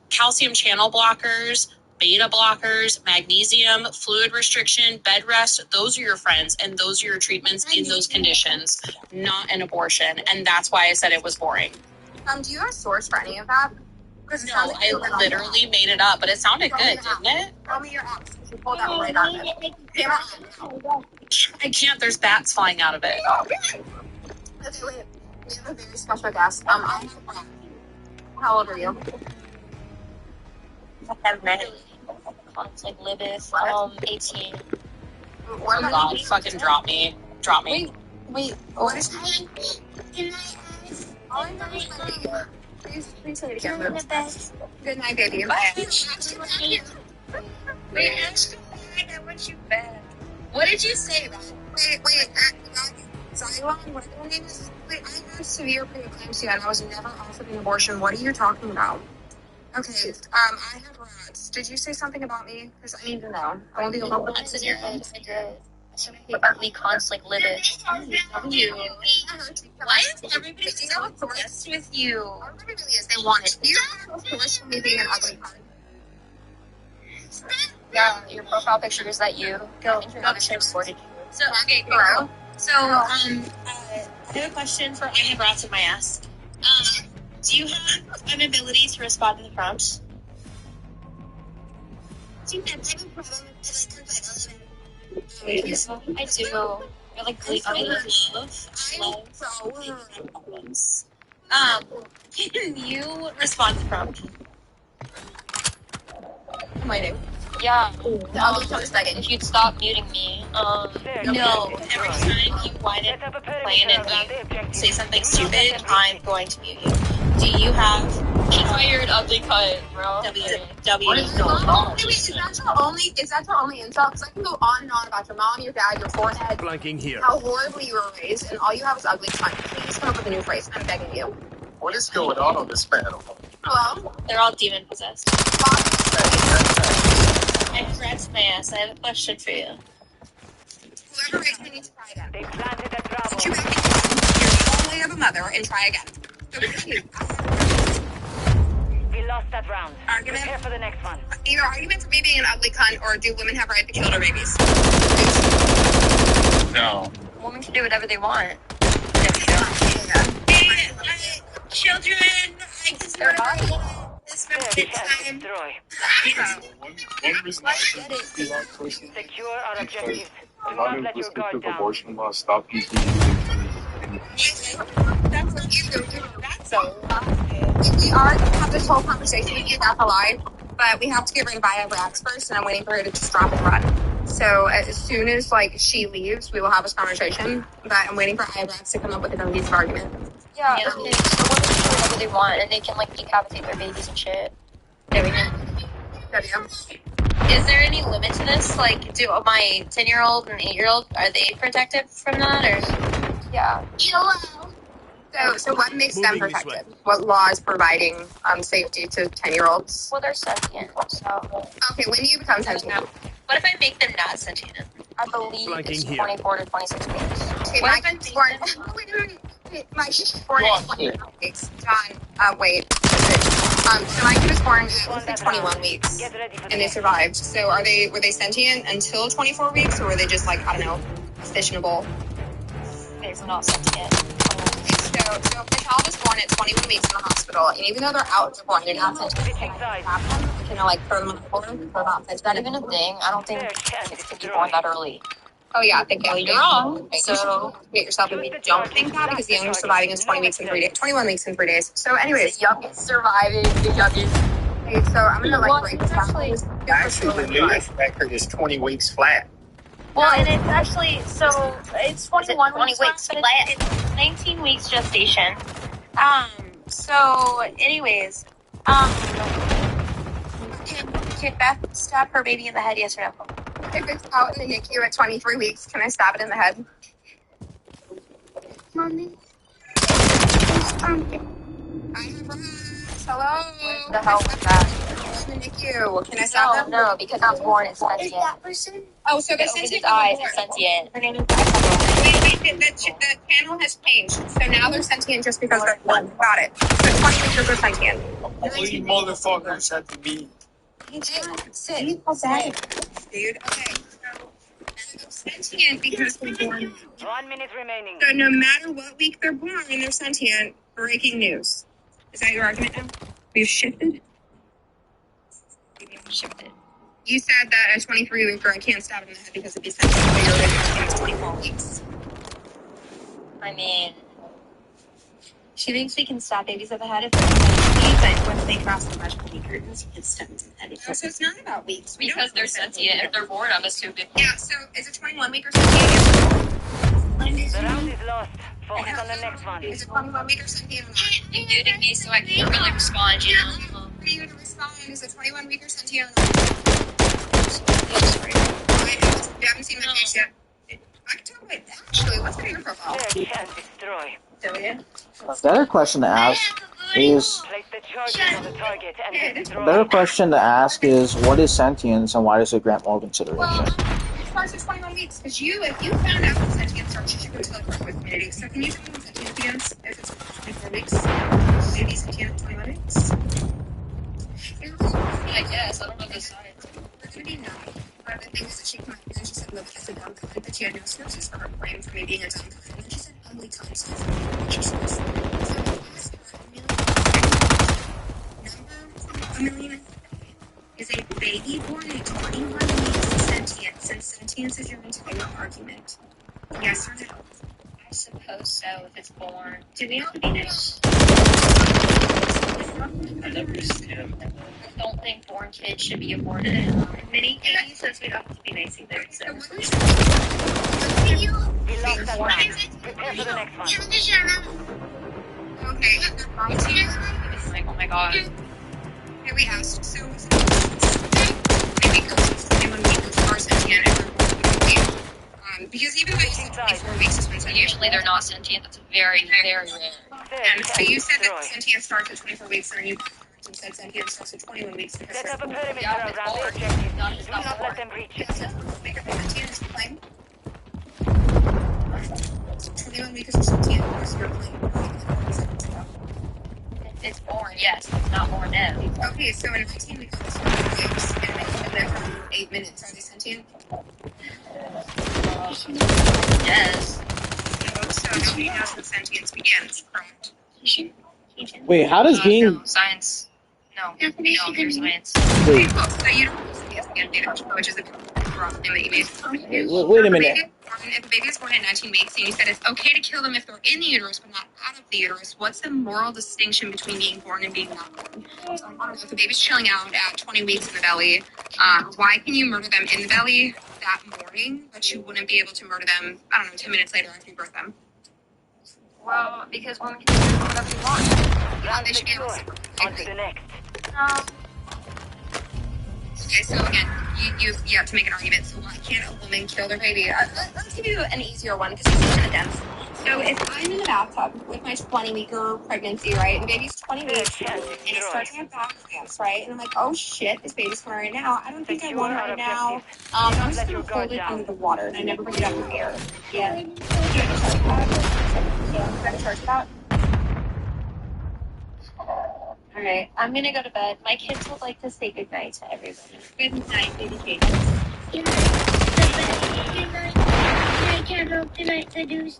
calcium channel blockers, beta blockers, magnesium, fluid restriction, bed rest, those are your friends, and those are your treatments in those conditions, not an abortion. And that's why I said it was boring. Do you have a source for any of that? No, I literally made it up, but it sounded good, didn't it? Tell me your apps. You pulled that right out of it. I can't. There's bats flying out of it. Okay, wait. We have a very special guest. I'm how old are you? I have many conflict libis. 18. What Oh God, fucking drop me. Drop me. Wait, what is happening? All I know is my baby. Please say it again. Good night, baby. Wait, ask I want you back. What did you say? Wait, Xylon, whatever her name is. Wait, I had severe preeclampsia and I was never offered an abortion. What are you talking about? Okay, I have rods. Did you say something about me? Because I need to know. I won't be able to look What's in your head? I did. I ugly conflict libis. You. Why is everybody so obsessed with you? Everybody really is. They want it. You have a force from me being an ugly cunt. Yeah, your profile picture is that you. Go. So, okay, girl. So, I have a question for I have rats in my ass. Do you have an ability to respond to the prompts? I do. You're like really love problems. Can you respond to the prompt? My name. Yeah. If you'd stop muting me. No. Every time you widen the plane and you say something stupid, I'm going to mute you. Do you have fired ugly cut, bro? Is that your only insult? Because I can go on and on about your mom, your dad, your forehead, Flanking here. how horribly you were raised, and all you have is ugly cunt. Please come up with a new phrase. I'm begging you. What is going on this panel? Hello? They're all demon possessed. I have rats in my ass. I have a question for you. Whoever raised me needs to try again. They planted a trap. Put you back in. You're the only of a mother and try again. We lost that round. Argument? Prepare for the next one. Either argument for me being an ugly cunt or do women have a right to kill their babies? No. Women can do whatever they want. Children, I just want to this time. Destroy. One reason I think is our person Secure our objectives. Do a lot not of let your guard restrictive down. abortion laws stop people using That's a lot. We are going to have this whole conversation with you, that's a lie. But we have to get rid of Viagra first, and I'm waiting for her to just drop and run. So as soon as she leaves, we will have this conversation. But I'm waiting for Viagra to come up with a cohesive argument. Yeah, okay. So women can do whatever they want, and they can decapitate their babies and shit. There we go. Is there any limit to this? Do my 10-year-old and 8-year-old, are they protected from that, or? Yeah. So what makes them protected? What law is providing safety to 10-year-olds? Well, they're sentient, so. Okay, when do you become sentient? What if I make them not sentient? I believe it's 24 to 26 weeks. Okay, my kid's born. My kid's born at 21 weeks. John, wait. So my kid was born at 21 weeks, and they survived. So were they sentient until 24 weeks, or were they just I don't know, fish in a bowl? They're not sentient. So if the child is born at 21 weeks in the hospital, and even though they're out, they're born, they're not sentient. Can I throw them on the floor? They're not sentient. Is that even a thing? I don't think kids can be born that early. Oh yeah, thank you. Well, you're wrong. So get yourself if you don't think that, because the youngest surviving is 21 weeks and 3 days. So anyways, the youngest surviving, the youngest. Okay, so I'm gonna break this down. Actually, the newest record is 20 weeks flat. Well, and it's actually, so it's 21 weeks flat, but it's 19 weeks gestation. So anyways, can Beth stab her baby in the head, yes or no? If it's out in the NICU at 23 weeks, can I stab it in the head? Mommy. I have rats. Hello. What the hell was that? In the NICU. Can I stab them? No, because it's born, it's sentient. Is that person? Oh, so they're It opens sentient. its eyes, it's sentient. Her name is the panel has changed. So now they're sentient just because they're born. Got it. So 20 weeks they're sentient. All you motherfuckers have to be. Sit. Dude. Okay. So sentient because they're born. 1 minute remaining. So no matter what week they're born, they're sentient. Breaking news. Is that your argument now? We've shifted? Shifted. You said that at 23 weeks, I can't stab it in the head because it'd be sentient. But you're going to 24 weeks. I mean, She thinks we can stop babies at the head if they're sentient, but once they cross the magical week curtains, we can stop them at the head. So it's not about weeks. Because they're sentient. If they're born, I'm assuming. Yeah, so is it 21 week or sentient? The round is lost. Focus on the next one. Is it 21 week or sentient or not? You're muting me, so I can't really respond, you know? How are you going to respond? Is it 21 week or sentient or not? Sorry. You haven't seen my face yet. I can tell by actually, what's in your profile? Search and destroy. A better question to ask is Place the charges on the target and a destroy. better question to ask is what is sentience and why does it grant more Well, consideration? it starts at 21 weeks because if you found out what sentient starts, you should go tell the corporate community. So can you tell me what sentient begins if it's 24 weeks? Maybe sentient at 21 weeks? I guess. I don't know the science. We're going to be known. One of the things that she came out and she said, look, it's a dumb cunt, but she had no sources for her claim for me being a dumb cunt. And then she said, ugly cunt. So number 1 million is a baby born at 21 weeks sentient, since sentience is your entire argument. Yes or no? I suppose so, if it's born. Do we all be nice? I never understand. I don't think born kids should be aborted. In many cases, we don't have to be nice either. So. We lost that round. Prepare for the next one. Okay. Oh my god. Okay, we asked. So, maybe girls 21 weeks are sentient and because even though you said 24 weeks is when sentient. Usually they're not sentient. That's very, very rare. And so you said that sentient starts at 24 weeks, and then you said sentient starts at 21 weeks. Set up a perimeter around the objective. Do not let them reach it. Make up sentient is playing. 21 weeks is sentient, because you're playing. It's born, yes. It's not born now. Okay, so in 19 weeks, it's 24 weeks, and then from 8 minutes, are they sentient? Yes. So nobody knows when sentience begins, correct? Wait, how does being No, science. No, there's science. wait Well, so you don't know sentience begins, which is the wrong thing that you made. wait a minute. If a baby is born at 19 weeks, and you said it's okay to kill them if they're in the uterus, but not out of the uterus, what's the moral distinction between being born and being not born? So I don't know, if the baby's chilling out at 20 weeks in the belly, why can you murder them in the belly that morning, but you wouldn't be able to murder them, I don't know, 10 minutes later after you birth them? Well, because women can do whatever they want. Yeah, they should be able to. On to the next. Okay, so again, you have to make an argument. So why can't a woman kill their baby? Let's give you an easier one because it's kind of dense. So if I'm in the bathtub with my 20-weeker pregnancy, right, and the baby's 20 weeks, and it's starting to back dance, right, and I'm like, oh shit, this baby's born right now. I don't think I want her right now. I'm just gonna hold it under the water, and I never bring it up in the air. Yeah. Do you have a charge for that? Alright, I'm gonna go to bed. My kids would like to say goodnight to everybody. Good night, baby Kate. Good night. Good night. Good night, Candle. Good night, Seduce.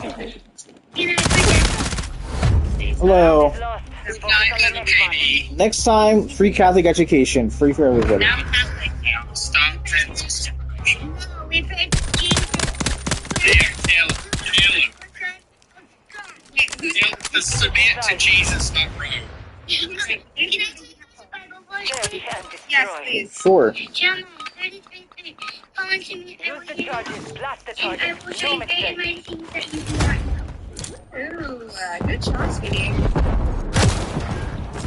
Good night, Hello. Lost. Focus on the next one. Next time, free Catholic education, free for everybody. Now Catholic now. Stop that. Oh, we paid Jesus. Taylor. The submit to Jesus, not Rome. Can I take the Bible verse? Search and Yes, destroy. please. Sure. John 33:3. Come to me, I will Use the heal charges. Blast the you, and I target. will No show you mistake. mighty things that you do not know. Ooh, good job, sweetie.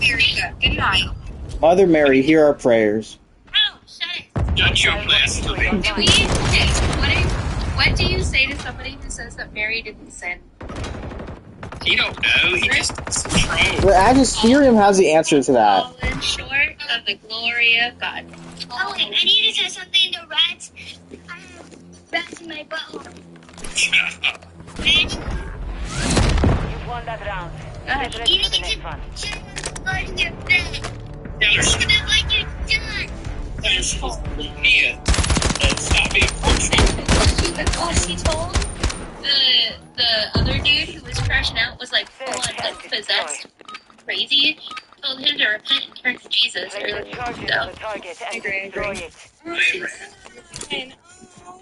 Very good. Good night. Mother Mary, hear our prayers. Oh, shut it. Judge your blasphemy. Do we? What do you say to somebody who says that Mary didn't sin? He don't know. He just troll. But Agisterium has the answer to that. Fallen short of the glory of God. Oh, wait, I need to say something to rats. I have rats in my butthole. You've won that round. Get ready You for the need next to one. shut up on your bed. Taylor's Shut up like you're done. supposed to be me and stop being fortunate. She told the other dude who was crashing out was like full on like possessed, crazy. Told him to repent and turn to Jesus. Place the charges on the target and destroy it.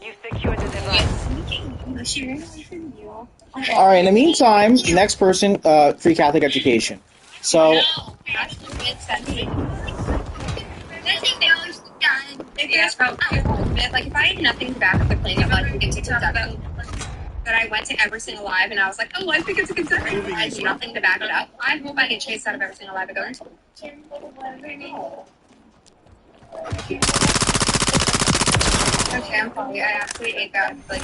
You secured the device. No, she ran away from you. All right. In the meantime, next person, free Catholic education. So. One thing they always done. Yeah, like if I had nothing to back up the claim that like we can take conception, but I went to every single live and I was like, oh, I think it's a conception. I had nothing to back it up. I hope I get chased out of every single live I go into. Okay, I'm sorry. I actually ate that. Like,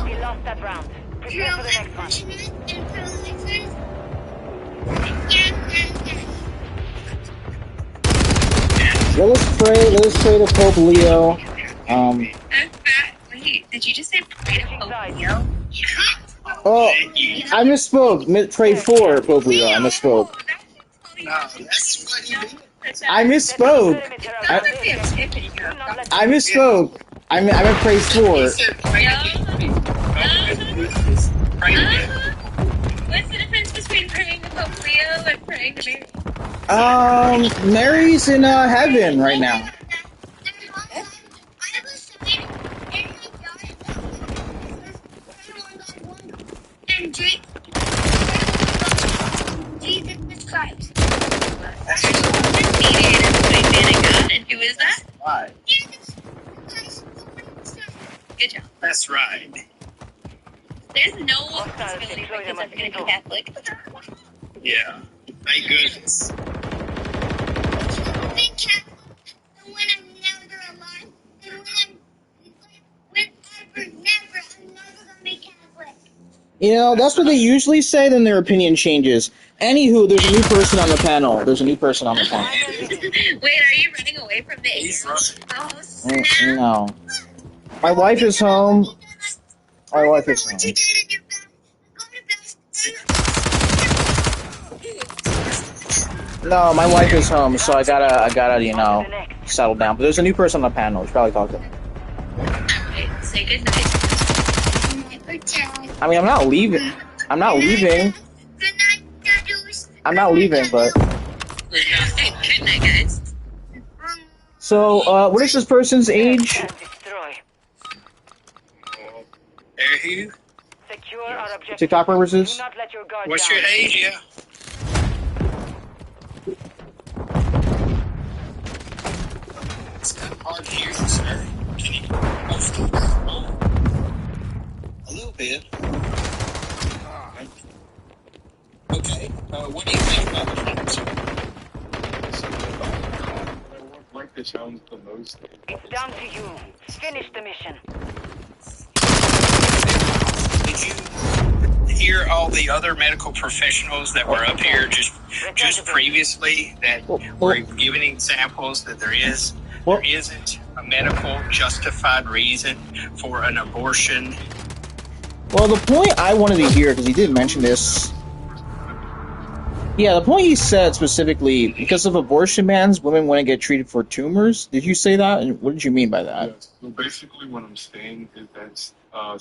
We lost that round. Prepare for the next one. Let us pray to Pope Leo. Wait, did you just say pray to Pope Leo? Oh, I misspoke. Pray for Pope Leo. I misspoke. I misspoke. I misspoke. I meant pray for. What's the difference between praying to Pope Leo and praying to Mary? Mary's in heaven right now. And Jesus Christ. And who is that? Why? Good job. That's right. There's no possibility because I'm going to be Catholic. Yeah. Thank goodness. You know, that's what they usually say, then their opinion changes. Anywho, there's a new person on the panel. Wait, are you running away from the arrow? No. My wife is home. My wife is home. No, my wife is home, so I gotta, you know, settle down. But there's a new person on the panel. You should probably talk to them. Alright, say goodnight. I mean, I'm not leaving. I'm not leaving, but... Good night, guys. So, what is this person's age? Who? TikTok purposes? What's your age? Yeah. It's kind of hard to hear you, sir. Can you a little bit. Okay. What do you think about the like the challenge the most? It's down to you. Finish the mission. Did you hear all the other medical professionals that were up here just previously that were giving examples that there isn't a medical justified reason for an abortion? Well, the point I wanted to hear, because he did mention this... Yeah, the point he said specifically, because of abortion bans, women wouldn't get treated for tumors. Did you say that? And what did you mean by that? Yes. So basically what I'm saying is that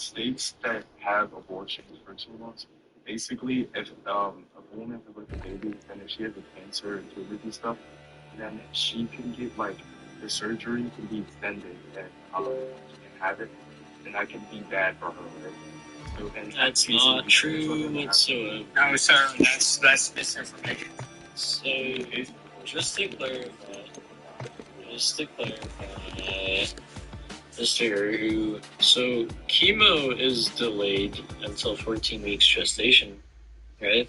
states that have abortions for tumors, basically if a woman has like a baby, and if she has a cancer and tumors and stuff, then she can get like the surgery can be extended and she can have it, and that can be bad for her, right? So, that's not true whatsoever. No, sir, that's misinformation. So, just to clarify, Mr. Who, so chemo is delayed until 14 weeks gestation, right?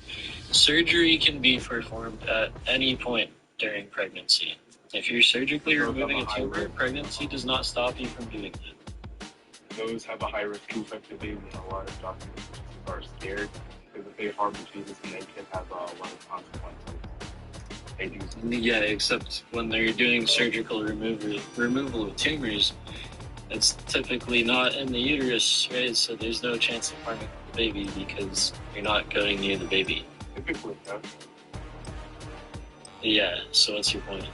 Surgery can be performed at any point during pregnancy. If you're surgically removing a tumor, pregnancy does not stop you from doing that. Those have a high risk to affect the baby, and a lot of doctors are scared because if they harbor Jesus, and they can have a lot of consequences. They do. Yeah, except when they're doing surgical removal of tumors, it's typically not in the uterus, right? So there's no chance of harming the baby because you're not going near the baby. Typically, yeah. Yeah, so what's your point?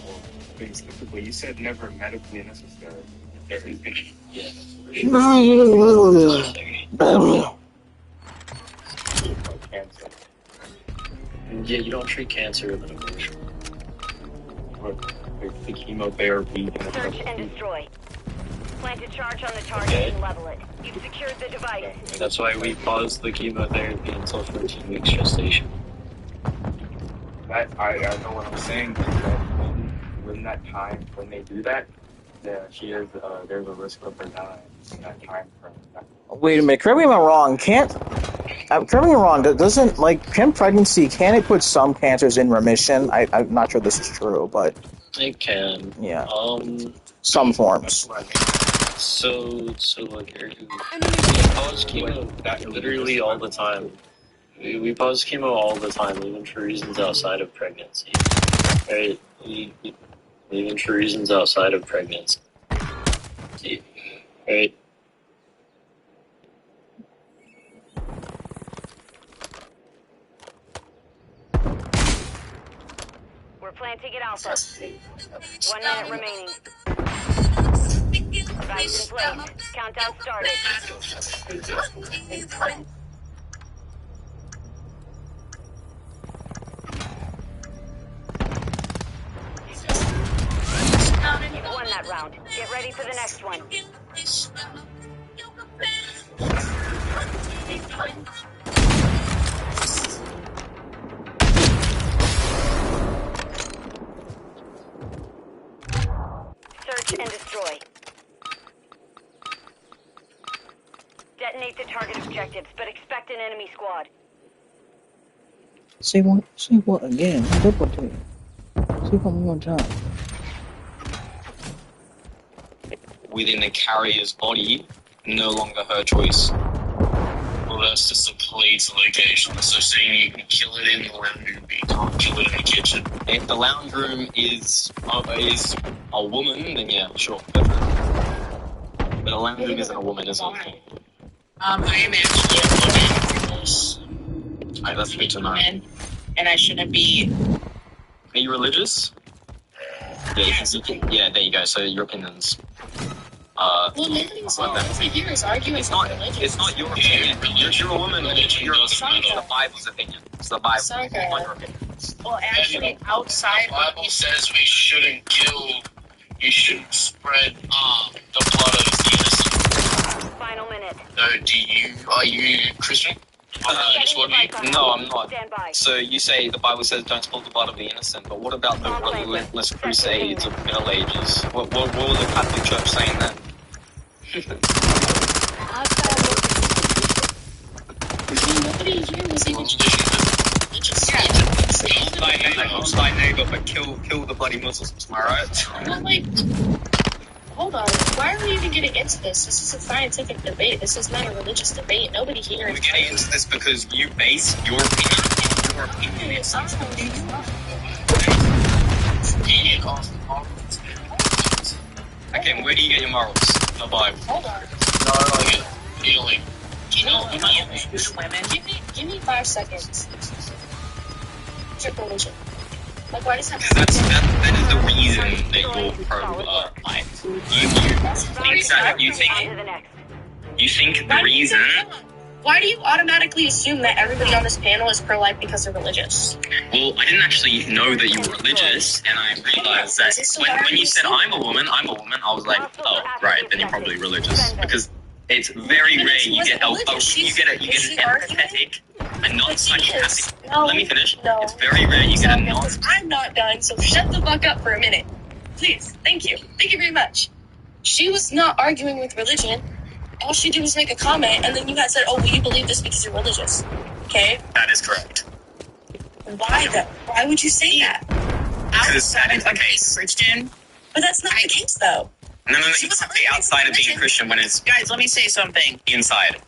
Well, typically, you said never medically necessary. There is any. Yeah. cancer. Yeah, you don't treat cancer with an abortion. With the chemotherapy and the Search and destroy. Plant a charge on the target and level it. You've secured the device. And that's why we paused the chemotherapy until 14 weeks gestation. I know what I'm saying is that when that time, when they do that, there's a risk of her dying in that time frame. Wait a minute, correct me if I'm wrong. Correct me if I'm wrong. Doesn't can pregnancy? Can it put some cancers in remission? I'm not sure this is true, but It can. yeah, some forms. So like, we pause chemo literally all the time. We pause chemo all the time, even for reasons outside of pregnancy. Right? Even for reasons outside of pregnancy. Right? We're planting it alpha. 1 minute remaining. Device in place. Countdown started. You've won that round. Get ready for the next one. Search and destroy. Detonate the target objectives, but expect an enemy squad. Say what again? Say what one more time. Within the carrier's body, no longer her choice. Well, that's just a police location. So saying you can kill it in the lounge room, but you can't kill it in the kitchen. If the lounge room is a woman, then yeah, sure, go for it. But a lounge room isn't a woman, is it? I am actually Alright, that's good to know. and I shouldn't be. Are you religious? Yeah, there you go. So your opinions. Well, nobody's over here is arguing for religion. It's not your opinion. You're a woman. It's the Bible's opinion. It's the Bible. Sorry. Well, actually, outside. The Bible says we shouldn't kill. You shouldn't spread the blood of the innocent. Final minute. So, are you Christian? No, I'm not. So you say the Bible says don't spill the blood of the innocent, but what about the relentless crusades of the Middle Ages? What was the Catholic Church saying then? Nobody here was able to By neighbor, but kill the bloody Muslims, am I right? Well, hold on. Why are we even getting into this? This is a scientific debate. This is not a religious debate. Nobody here is. We're getting into this because you base your opinion is Okay, where do you get your morals? The Bible. Hold on. No, I get healing. Give me 5 seconds. What's your religion? Why does that? That is the reason that you're pro-life. You think the reason. Why do you automatically assume that everybody on this panel is pro-life because they're religious? Well, I didn't actually know that you were religious, and I realized that when you said I'm a woman, I was like, oh, right, then you're probably religious. Because it's very rare you get an empathetic, a non-psychopathic. No, Let me finish. No, it's very rare you get a non. I'm not done, so shut the fuck up for a minute. Please, thank you. Thank you very much. She was not arguing with religion. All she did was make a comment, and then you guys said, oh, well, you believe this because you're religious. Okay? That is correct. Why, though? Why would you say that? Outside of being Christian. But that's not the case, though. No, you can't say outside of being Christian when it's... Guys, let me say something. Inside.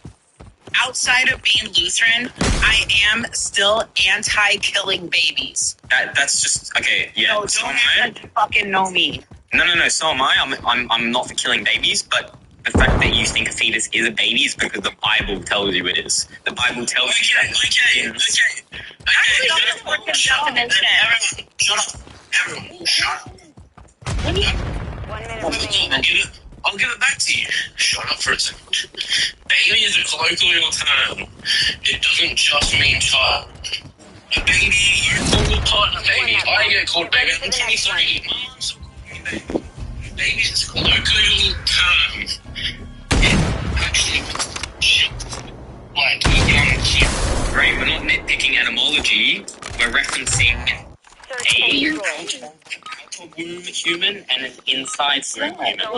Outside of being Lutheran, I am still anti-killing babies. That's just... Okay, yeah. No, so don't have to fucking know me. No, so am I. I'm not for killing babies, but... The fact that you think a fetus is a baby is because the Bible tells you it is. The Bible tells you that. Okay. Shut up. Everyone, shut up. 1 minute remaining. I'll give it back to you. Shut up for a second. Baby is a colloquial term. It doesn't just mean child. A baby, you call me partner baby. I get called baby. I'm 23. Mom still calls me baby. Baby is a colloquial term. It actually like young kid. Right, we're not nitpicking etymology. We're referencing a womb human and an inside womb human.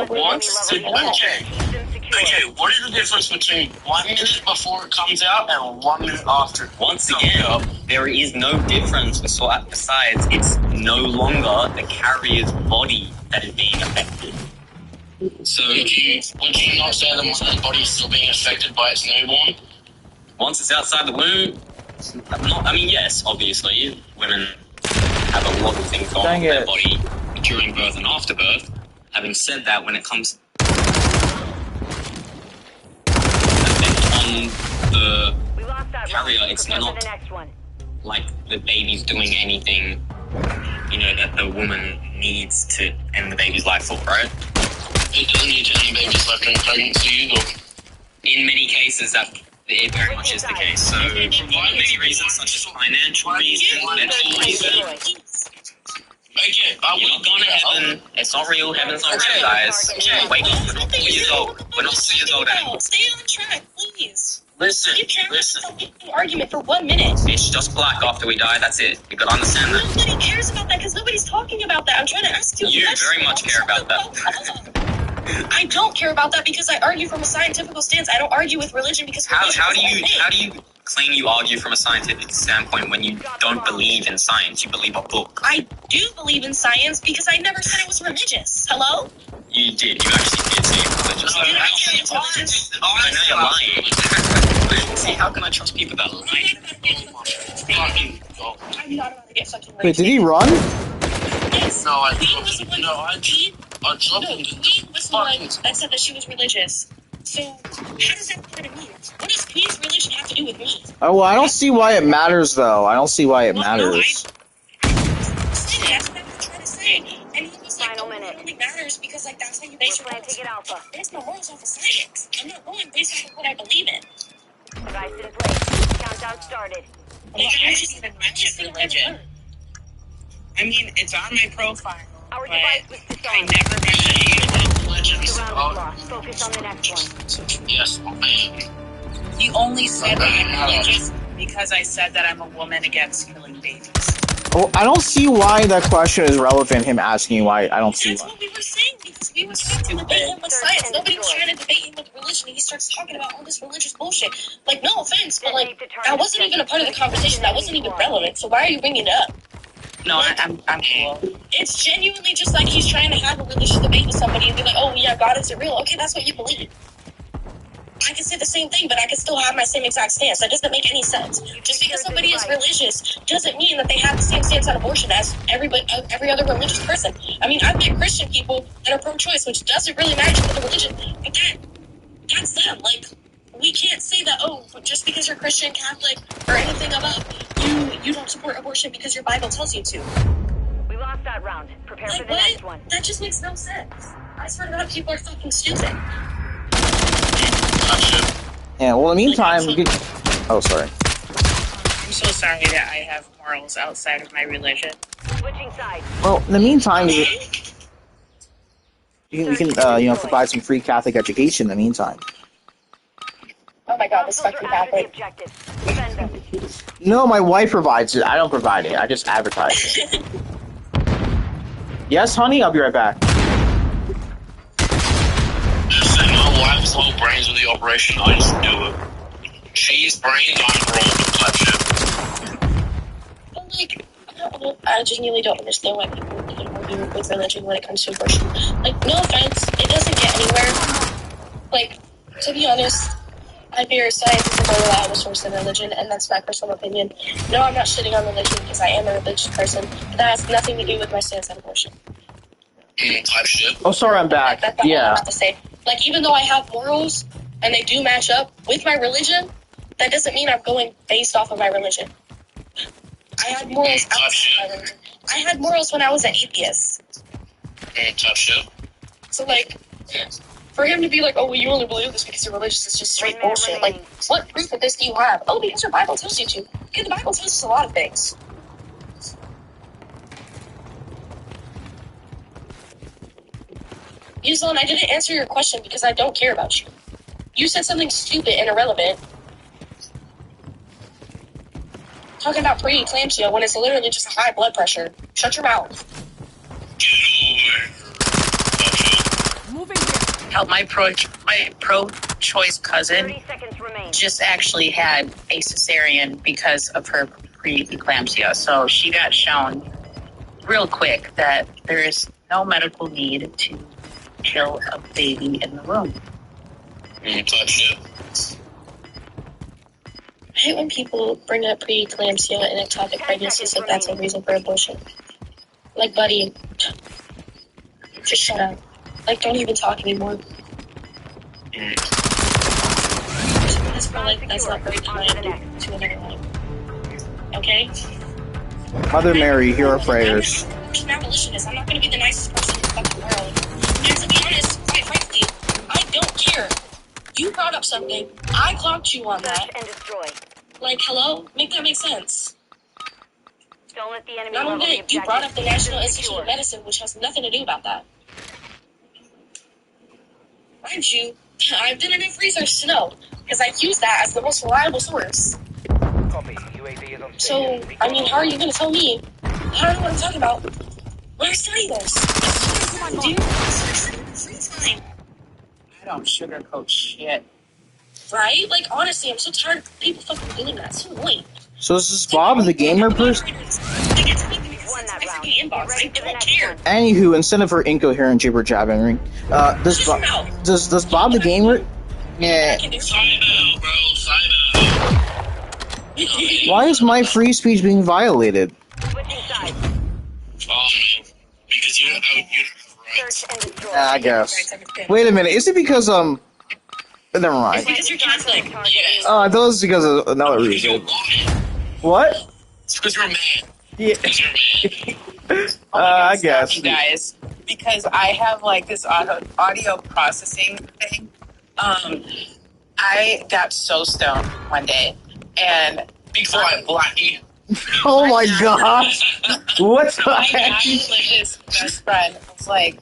Okay, what is the difference between 1 minute before it comes out and 1 minute after? Once again, there is no difference besides it's no longer the carrier's body that is being affected. So would you not say the mother's body is still being affected by its newborn? Once it's outside the womb, yes, obviously, women have a lot of things going on in their body during birth and after birth. Having said that, when it comes on the carrier, it's not like the baby's doing anything, that the woman needs to end the baby's life for, right? It doesn't need to end the baby's life during pregnancy either. In many cases, it very much is the case. So, for many reasons, such as financial reasons, medical reasons. Okay, you're not going to heaven. It's not real. Heaven's not real, guys. Wake up. We're not 4 years old. We're not 6 years old anymore. Stay on track, please. Listen. Argument for 1 minute. It's just black after we die. That's it. You gotta understand that. Nobody cares about that because nobody's talking about that. I'm trying to ask you. You very much care about that. I don't care about that because I argue from a scientific stance. I don't argue with religion because how do you claim you argue from a scientific standpoint when you don't believe in science? You believe a book. I do believe in science because I never said it was religious. Hello? You did. You actually did say it was religious. Did I say it was religious? I know you're lying. See, how can I trust people that lie? I'm not about to get fucking Wait, did he run? Yes. No, I Queen was the one. Queen was the one that said that she was religious. So, how does that matter to me? What does Queen's religion have to do with me? Oh, well, I don't see why it matters, though. I don't see why it matters. That's what I'm trying to say. And he was like, it only matters because, that's how you base your morals. Base my morals off of science. I'm not going based off of what I believe in. Device in place. Countdown started. Well, I just even mentioned religion. I mean, it's on my profile, but I never mentioned religion. Focus on the next one. Yes, He only said that I'm religious because I said that I'm a woman against killing babies. Well, I don't see why that question is relevant, him asking why. I don't see That's why. what we were saying because we were trying to debate him with science. Nobody was trying to debate him with religion. And he starts talking about all this religious bullshit. No offense, but that wasn't even a part of the conversation. That wasn't even relevant. So why are you bringing it up? No, I'm cool. It's genuinely just like he's trying to have a religious debate with somebody and be like, oh yeah, God isn't real. Okay, that's what you believe. I can say the same thing, but I can still have my same exact stance. That doesn't make any sense. Just because somebody is religious doesn't mean that they have the same stance on abortion as every other religious person. I mean, I've met Christian people that are pro-choice, which doesn't really matter to the religion, but that's them. We can't say that, just because you're Christian, Catholic, or anything above, you don't support abortion because your Bible tells you to. We lost that round. Prepare for the next one. That just makes no sense. I swear to God, people are fucking stupid. Yeah, well, in the meantime, we could... Oh, sorry. I'm so sorry that I have morals outside of my religion. Switching sides. Well, in the meantime, we can provide some free Catholic education in the meantime. Oh my God, this fucking Catholic. No, my wife provides it. I don't provide it. I just advertise it. Yes, honey? I'll be right back. Just say my wife's whole brains with the operation, I just do it. She's brains, I'm wrong type shit. But I genuinely don't understand why people argue with religion when it comes to abortion. No offense, it doesn't get anywhere. To be honest, I fear science is a more reliable source than religion, and that's my personal opinion. No, I'm not shitting on religion because I am a religious person, but that has nothing to do with my stance on abortion. Type shit. Oh, sorry, I'm back. That's all I have to say. Even though I have morals, and they do match up with my religion, that doesn't mean I'm going based off of my religion. I had morals outside my religion. I had morals when I was an atheist. Type shit. So, For him to be like, oh, well, you only believe this because you're religious, it's just straight bullshit. Like, what proof of this do you have? Oh, because your Bible tells you to. Okay, the Bible tells us a lot of things. Yuzlon, I didn't answer your question because I don't care about you. You said something stupid and irrelevant. Talking about preeclampsia when it's literally just high blood pressure. Shut your mouth. Moving here. Help my pro-choice cousin just actually had a cesarean because of her preeclampsia. So she got shown real quick that there is no medical need to kill a baby in the womb. I hate when people bring up preeclampsia and ectopic pregnancies like that's a reason for abortion. Like, buddy, just shut up. Like, don't even talk anymore. That's not very kind to another one. Okay? Mother Mary, hear our prayers. I'm an abolitionist. I'm not going to be the nicest person in the fucking world. And to be honest, quite frankly, I don't care. You brought up something. I clocked you on that. And destroy. Like, hello? Make that make sense. Don't let the enemy Not only level that, you brought up the National Institute of Medicine, which has nothing to do about that. Mind you, I've done enough research to know, because I use that as the most reliable source. Copy. UAV is on So, I mean, how are you going to tell me? I don't know what I'm talking about. When I study this. I don't sugarcoat shit. Right? Like, honestly, I'm so tired of people fucking doing that. It's so annoying. So is this Bob the gamer person? Anywho, instead of her incoherent jibber jabbering, does Bob the gamer? Yeah. Why is my free speech being violated? Because you don't have rights. I guess. Wait a minute. Is it because never mind. It's because you're Catholic. Yes. I thought it was because of another reason. What? It's because you're a man. Yeah. I guess. You guys, because I have like this audio processing thing. I got so stoned one day, and before I block you. Oh my gosh! What the heck? Like his best friend was like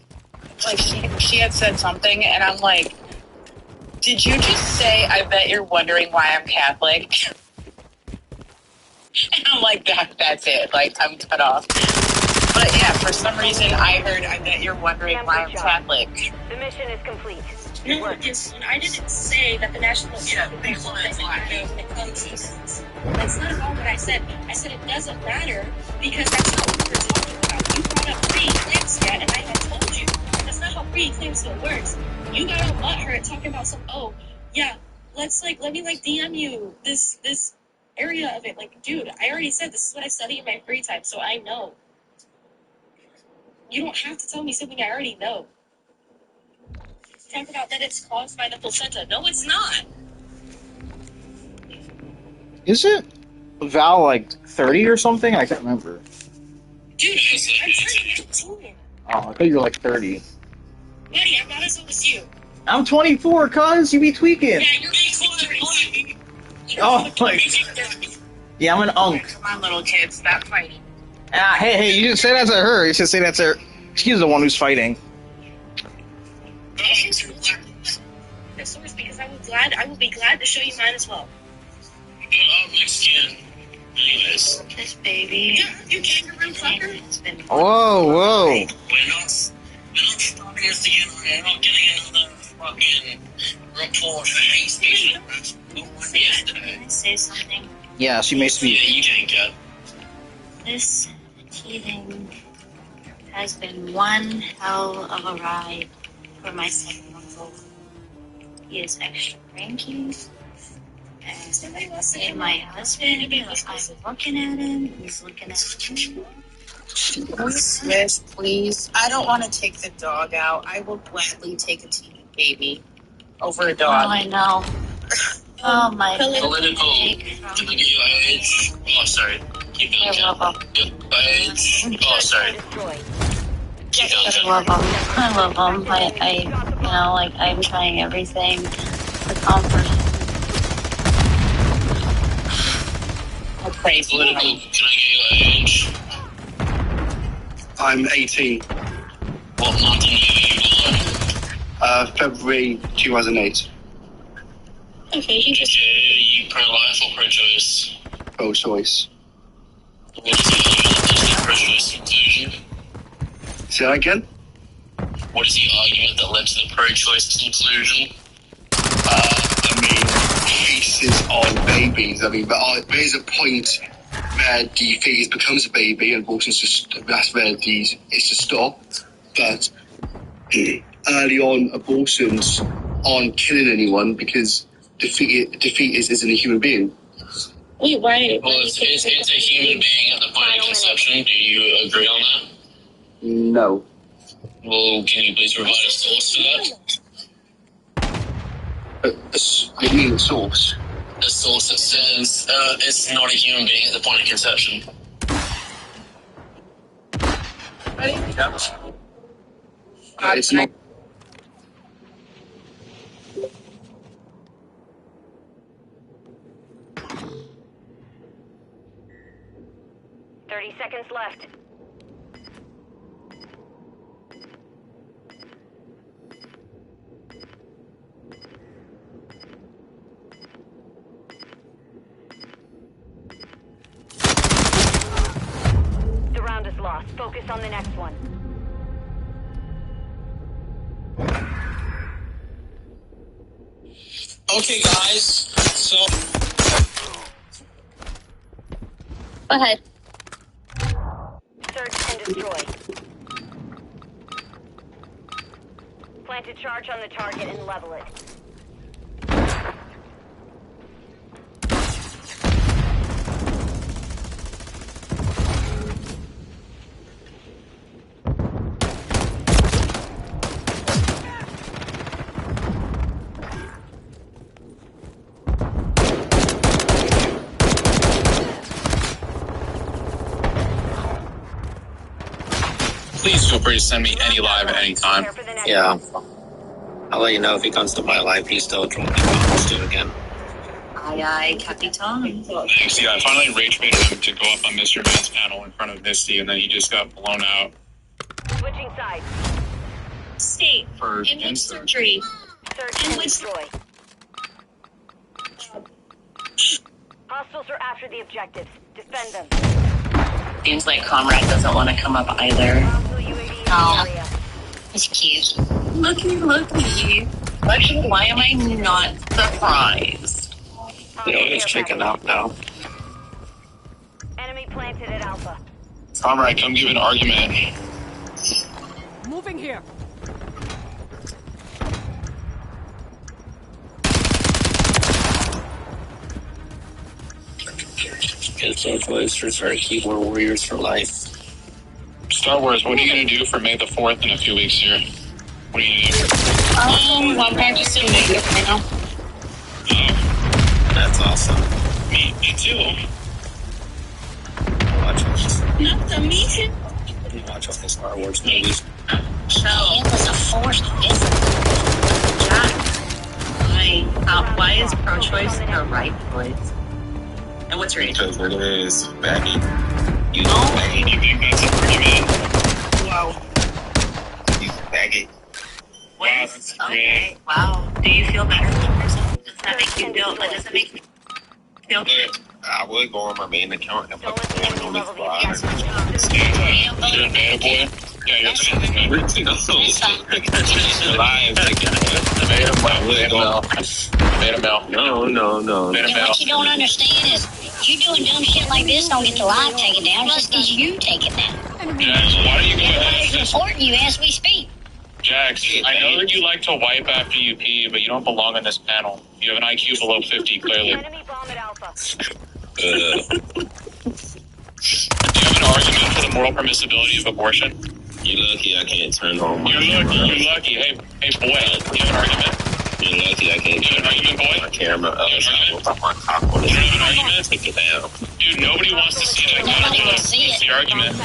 she had said something, and I'm like, did you just say, I bet you're wondering why I'm Catholic? And I'm like, that's it. Like, I'm cut off. But yeah, for some reason, I heard, I bet you're wondering why I'm Catholic. The mission is complete. No, I didn't say that the National Institute of Medicine That's not at all what I said. I said it doesn't matter because that's not what we were talking about. You brought up preeclampsia, and I had told you that's not how preeclampsia works. You got all butthurt talking about some. Oh, yeah, let me DM you this area of it. Like, dude, I already said this is what I study in my free time, so I know. You don't have to tell me something I already know. Talk about that it's caused by the placenta. No, it's not. Is it Val like 30 or something? I can't remember. Dude, I'm turning 19. Oh, I thought you were like 30. Buddy, I'm not as old as you. I'm 24, cuz. You be tweaking. Yeah, you're 24. Oh, like. Yeah, I'm an unk. Come on, little kids, stop fighting. Hey, you didn't say that to her. You should say that to her. She's the one who's fighting. The source, because I will be glad to show you mine as well. Anyways. This baby. You kangaroo fucker. Whoa. We're not starting this again. We're not getting another fucking report for hate speech. That's what one yesterday. Can I say something? Yeah, she may speak. Yeah, you can, Kat. This teething has been one hell of a ride for my 7-month-old. He is extra cranky. And my husband, I'm looking at him, he's looking at me. Yes, please. I don't want to take the dog out. I will gladly take a teething baby over a dog. Oh, I know. Oh, my Political. Can I get your age? Oh, sorry. Keep going, Kat. Your age? Oh, sorry. I love them. I love them. I'm trying everything. The comfort. I'll pray for Can I them. get your age? I'm 18. What month and year are you born? February 2008. Okay, you just. Are you pro-life or pro-choice? Pro-choice. What is the pro-choice conclusion? Say that again? What is the argument that led to the pro-choice conclusion? I mean, cases on babies. I mean, but there is a point where the fetus becomes a baby and abortion's that's where it's to stop. But early on, abortions aren't killing anyone because the fetus isn't a human being. Wait, why? Well, it's a human being at the point of conception. Do you agree on that? No. Well, can you please provide a source for that? What do you mean, a source? A source that says it's not a human being at the point of conception. It's not. Seconds left. The round is lost. Focus on the next one. Okay, guys. So. Go ahead. Search and destroy. Plant a charge on the target and level it. Please feel free to send me any live at any time. Yeah. I'll let you know if he comes to my live. He's still drawing bombs too again. Aye, aye, Capitan. Thanks. Yeah, I finally rage baited him to go up on Mr. Man's panel in front of Misty, and then he just got blown out. Switching sides. State. For In which insert. surgery? Search and destroy. Hostiles are after the objectives. Defend them. Seems like Comrade doesn't want to come up either. Oh, it's cute. Looky. Why am I not surprised? He's checking out now. Enemy planted at Alpha. Comrade, come give an argument. Moving here. It's our choice for keyboard warriors for life. Star Wars, what are you going to do for May the 4th in a few weeks here? What are you going to do? I'm practicing makeup right now. Oh, That's awesome. me too. Watch us. Me too. Watch all the Star Wars movies. So it was a forced visit. Jack, why is pro-choice the right choice? And what's your age? Because it is baggy. You Oh. baggy. You think that's an argument? Wow. You baggy. Wow, that's Okay. Wow. Do you feel better with yourself? Does that make you feel? Does it make you feel good? I would go on my main account and put one on this fly. You're a beta boy? Yeah, you're something. Everything else. Lies. Beta male. No. Beta And male. what you don't understand is you doing dumb shit like this don't get the live taken down just because you take it down. Jax, why don't you go ahead Everybody's and just... reporting you as we speak. Jax, I know that you like to wipe after you pee, but you don't belong on this panel. You have an IQ below 50, clearly. Enemy bomb at Alpha. Do you have an argument for the moral permissibility of abortion? You're lucky I can't turn on my You're lucky. Hey, boy, do you have an argument? You're lucky I can't Do you have an argument, boy? my camera up. Do you have an argument? I'll put my cock on Do it. you have an argument? Take it down. Dude, nobody wants to see that. Nobody wants to see What's it. the argument?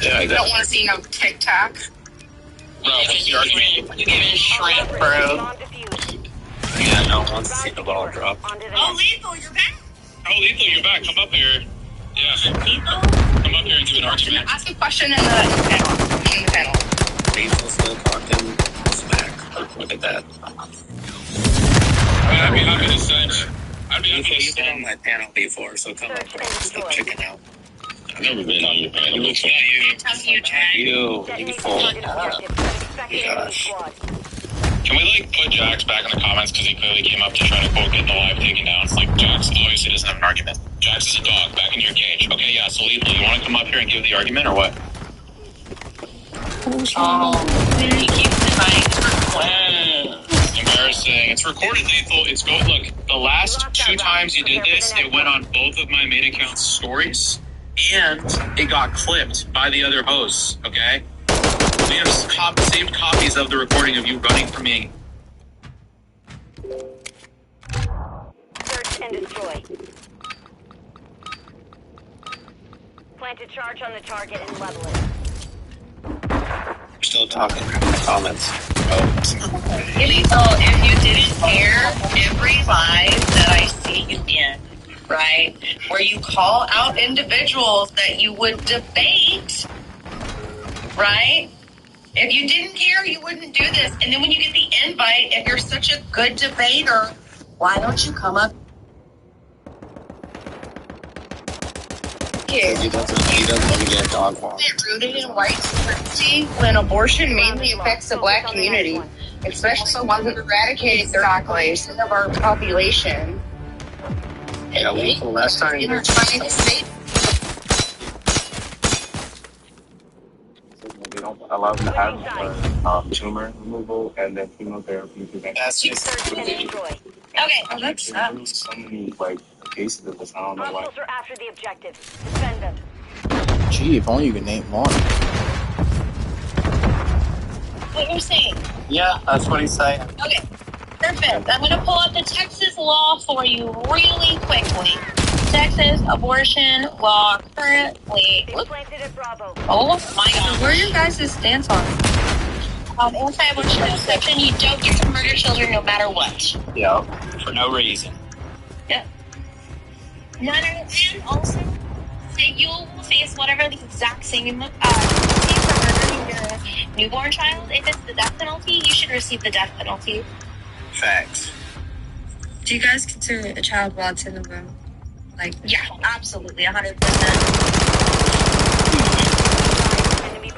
Yeah, I You don't want to see no TikTok. Bro, you getting shrimp, bro. Yeah, no one wants to see the ball drop. Oh, Lethal, you're back. Oh, Lethal, you're back. Come up here. Yeah. Lethal? Come up here and do an argument. Ask a question in the panel. Lethal still talking smack. Look at that. I'd be happy to send. You've been on my panel before, so come up and stop checking out. I've never been on your panel. It's not you fool. Gosh. Can we, like, put Jax back in the comments because he clearly came up to try to, quote, get the live taken down? It's like, Jax obviously doesn't have an argument. Jax is a dog. Back in your cage. Okay, yeah, so Lethal, you want to come up here and give the argument or what? He keeps denying It's embarrassing. It's recorded, Lethal. It's going. Look, the last 2 times you did this, it went on both of my main account's stories, and it got clipped by the other hosts, okay? We have saved copies of the recording of you running from me. Search and destroy. Plant a charge on the target and level it. We're still talking in the comments. If you didn't hear every live that I see you in, right, where you call out individuals that you would debate, right? If you didn't hear, you wouldn't do this. And then when you get the invite, if you're such a good debater, why don't you come up here? He doesn't get dog walk. Rooted in white supremacy when abortion mainly affects the black community, especially the ones that eradicate their percent of our population. Yeah, Lethal, last time They're trying to save. They don't allow them to have tumor removal and then chemotherapy prevention. That's just Okay. Oh, that sucks. So many like cases of this. I don't know why. Hostiles are after the objective. Defend them. Gee, if only you could name one. What you're saying. Yeah, that's what he's saying. Okay, perfect. I'm going to pull up the Texas law for you really quickly. Texas abortion law currently. Oh my God. Where are your guys' stance on? Anti-abortion section, you don't get to murder children no matter what. Yeah, for no reason. Yep. And also, you will face whatever the exact same penalty for murdering your newborn child. If it's the death penalty, you should receive the death penalty. Facts. Do you guys consider a child while it's in the womb? Like, yeah, absolutely, 100%.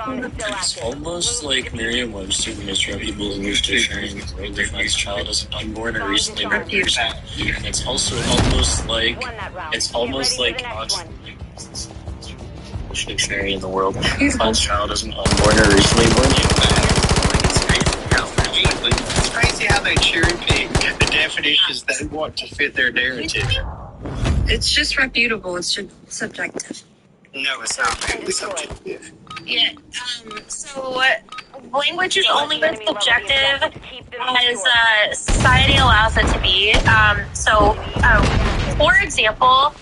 It's almost like Merriam-Webster misreputable English dictionary defines child as an unborn or recently born person. And it's also almost like English dictionary in the world defines child as an unborn or recently born It's crazy how they cherry pick the definitions they want to fit their narrative. it's just reputable. It's just subjective. No, it's not really subjective. Yeah, so language is only as subjective as society allows it to be. For example,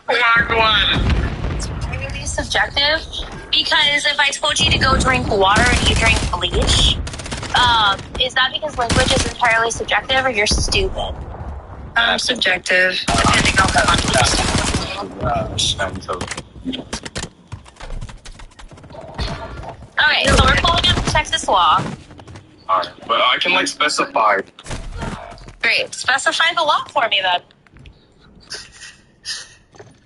it's really subjective because if I told you to go drink water and you drink bleach, is that because language is entirely subjective or you're stupid? Subjective, depending on the context. Okay, so we're pulling up the Texas law. Alright, but I can like specify. Great. Specify the law for me then.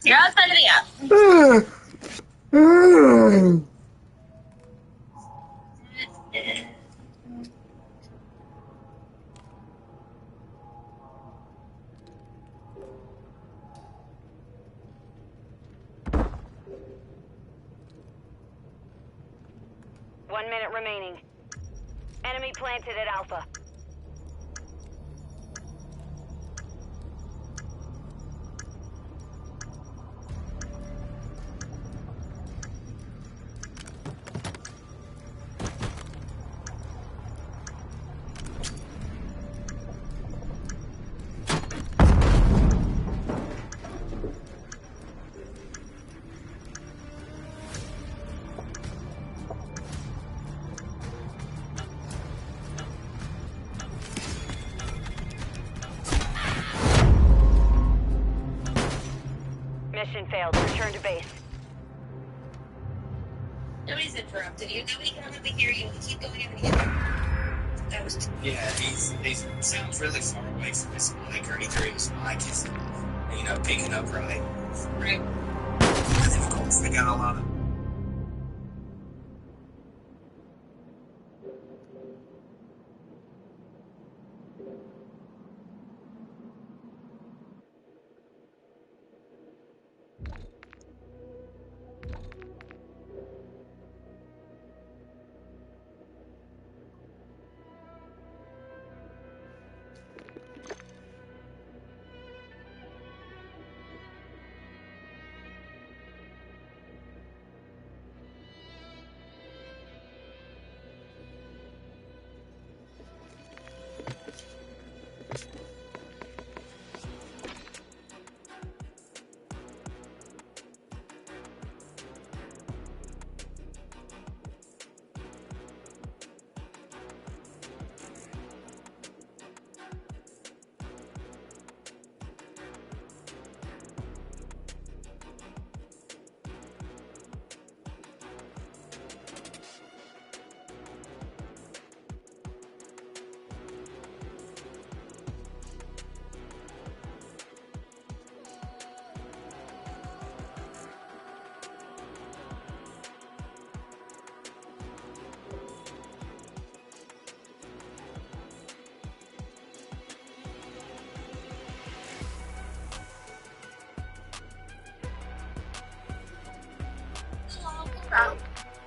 You're outside of the app. 1 minute remaining. Enemy planted at Alpha. Mission failed. Return to base. Nobody's interrupted you. Nobody can hardly hear you. Keep going everything. That was Yeah, he sounds really far away from his mic, or either his mic is, picking up right. right. And of course, we got a lot of.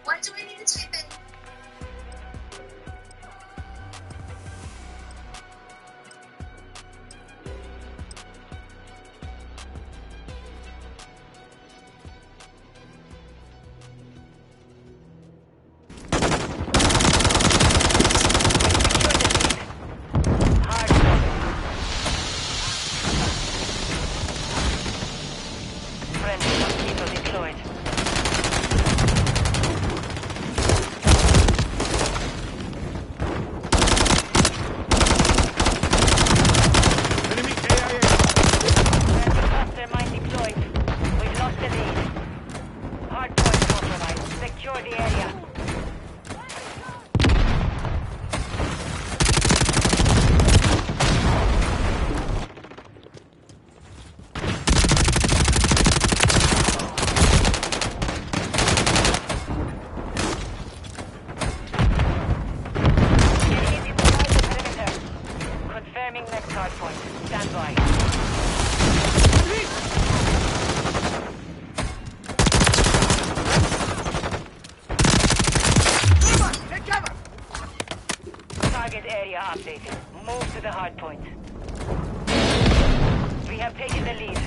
What do I need to type in? Friendly mosquito deployed. Cluster mine deployed. We've lost the lead. Hardpoint compromised. Secure the area. Enemies inside the perimeter. Confirming next hardpoint. Stand by. Target area updated. Move to the hardpoint. We have taken the lead.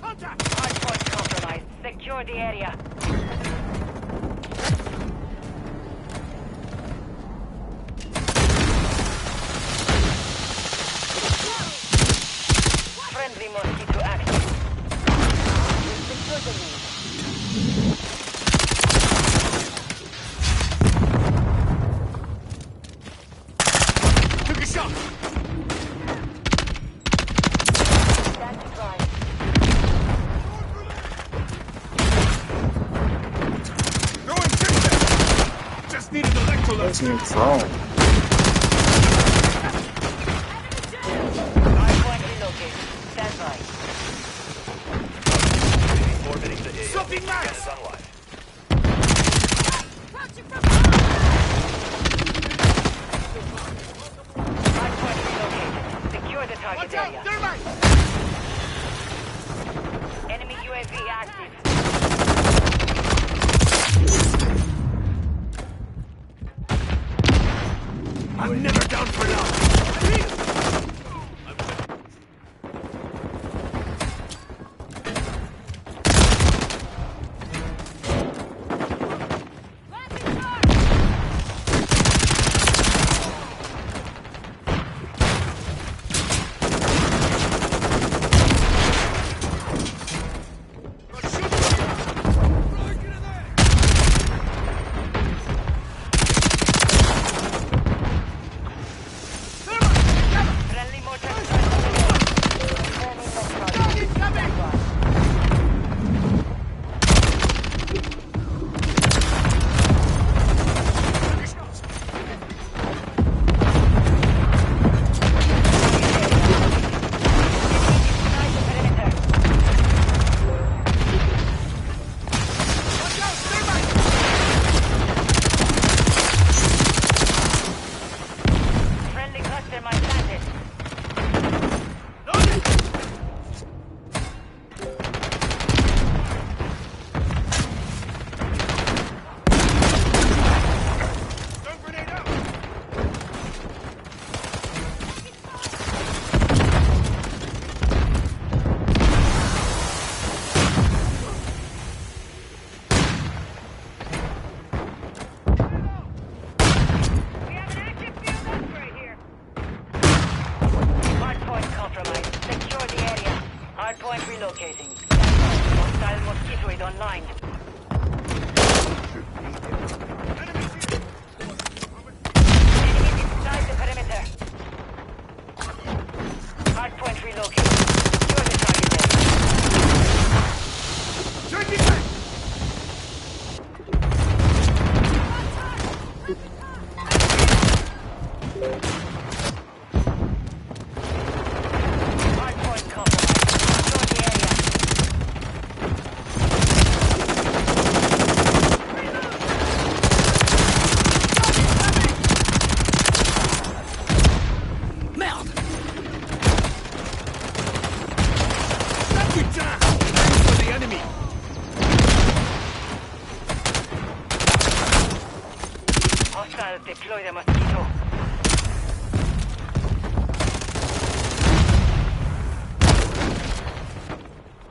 Hardpoint compromised. Secure the area. Friendly mosquito active. We secure the lead. Took a shot. Stand by. Throwing tips. Just needed electrolytes. What's new throwing? Hardpoint relocated. Stand by. 4 minutes to hit. Something nice. Is online. Hardpoint relocated. Secure the target area. Enemy UAV active. I'm never down for now. Hardpoint relocating. Hostile mosquito is online. Enemies inside the perimeter. Hardpoint relocating. Secure the target area. Hardpoint compromised. Secure the area. Merde! Putain! Aim for the enemy! Hostiles deploy the mosquito.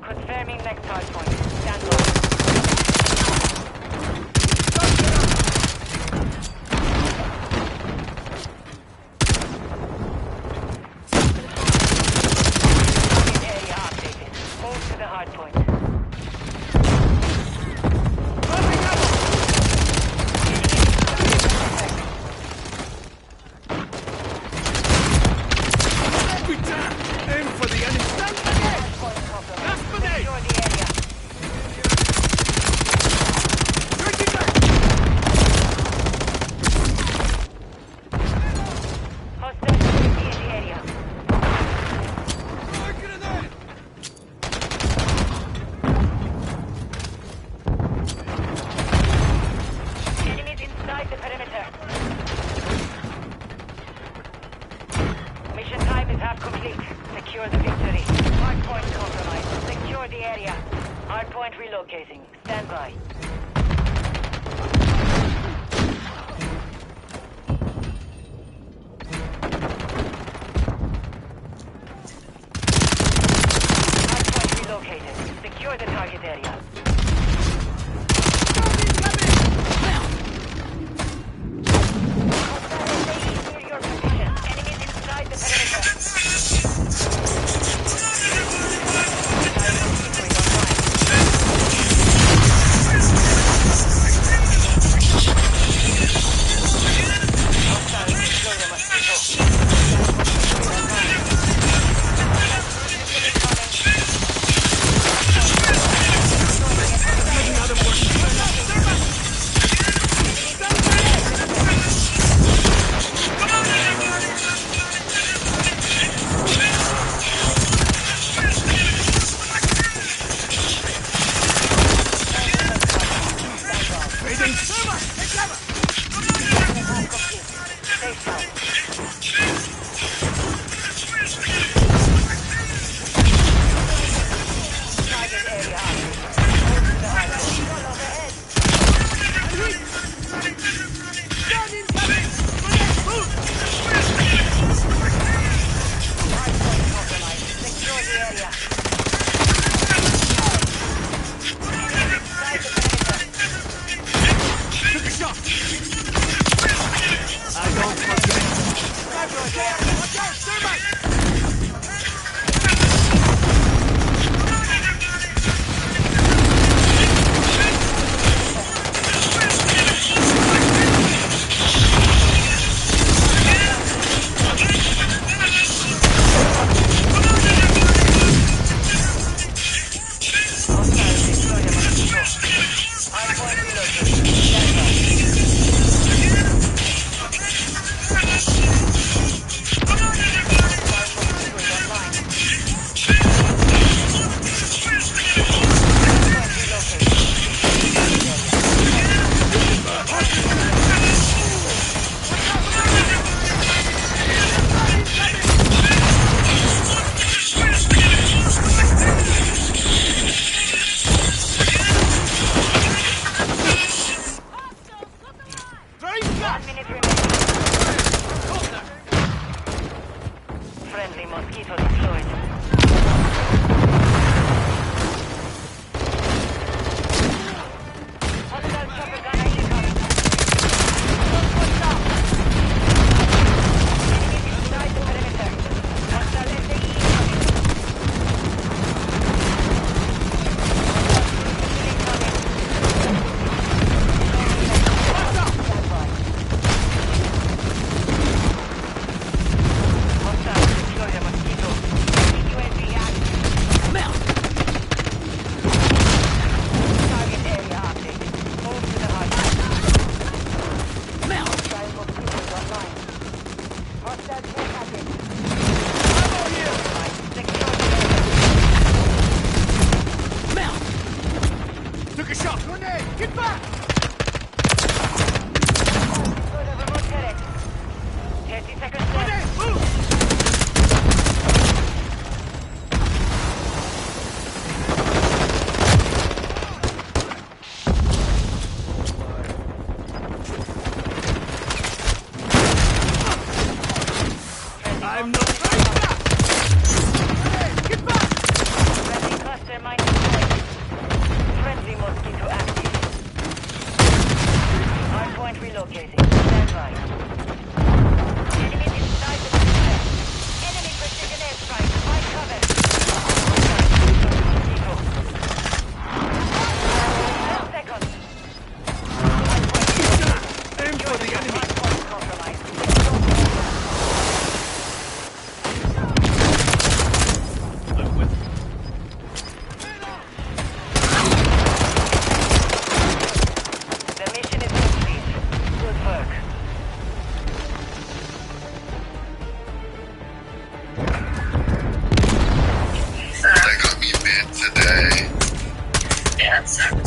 Confirming next hardpoint. Stand by. Target area updated. Move to the hardpoint. Putain! Aim for the enemy! Last grenade! Secure the area. Hostile UAV in the area. Enemies inside the perimeter. Mission time is half complete. Secure the victory. Hardpoint compromised. Secure the area. Hardpoint relocating. Stand by. Hardpoint relocated. Secure the target area. Hostile near your position. Enemies inside the perimeter. Get back! Go to remote turret. 30 seconds left. Move! I'm not right back! Hey, get back! Friendly cluster mine deployed. Friendly mosquito active. Hardpoint relocating. Stand by. Enemies inside the perimeter. Enemy precision airstrike. Find cover. Mosquito. 10 seconds. Aim for the enemy! Hardpoint compromised. The mission is complete. Good work. That got me banned today. Yeah, that sucks.